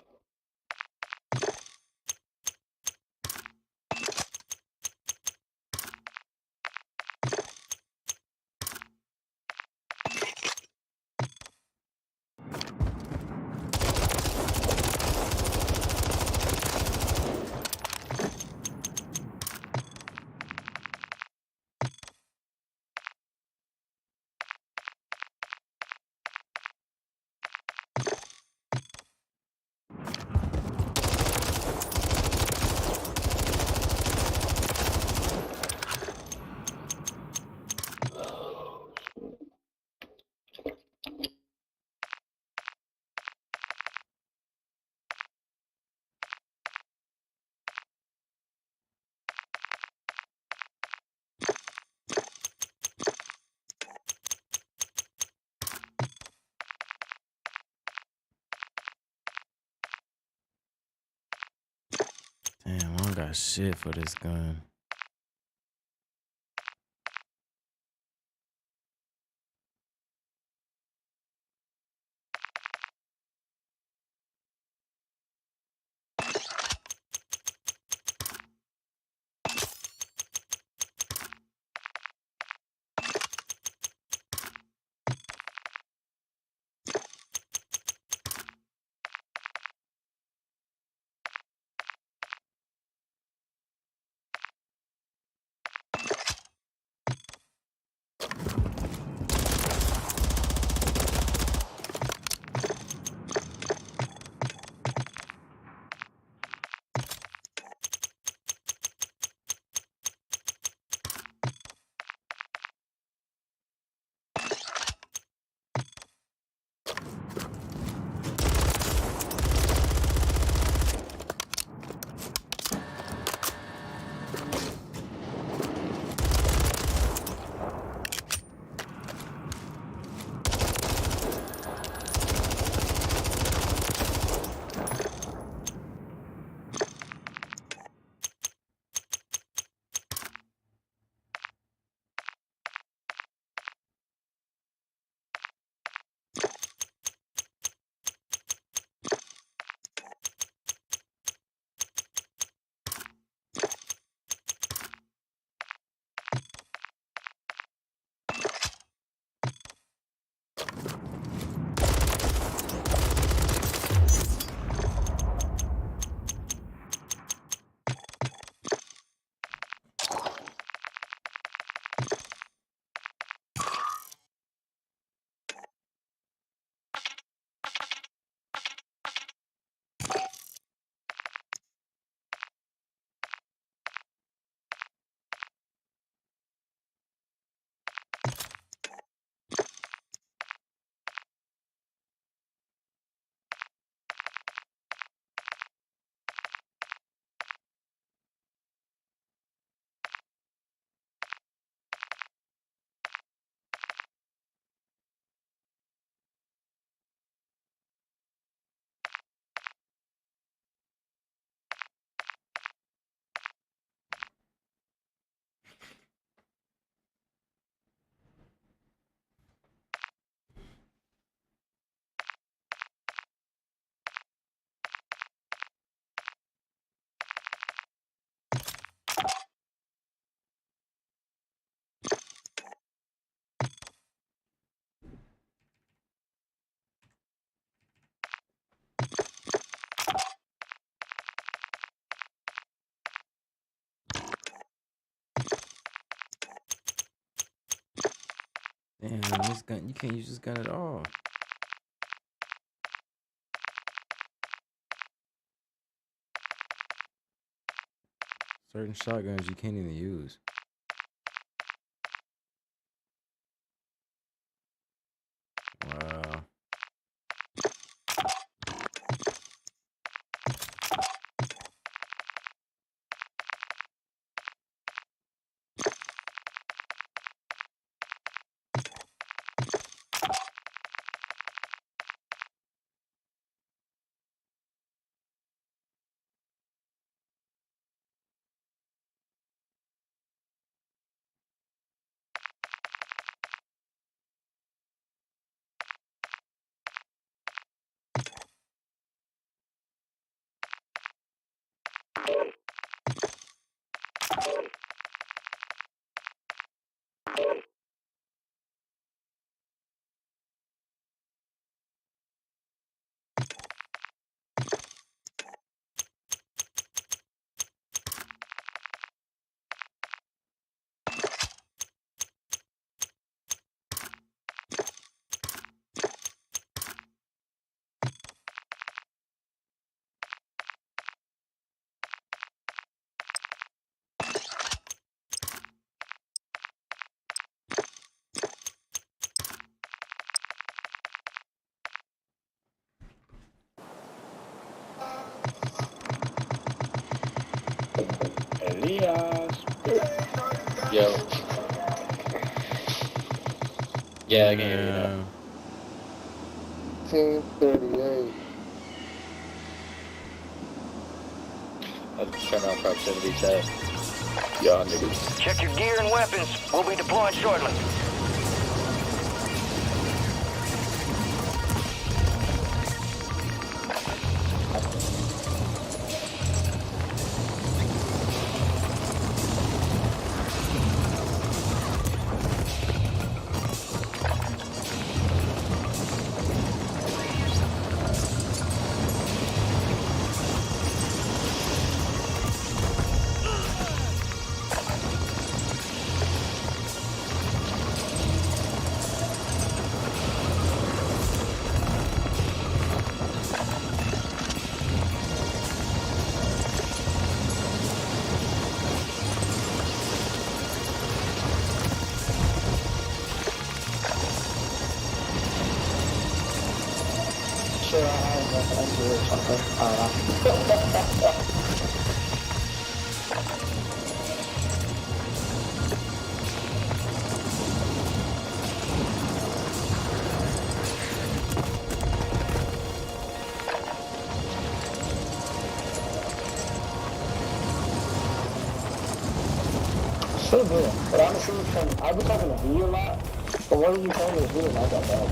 got shit for this gun. Damn, this gun, you can't use this gun at all. Certain shotguns you can't even use. Wow. Elias. Yo. Yeah, I can hear you now. 10:38. Let's turn on proximity chat. Y'all niggas. Check your gear and weapons. We'll be deploying shortly. Sure, I have an entry or something. I don't know. Still do it. But honestly, I've been talking to V a lot, but what are you telling me to do is not that bad.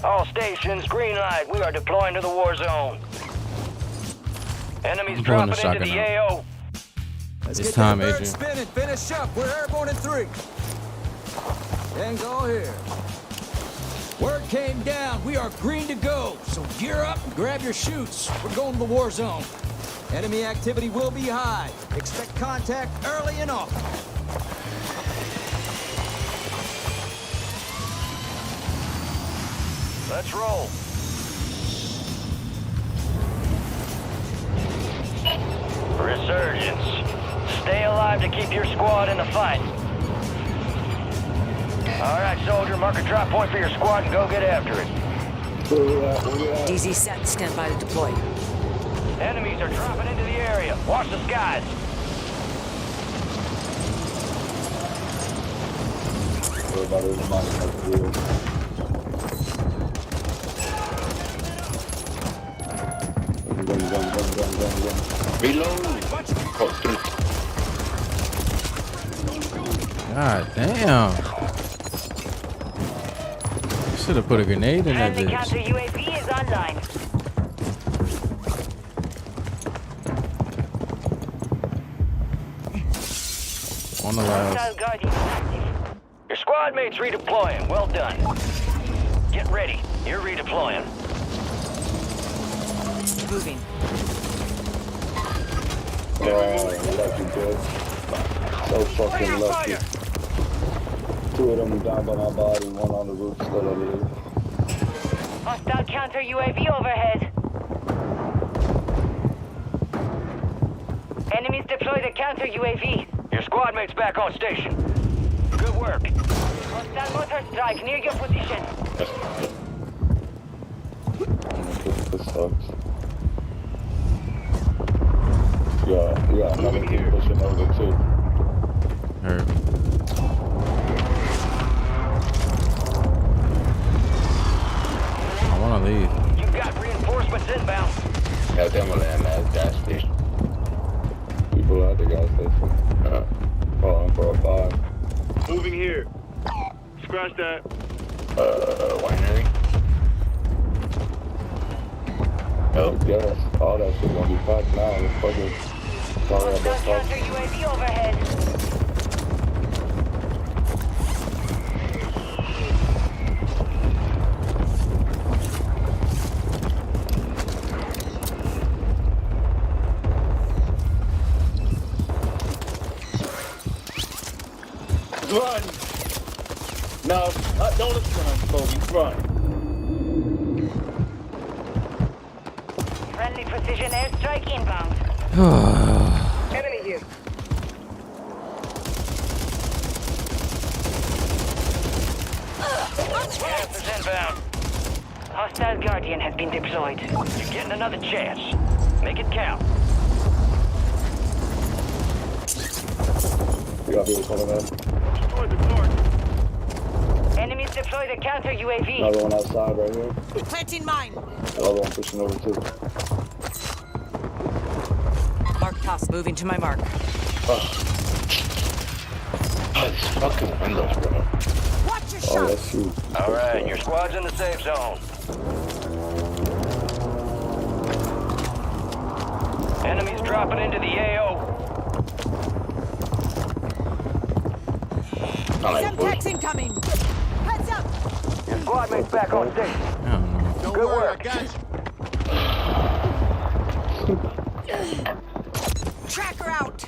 All stations, green light. We are deploying to the war zone. Enemies I'm pulling the dropping into the shotgun AO. Let's It's get time, the bird Adrian. spinning. Finish up. We're airborne in 3. Gang's all here. Word came down. We are green to go. So gear up and grab your chutes. We're going to the war zone. Enemy activity will be high. Expect contact early and often. Let's roll. Resurgence. Stay alive to keep your squad in the fight. All right, soldier, mark a drop point for your squad and go get after it. DZ set. Stand by to deploy. Enemies are dropping into the area. Watch the skies. God damn. Should have put a grenade in that Friendly counter bitch. UAV is online. On the last. Your squad mates redeploying. Well done. Get ready. You're redeploying. Moving. Lucky, bro. So fucking lucky. 2 of them down by my body, 1 on the roof, still alive. Hostile counter UAV overhead. Enemies deploy the counter UAV. Your squad mates back on station. Good work. Hostile motor strike near your position. This sucks. Yeah, another team pushing over too. Hurt. I wanna leave. You got reinforcements inbound. Yeah, them will land that gas station. People at the gas station. Calling for a 5. Moving here. Scratch that. Winery. Oh, yes. All that shit gonna be packed now. It's fucking. Sorry about Hostile that. counter UAV overhead. Run! No, don't listen to him, Kobe. Run. Friendly precision airstrike inbound. Enemy here. Gas is inbound. Hostile has been deployed. You're getting another chance. Make it count. You got people coming in. Enemies deploy the counter UAV. Another one outside right here. Planting mine. Another one pushing over too. Mark toss. Moving to my mark. These fucking windows, bro. Watch your Oh, shot. let's shoot. All right, your squad's in the safe zone. Enemies dropping into the AO. Semtex incoming. Heads up. Your squad mate's back on station. I don't know. Don't Good work. I got you. Tracker out.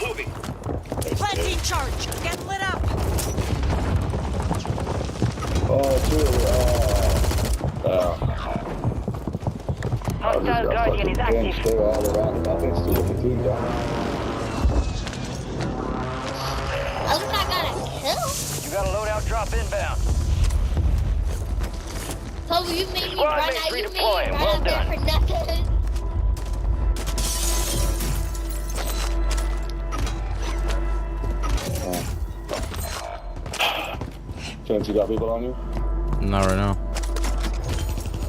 Moving. Planting charge. Get lit up. Oh, dude. Hostile Guardian is active. Stay all around. I think still the team down. At least I got a kill. You got a loadout drop inbound. Toby, you made me Squad run mates out. You made me redeploying. run Well out there done. for nothing. Chance, you got people on you? Not right now.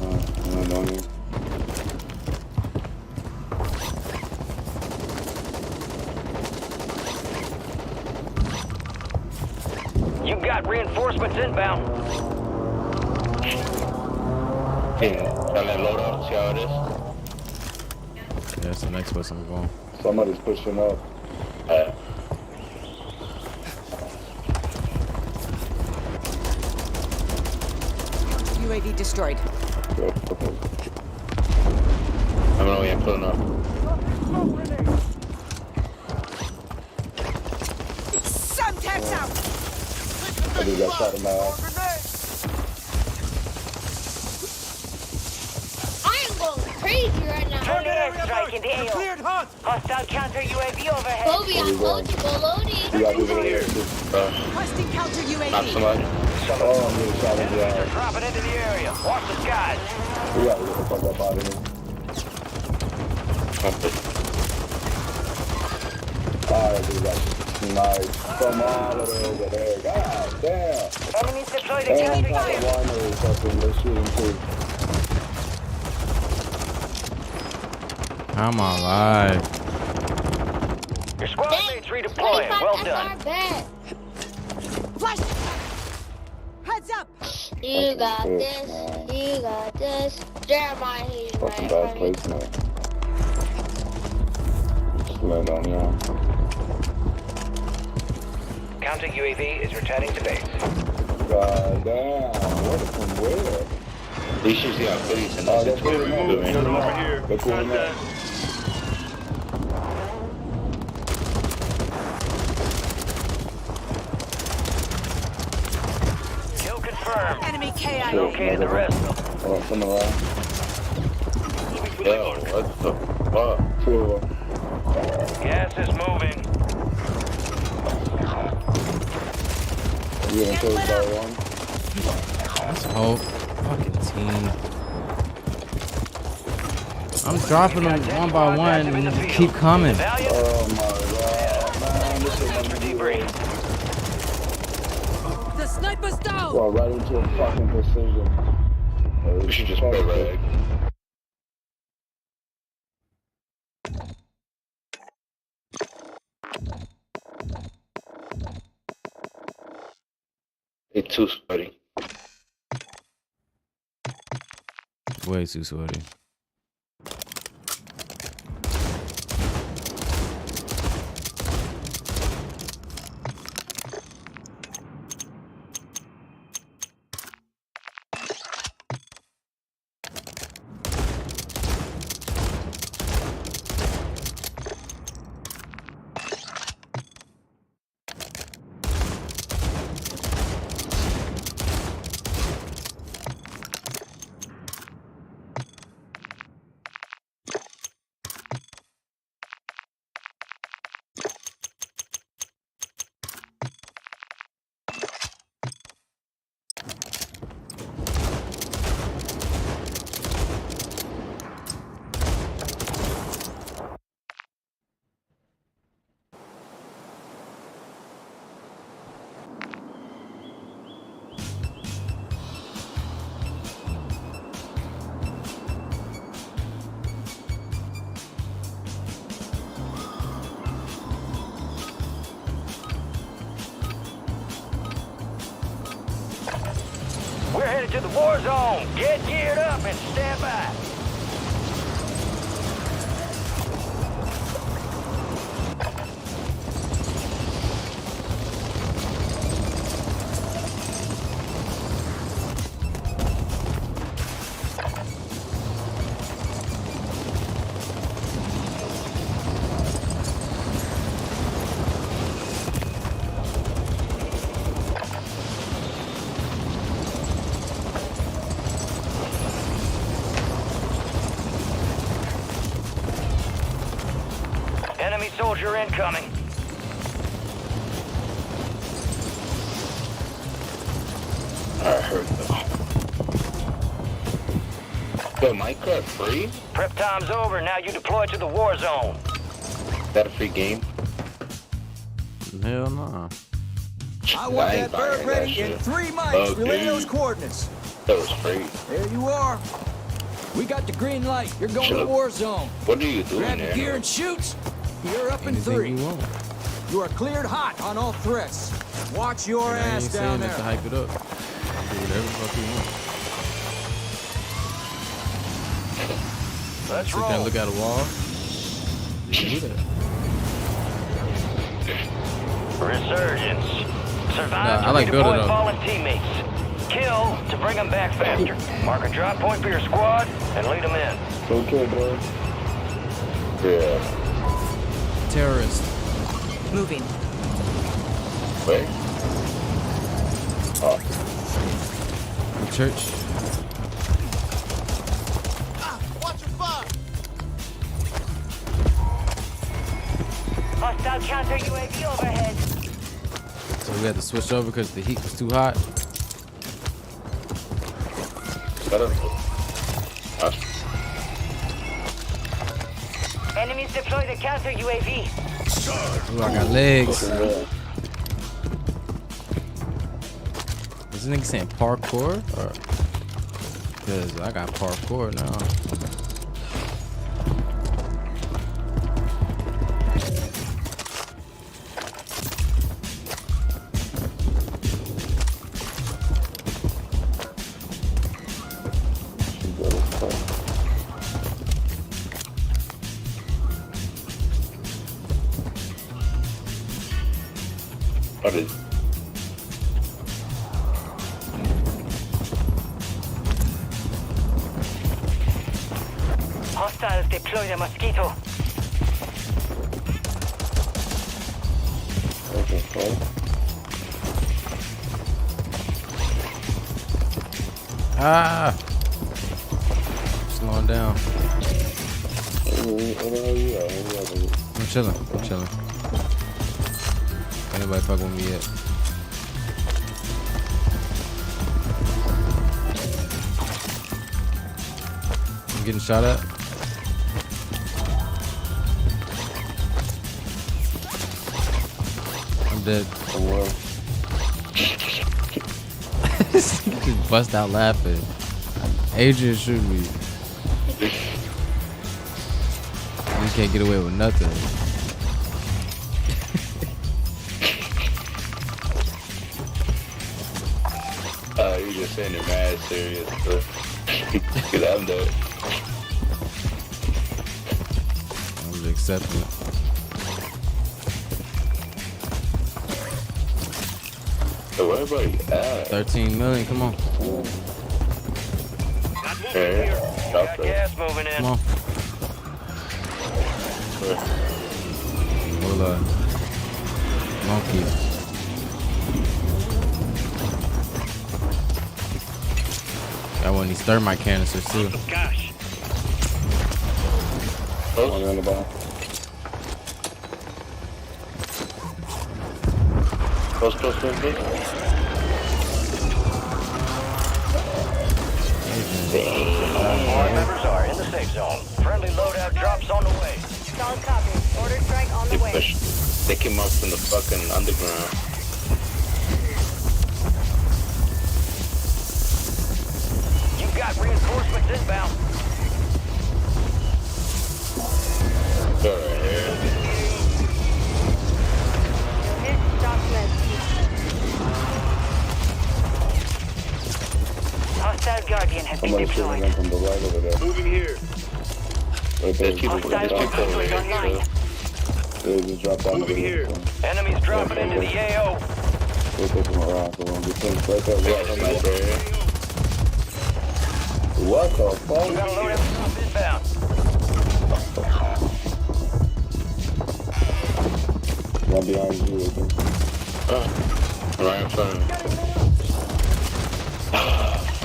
No, on you. You got reinforcements inbound. Yeah, try that loadout, see how it is. Yeah, that's the next place I'm going. Somebody's pushing up. UAV destroyed. Good, okay. I'm on the way, I'm pulling up. Semtex out. I just got shot in my ass. I am going crazy right now. Turn the airstrike into AO. Cleared hot. Hostile counter UAV overhead. Kobe, I told you, go loading. You got people here too. Requesting counter Knock UAV. somebody. Oh, I'm getting shot in the Enemies are eye. dropping into the area. Watch the skies. We gotta get the fuck up out of here. Alright, we got nice. Come on, over there. God damn. Enemies deploy the And counter top of UAV. one or something. They're shooting too. I'm alive. Your squad mates redeploying. 25 Well SR done. bet. Flash. Heads up. You got this. You got this. Jeremiah, he's right Fucking in bad front of you. placement. Just land on you. Counter UAV is returning to base. God damn. What from where? These should see our goodies and that's Over here. They're cooling up. Kill confirmed. Enemy KIA. Located the rest. Oh, come around. Yo, what the fuck? Two of them. Gas is moving. You gonna kill this guy one? Let's hope. Fucking team. I'm dropping them one by one and they keep coming. Oh my god, man, this is gonna be Debrief. The sniper's down. well, right into a fucking precision. We should just play rag. It's too sweaty. Way too sweaty. to the war zone. Get geared up and stand by. Enemy soldier incoming. I heard them. Yo, Minecraft free? Prep time's over. Now you deploy to the war zone. Is that a free game? Hell no. I want I ain't that bird buying ready that in shit. 3 mics. Okay. Relay those coordinates. That was free. There you are. We got the green light. You're going to the Shut up. war zone. What are you doing Grab your there? gear and shoot. You're up in Anything 3. you want. You are cleared hot on all threats. Watch your I ain't ass down saying this there. to hype it up. Do whatever the fuck you want. Let's Sit there and roll. look at a wall. You can do that. Resurgence. Survive Nah, I to like building redeploy up. fallen teammates. Kill to bring them back faster. Mark a drop point for your squad and lead them in. Okay, bro. Yeah. Terrorist. Moving. Wait. Oh. The church. Hostile counter UAV overhead. So we had to switch over because the heat was too hot. Enemies deploy the counter UAV. Ooh, I got legs. Is this nigga saying parkour? Or because I got parkour now. What is? Hostiles deploy the mosquito. Okay. Ah! Slowing down. I'm chilling. I'm chilling. Ain't nobody fucking with me yet. I'm getting shot at. I'm dead. This nigga just bust out laughing. Adrian shoot me. You can't get away with nothing. You just saying it mad serious, bro. Cause I'm dead. I'm just accepting it. So where everybody at? 13 million, come on. Hey, Got gas moving in. Come on. Hold on. Monkey. Got one of these thermite canisters too. Gosh. One on the bottom. Close. More members are in the safe zone. Friendly loadout drops on the way. Solid copy. Order strike on the way. They came up from the fucking underground. You've got reinforcements inbound. They're right here. Somebody shooting them from the right over there. Moving here. Right there. Hostile UAV online. They just dropped down Moving here. Enemies dropping into the AO. They're taking around, so we'll be right there. Right there. What the fuck? We gotta load everything inbound. One behind you, I think. Right in front of me.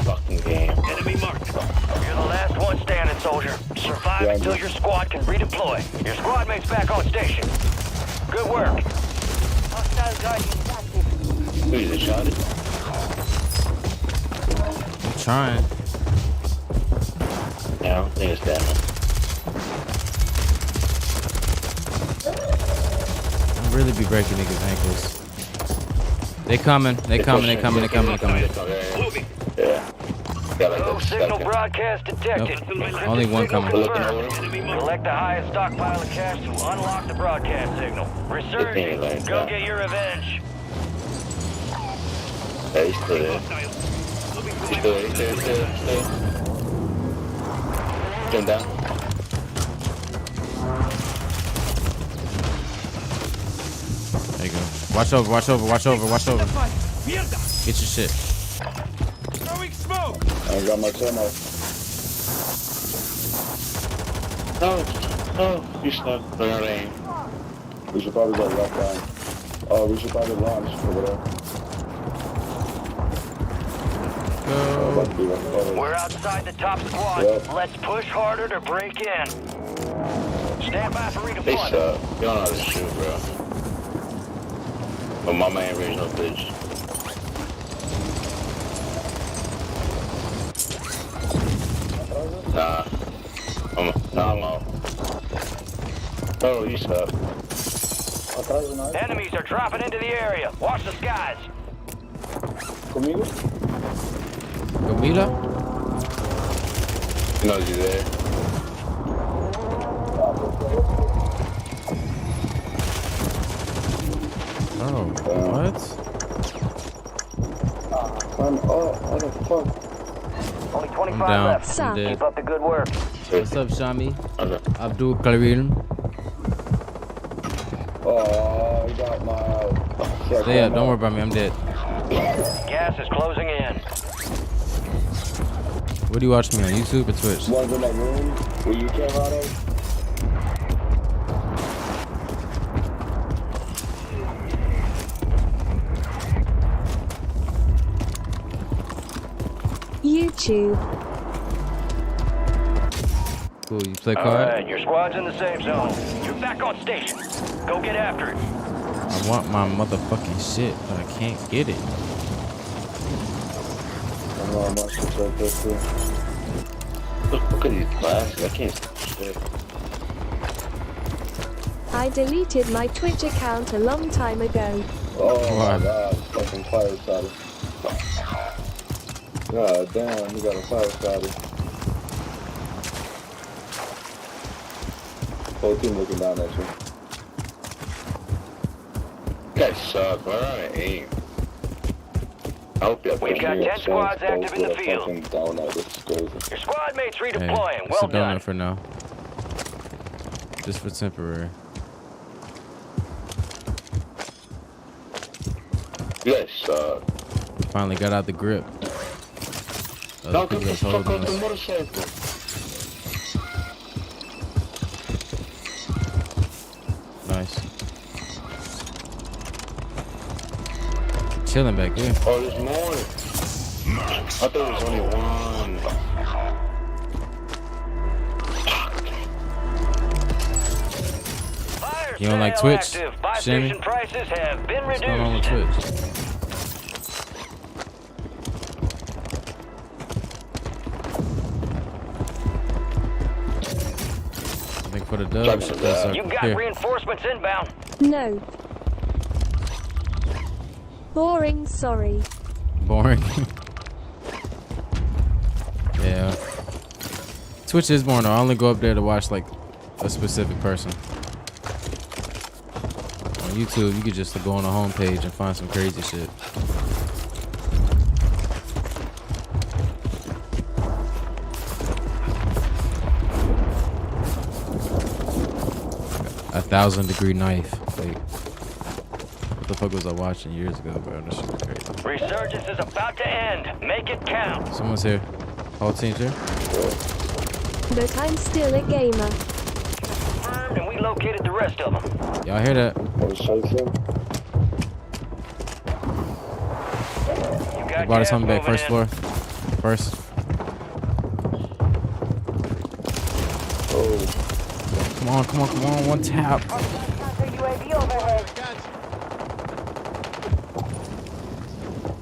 Fucking game. Enemy marked. You're the last one standing, soldier. Survive until your squad can redeploy. Your squad mate's back on station. Good work. Hostile Guardian active. Who you just shot it? I'm trying. Yeah, I don't think it's that one. I really be breaking niggas' ankles. They coming. They coming. Yeah. Got like No that signal second. broadcast detected. Nope. Only one coming. Collect the highest stockpile of cash to unlock the broadcast signal. Resurgence. Like Go that. get your revenge. Yeah, he's still there. He's still there. Jump down. There you go. Watch over. Get your shit. Throwing smoke. I got my ammo. No, you stuck. They're aim. We should probably go left down. Oh, we should probably launch over there. We're outside the top squad. Yep. Let's push harder to break in. Stand by for They redeployment. suck. You don't know how to shoot, bro. But my man raised no bitch. Nah. I'm off. Oh, you suck. Enemies are dropping into the area. Watch the skies. Conmigo? Camila? He knows you there. Oh, what? What the fuck? Only 25 I'm down. left. I'm dead. Keep up the good work. What's up, Shami? Abdul Karim. Oh, I got my... Stay up. Don't worry about me. I'm dead. Gas is closing in. What do you watch me on? YouTube or Twitch? One's in that room where you came out of. YouTube. Cool. You play All card? right, your squad's in the safe zone. You're back on station. Go get after it. I want my motherfucking shit, but I can't get it. I know my shit's right there too. Look at these glasses. I can't see shit. I deleted my Twitch account a long time ago. Oh Why? my god, fucking fire started. God damn, you got a fire started. Whole team looking down at you. You guys suck. Why don't I aim? I hope you have We've got 10 squads active in the field. Donut. This is crazy. Your squad mates Hey, redeploying. it's a Well done. donut for now. Just for temporary. You guys suck. Finally got out the grip. Other Don't get people the was fuck holding off the us. motorcycle. Nice. Chilling back here. Oh, there's more. I thought there was only one. Fire You don't like sale Twitch, active. Buy Shammy? station prices have been What's going on with reduced. Twitch? I think for the dub, You got here. reinforcements inbound. No. Boring, sorry. Boring. Yeah. Twitch is boring though. I only go up there to watch like a specific person. On YouTube, you could just go on the homepage and find some crazy shit. 1,000-degree knife. Wait. What the fuck was I watching years ago, bro? That shit was crazy. Resurgence is about to end. Make it count. Someone's here. Whole team's here. But I'm still a gamer. And we located the rest of them. Y'all hear that? They brought us something back. First floor. First. Come on, come on, come on. One tap.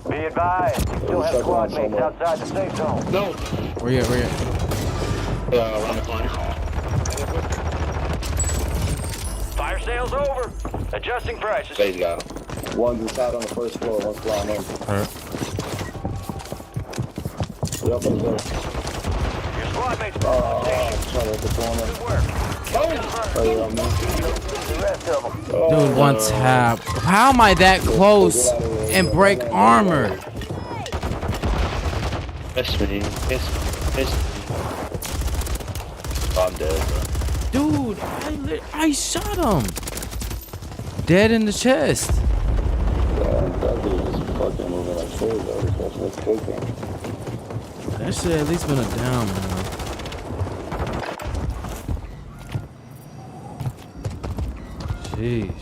Be advised, you still have squad mates outside the safe zone. No. Where you at? Where you at? Around the corner. Fire sales over. Adjusting prices. Space got him. One's inside on the first floor, one's flying in. Hurt. Yep, I'm there. Your squad mates on station. Trying to hit the corner. Good work. Dude, one tap. How am I that close and break armor? Miss me. Miss me. I'm dead, bro. Dude, I shot him. Dead in the chest. That dude is fucking moving like crazy. That's cooking. That shit at least been a down, man. Jeez.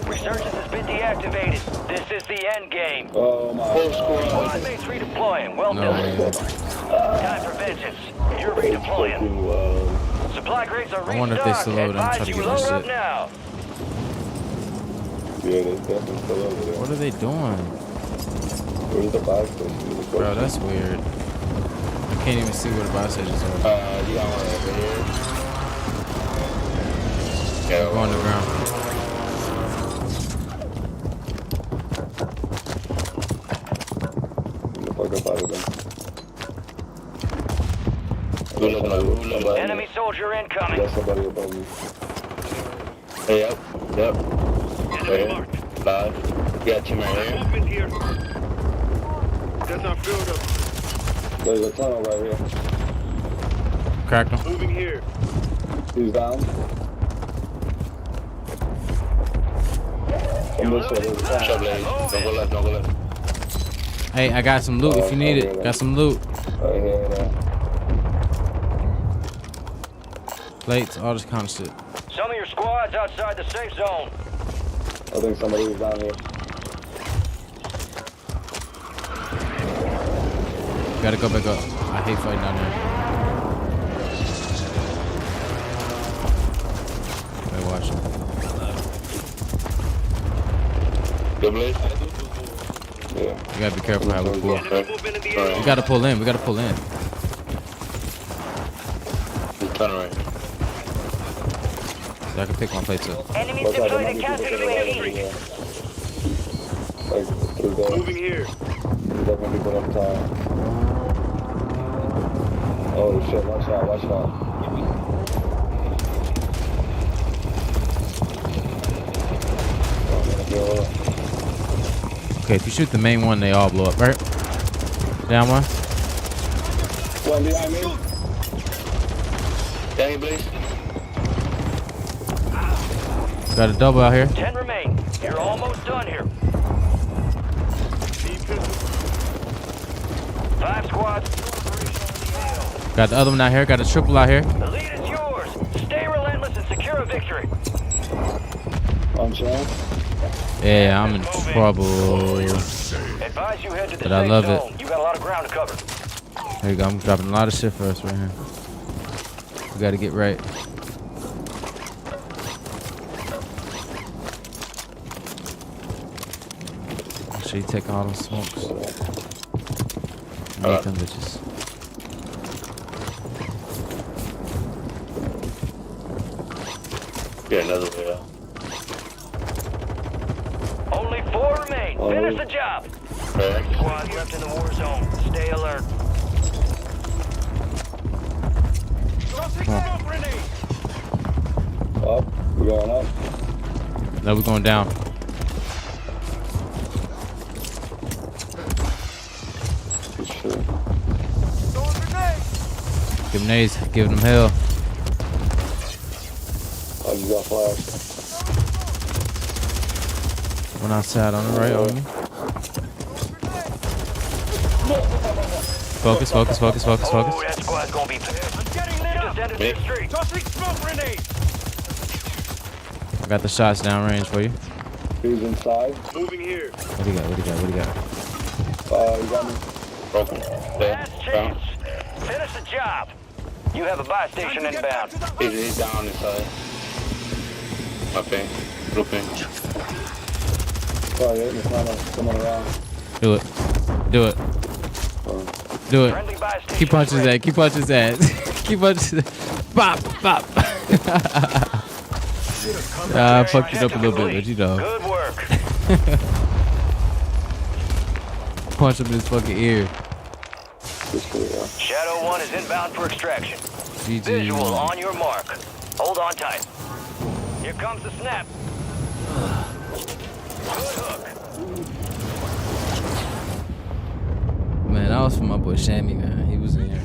Resurgence has been deactivated. This is the end game. Oh my God. Squad mates redeploying. Well No done. way. Time for vengeance. You're redeploying. Supply crates are restocked. I wonder if they still over there and try Advise to you get my load up shit. now. Yeah, they're definitely still over there. What are they doing? Where's the buy station? Bro, that's weird. I can't even see where the buy stations are. You got one over here. Yeah, go on the ground. Enemy soldier incoming. There's somebody above me. Hey, yep. Right here. Live. You got two right here. Movement here. That's our field up. There's a tunnel right here. Cracked him. Moving here. He's down. On this way, there's a tunnel. Shut blade. Don't go left, don't go left. Hey, I got some loot if you need it. Got some loot. Right here, there. Plates, all this kind of shit. Some of your squads outside the safe zone. I think somebody was down here. Gotta go back up. I hate fighting down there. Hey, watch him. Good blade? Yeah. You gotta be careful how we pull. Right. We gotta pull in. We gotta pull in. Turn right. So I can pick my plates up. Enemies deployed a counter UAV. Like, through there. Moving here. There's definitely people up top. Oh shit, watch out, watch out. Okay, if you shoot the main one, they all blow up, right? Down one. One behind me. Down here, please. Got a double out here. 10 remain. You're almost done here. 5 squads. Got the other one out here. Got a triple out here. The lead is yours. Stay relentless and secure a victory. On chance. Yeah, I'm in trouble. Advise you head to the But I safe love zone. it. You got a lot of ground to cover. There you go. I'm dropping a lot of shit for us right here. We gotta get right. Make sure you take all those smokes. Make them bitches. Yeah, another way out. Only 4 remain. Finish the job. Right. Squad left in the war zone. Stay alert. Up. We're going up. No, we're going down. Give him nades. Giving him hell. Oh, you got flash. One outside on the right on me. Focus. Oh, that squad's gonna be. I'm getting lit up. Just ended the street. Tossing smoke grenade. I got the shots downrange for you. He's inside. Moving here. What do you got? What do you got? You got me. Broken. Last chance. Finish the job. You have a buy station inbound. He's down inside. My ping. Blue ping. Sorry, it's not coming around. Do it. Keep punching his ass. Keep punching his ass. Keep punching his ass. Bop. I fucked it up a little bit, but you know. Good work. Punch him in his fucking ear. Shadow 1 is inbound for extraction. GG. Visual on your mark. Hold on tight. Here comes the snap. Good hook. Man, that was for my boy Shammy, man. He was in here.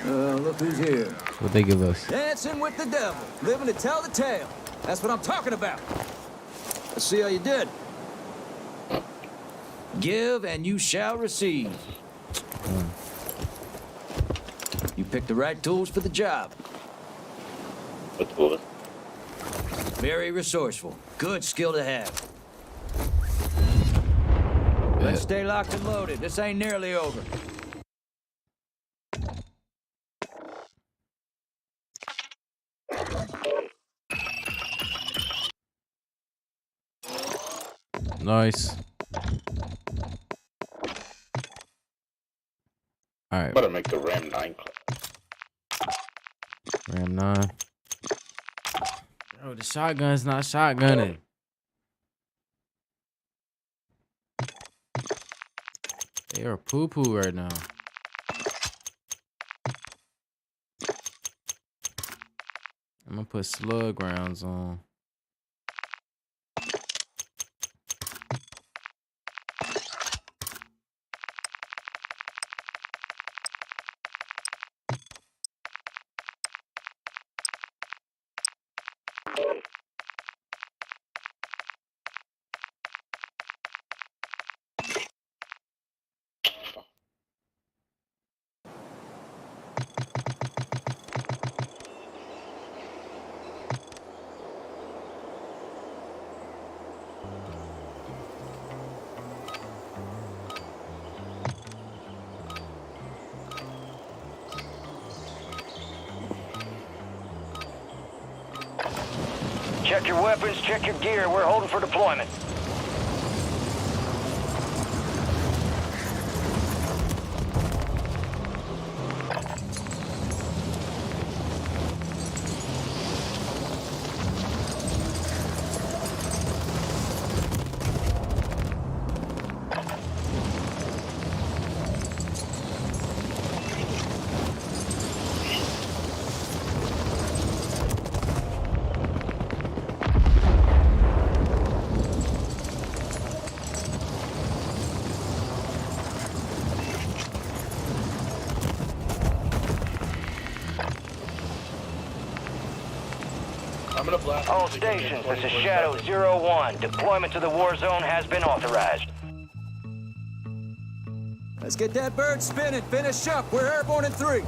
Look who's here. What they give us? Dancing with the devil, living to tell the tale. That's what I'm talking about. Let's see how you did. Give and you shall receive. You picked the right tools for the job. What tools? Very resourceful. Good skill to have. Let's stay locked and loaded. This ain't nearly over. Nice. All right. Better make the Ram 9 clip. Ram 9. Bro, the shotgun's not shotgunning. They are poo-poo right now. I'm gonna put slug rounds on. Check your weapons, check your gear. We're holding for deployment. All stations, this is Shadow 01. Deployment to the war zone has been authorized. Let's get that bird spinning. Finish up. We're airborne in 3.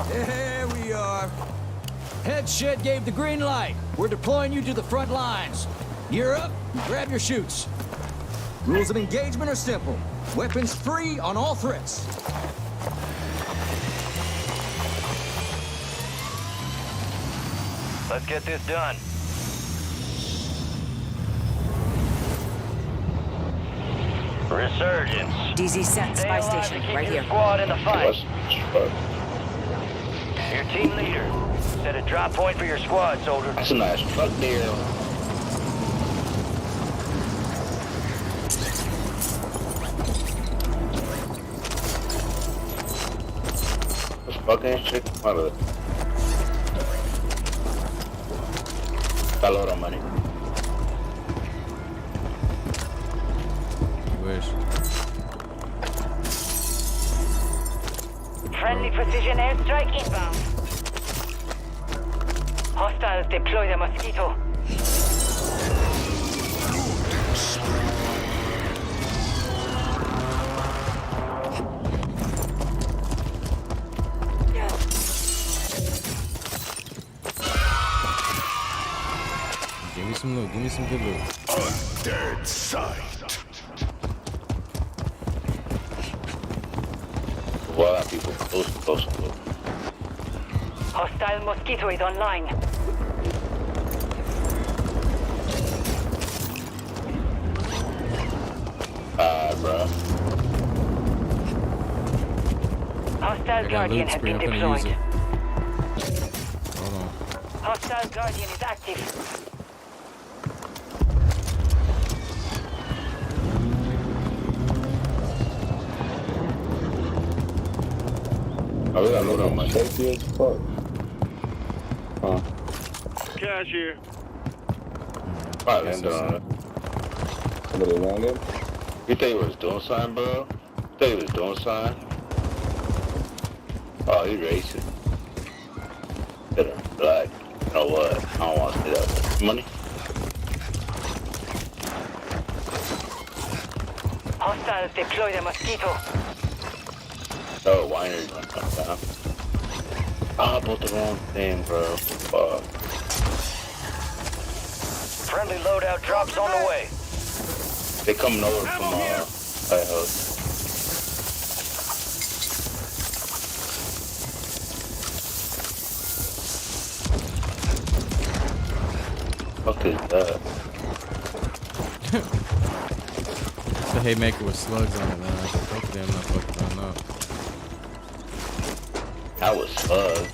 There we are. Head shed gave the green light. We're deploying you to the front lines. Gear up and grab your chutes. Rules of engagement are simple. Weapons free on all threats. Let's get this done. Resurgence. DZ set, spy station, right here. Squad in the fight. Your team leader. Set a drop point for your squad, soldier. That's a nice truck there. Let's fucking shit. Mother. Got a lot of money. Wish. Friendly precision airstrike inbound. Hostiles deploy the Mosquito. Give me some loot. Give me some good loot. Undead sight. Wow, people close. Hostile Mosquito is online. Bruh. Hostile Guardian has been deployed. Hold on. Hostile Guardian is active. I really got loot on my Safety as fuck. Huh. Cash here. Probably landed on it. Somebody landed? You think he was doing something, bro? You think he was doing something? Oh, he racing. Hit him, black. You know what? I don't want to see that. Money? Hostiles deploy the Mosquito. Oh, winery gonna come down. Ah, I bought the wrong thing, bro. Fuck. Friendly loadout drops on the way. They coming over from White House. Fuck is that? It's a haymaker with slugs on it, man. Hopefully I'm not fucking that up. That was slug.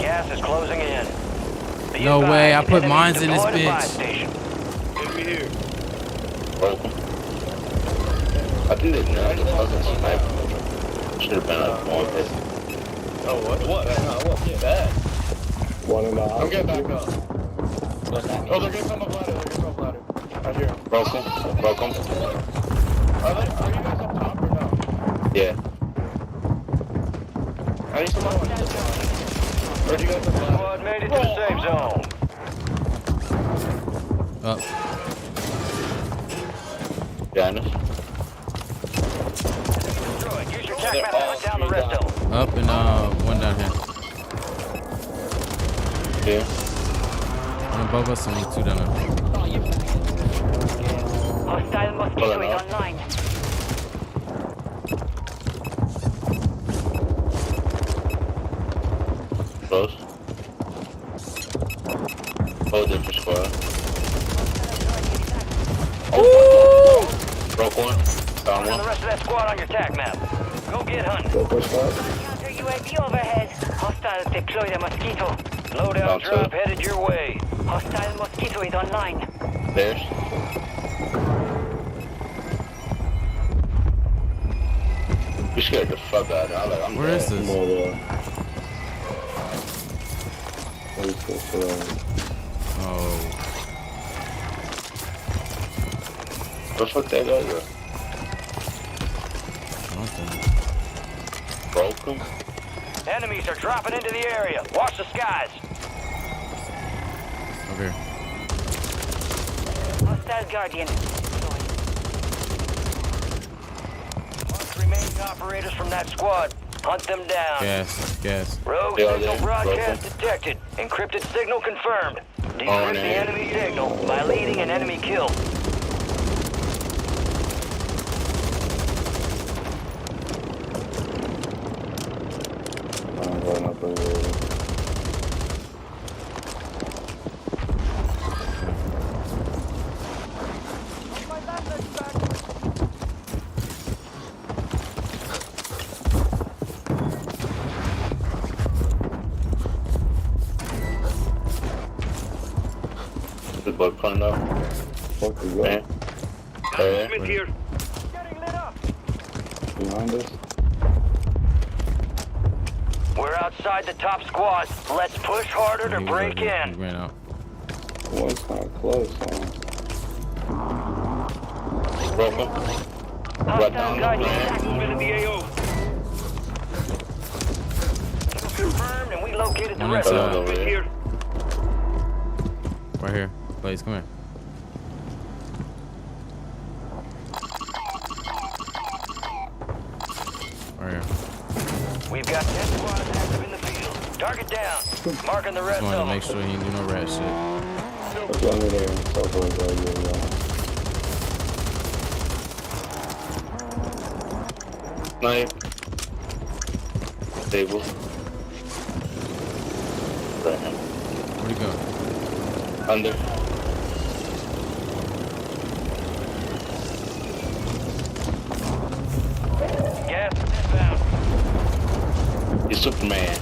Gas is closing in. No way, I put mines in this bitch. Enemy here. Broke him. I think they nailed the fucking sniper. Should have been like one hit. Oh, what? What? No, what? Get back. One in the house. I'm getting back up. Oh, they're getting from a ladder. Right here. Broke him. Are you guys up top or no? Yeah. I need some more. Where'd you guys up top? Squad made it to the safe zone. Up. Behind us. Use your tac map to hunt down the rest of them. Up and one down here. Yeah. One above us and two down there. Hostile Mosquito is online. Close. Oh, different squad. Ooh! Broke one. Found The one. rest of that squad on your tac map. Go get hunting. Counter UAV overhead. Hostiles deploy the Mosquito. Loadout drop headed your way. Hostile Mosquito is online. There's. You scared the fuck out of me. I'm Where dead. is this? Oh. Where the fuck that guy go? Broke him. Enemies are dropping into the area. Watch the skies. Okay. Hostile Guardian. Mark remaining operators from that squad. Hunt them down. Gas. Rogue signal broadcast detected. Encrypted signal confirmed. Decrypt the enemy signal by leading an enemy kill. I'm going up in here. The bug pun up. Fuck is Man. that? Smith here. Behind us? We're outside the top squad. Let's push harder to break in. He ran out. One's not close, huh? Broke him. Right down the Guardian lane. active in the AO. confirmed, and we located the One rest inside. of them. Here. Right here. Blaze, come here. Right here. We've got 10 squads active in the field. Target down. Marking the rest Just wanted to of make them. sure he didn't do no rat shit. That's one there. So far, Knife. Table. Right now. Where'd he go? Under. Gas is inbound. He's Superman.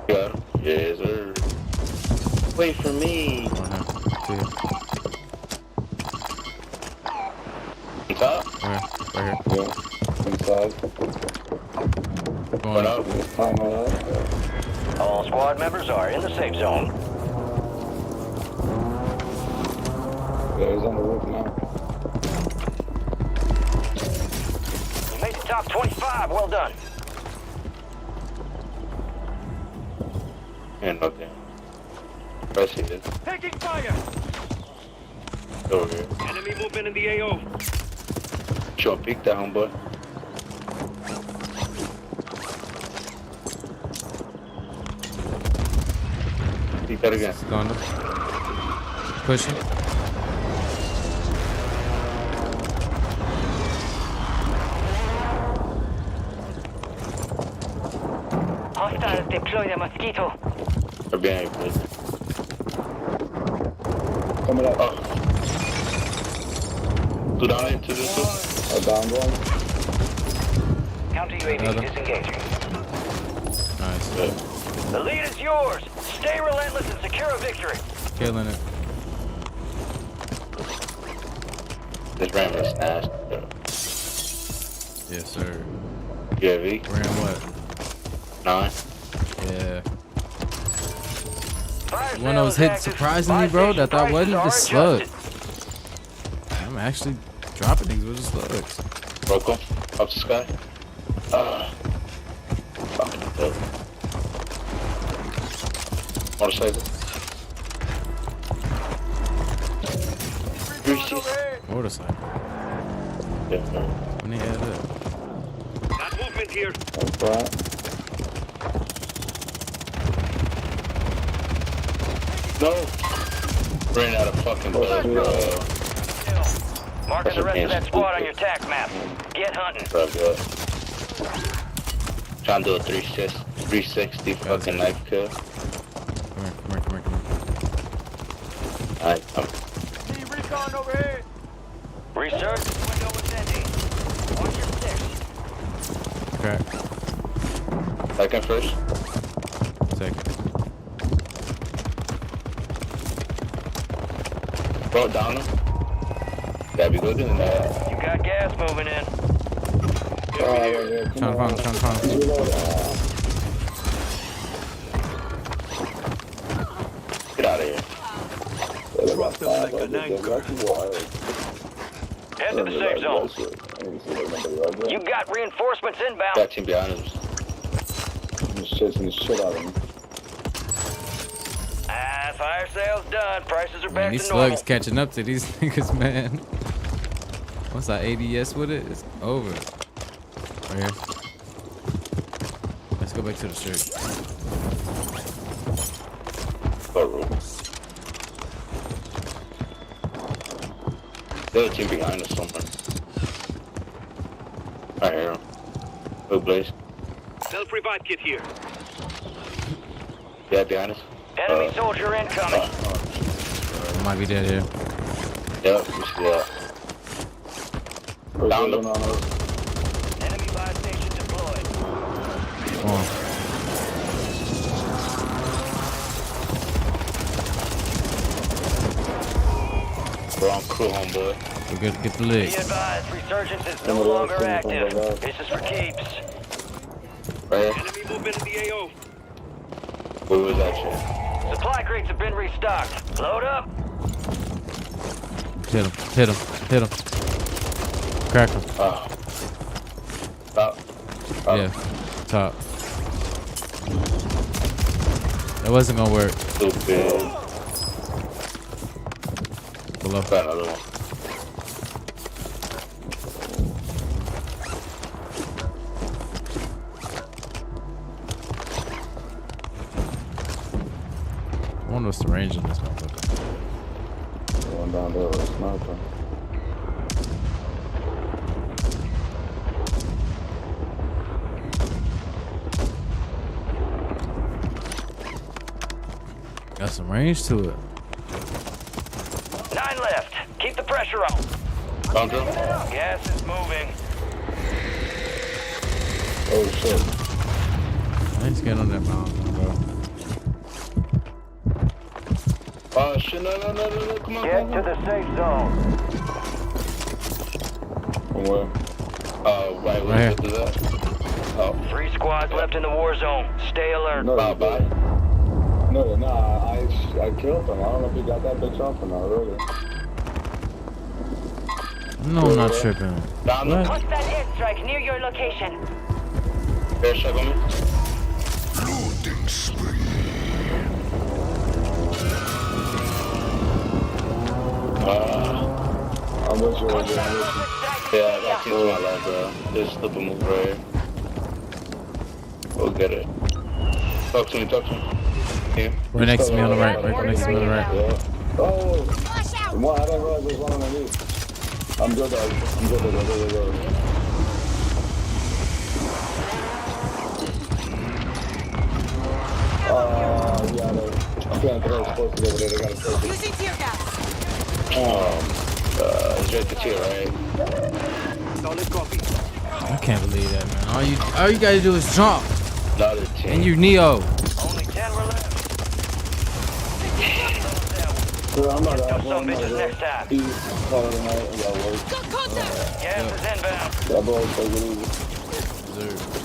Got him. Yes, sir. Wait for me. On top? Right here. Yeah. Inside. Going up. Time on up. All squad members are in the safe zone. Yeah, he's on the roof now. You made the top 25. Well done. And nothing. Press it. Taking fire! Over here. Enemy movement in the AO. Sure, peek down, boy. Peek that again. Thunder. Pushing. Hostiles deploy the mosquito. Or behind you, please. Coming up. Oh. Two down into this one. Down one. Counter UAV disengaging. Nice. Good. The lead is yours. Stay relentless and secure a victory. Killing it. This ram is nasty. Yes, sir. UAV. Ran what? 9. Yeah. One of those hit surprisingly, bro, that I wasn't just slugs. I'm actually dropping things with the slugs. Broke him. Up the sky. Fucking dope. Motorcycle. Motorcycle. Yeah. When they had that. Got movement here. That's right. No. Ran out of fucking blood. Marking the rest of that squad on your tac map. Get hunting. Trying to do a 360 fucking knife kill. Come here. Alright, come. See recon over here. Research window is ending. Watch your six. Crack. Second first. Second. Bro, down him. Gotta be good in that. You got gas moving in. Trying to find him. Get out of here. Drop them like an anchor. Head to the safe zone. You got reinforcements inbound. That team behind us. Just chasing the shit out of him. Fire sales done. Prices are Man, back these to normal. slugs catching up to these niggas, man. Once I ADS with it, it's over. Right here. Let's go back to the church. The other team behind us somewhere. Right here. Look, Blaze. Self-revive kit here. Yeah, behind us. Enemy soldier incoming. Might be dead here. Yep, you see that. Down them. Enemy buy station deployed. Come on. We're on crew, homeboy. We're good to get the leg. Be advised, resurgence is no longer active. This is for keeps. Right here. Enemy movement in the AO. Where was that shit? Supply crates have been restocked. Load up. Hit him. Crack him. Stop. Yeah, top. That wasn't gonna work. Stupid. Below. Got another one. I wonder what's the range on this motherfucker. Going down there with a sniper. Got some range to it. 9 left. Keep the pressure on. Bunker. Gas is moving. Oh shit. I ain't scared on that mountain, bro. Oh shit, no, come on, Get to the safe zone. From where? Right Right to that. Oh. 3 squads left in the war zone. Stay alert. No, Bye. No, I killed him. I don't know if you got that bitch off or not, really. No, I'm not tripping. Down What? Hostile airstrike near your location. Air strike on me. Loading spree. I'm with you, I'm with you. Yeah, I got you to my left, bro. Just slip a move right here. Go get it. Talk to me. Here. Right next to me on the right. Right next to me on the right. Yeah. Oh! Well, I didn't realize there's one underneath. I'm good, dog. Go. Yeah, I'm feeling throw explosives over there. They got a person. Using tear gas. It's right to chill, right? Solid copy. I can't believe that, man. All you gotta do is jump. Another 10. And you Neo. Only 10 were left. I'm not Get some bitches next time. He's calling tonight. I got work. Gas is inbound. That boy, take it easy. Reserve.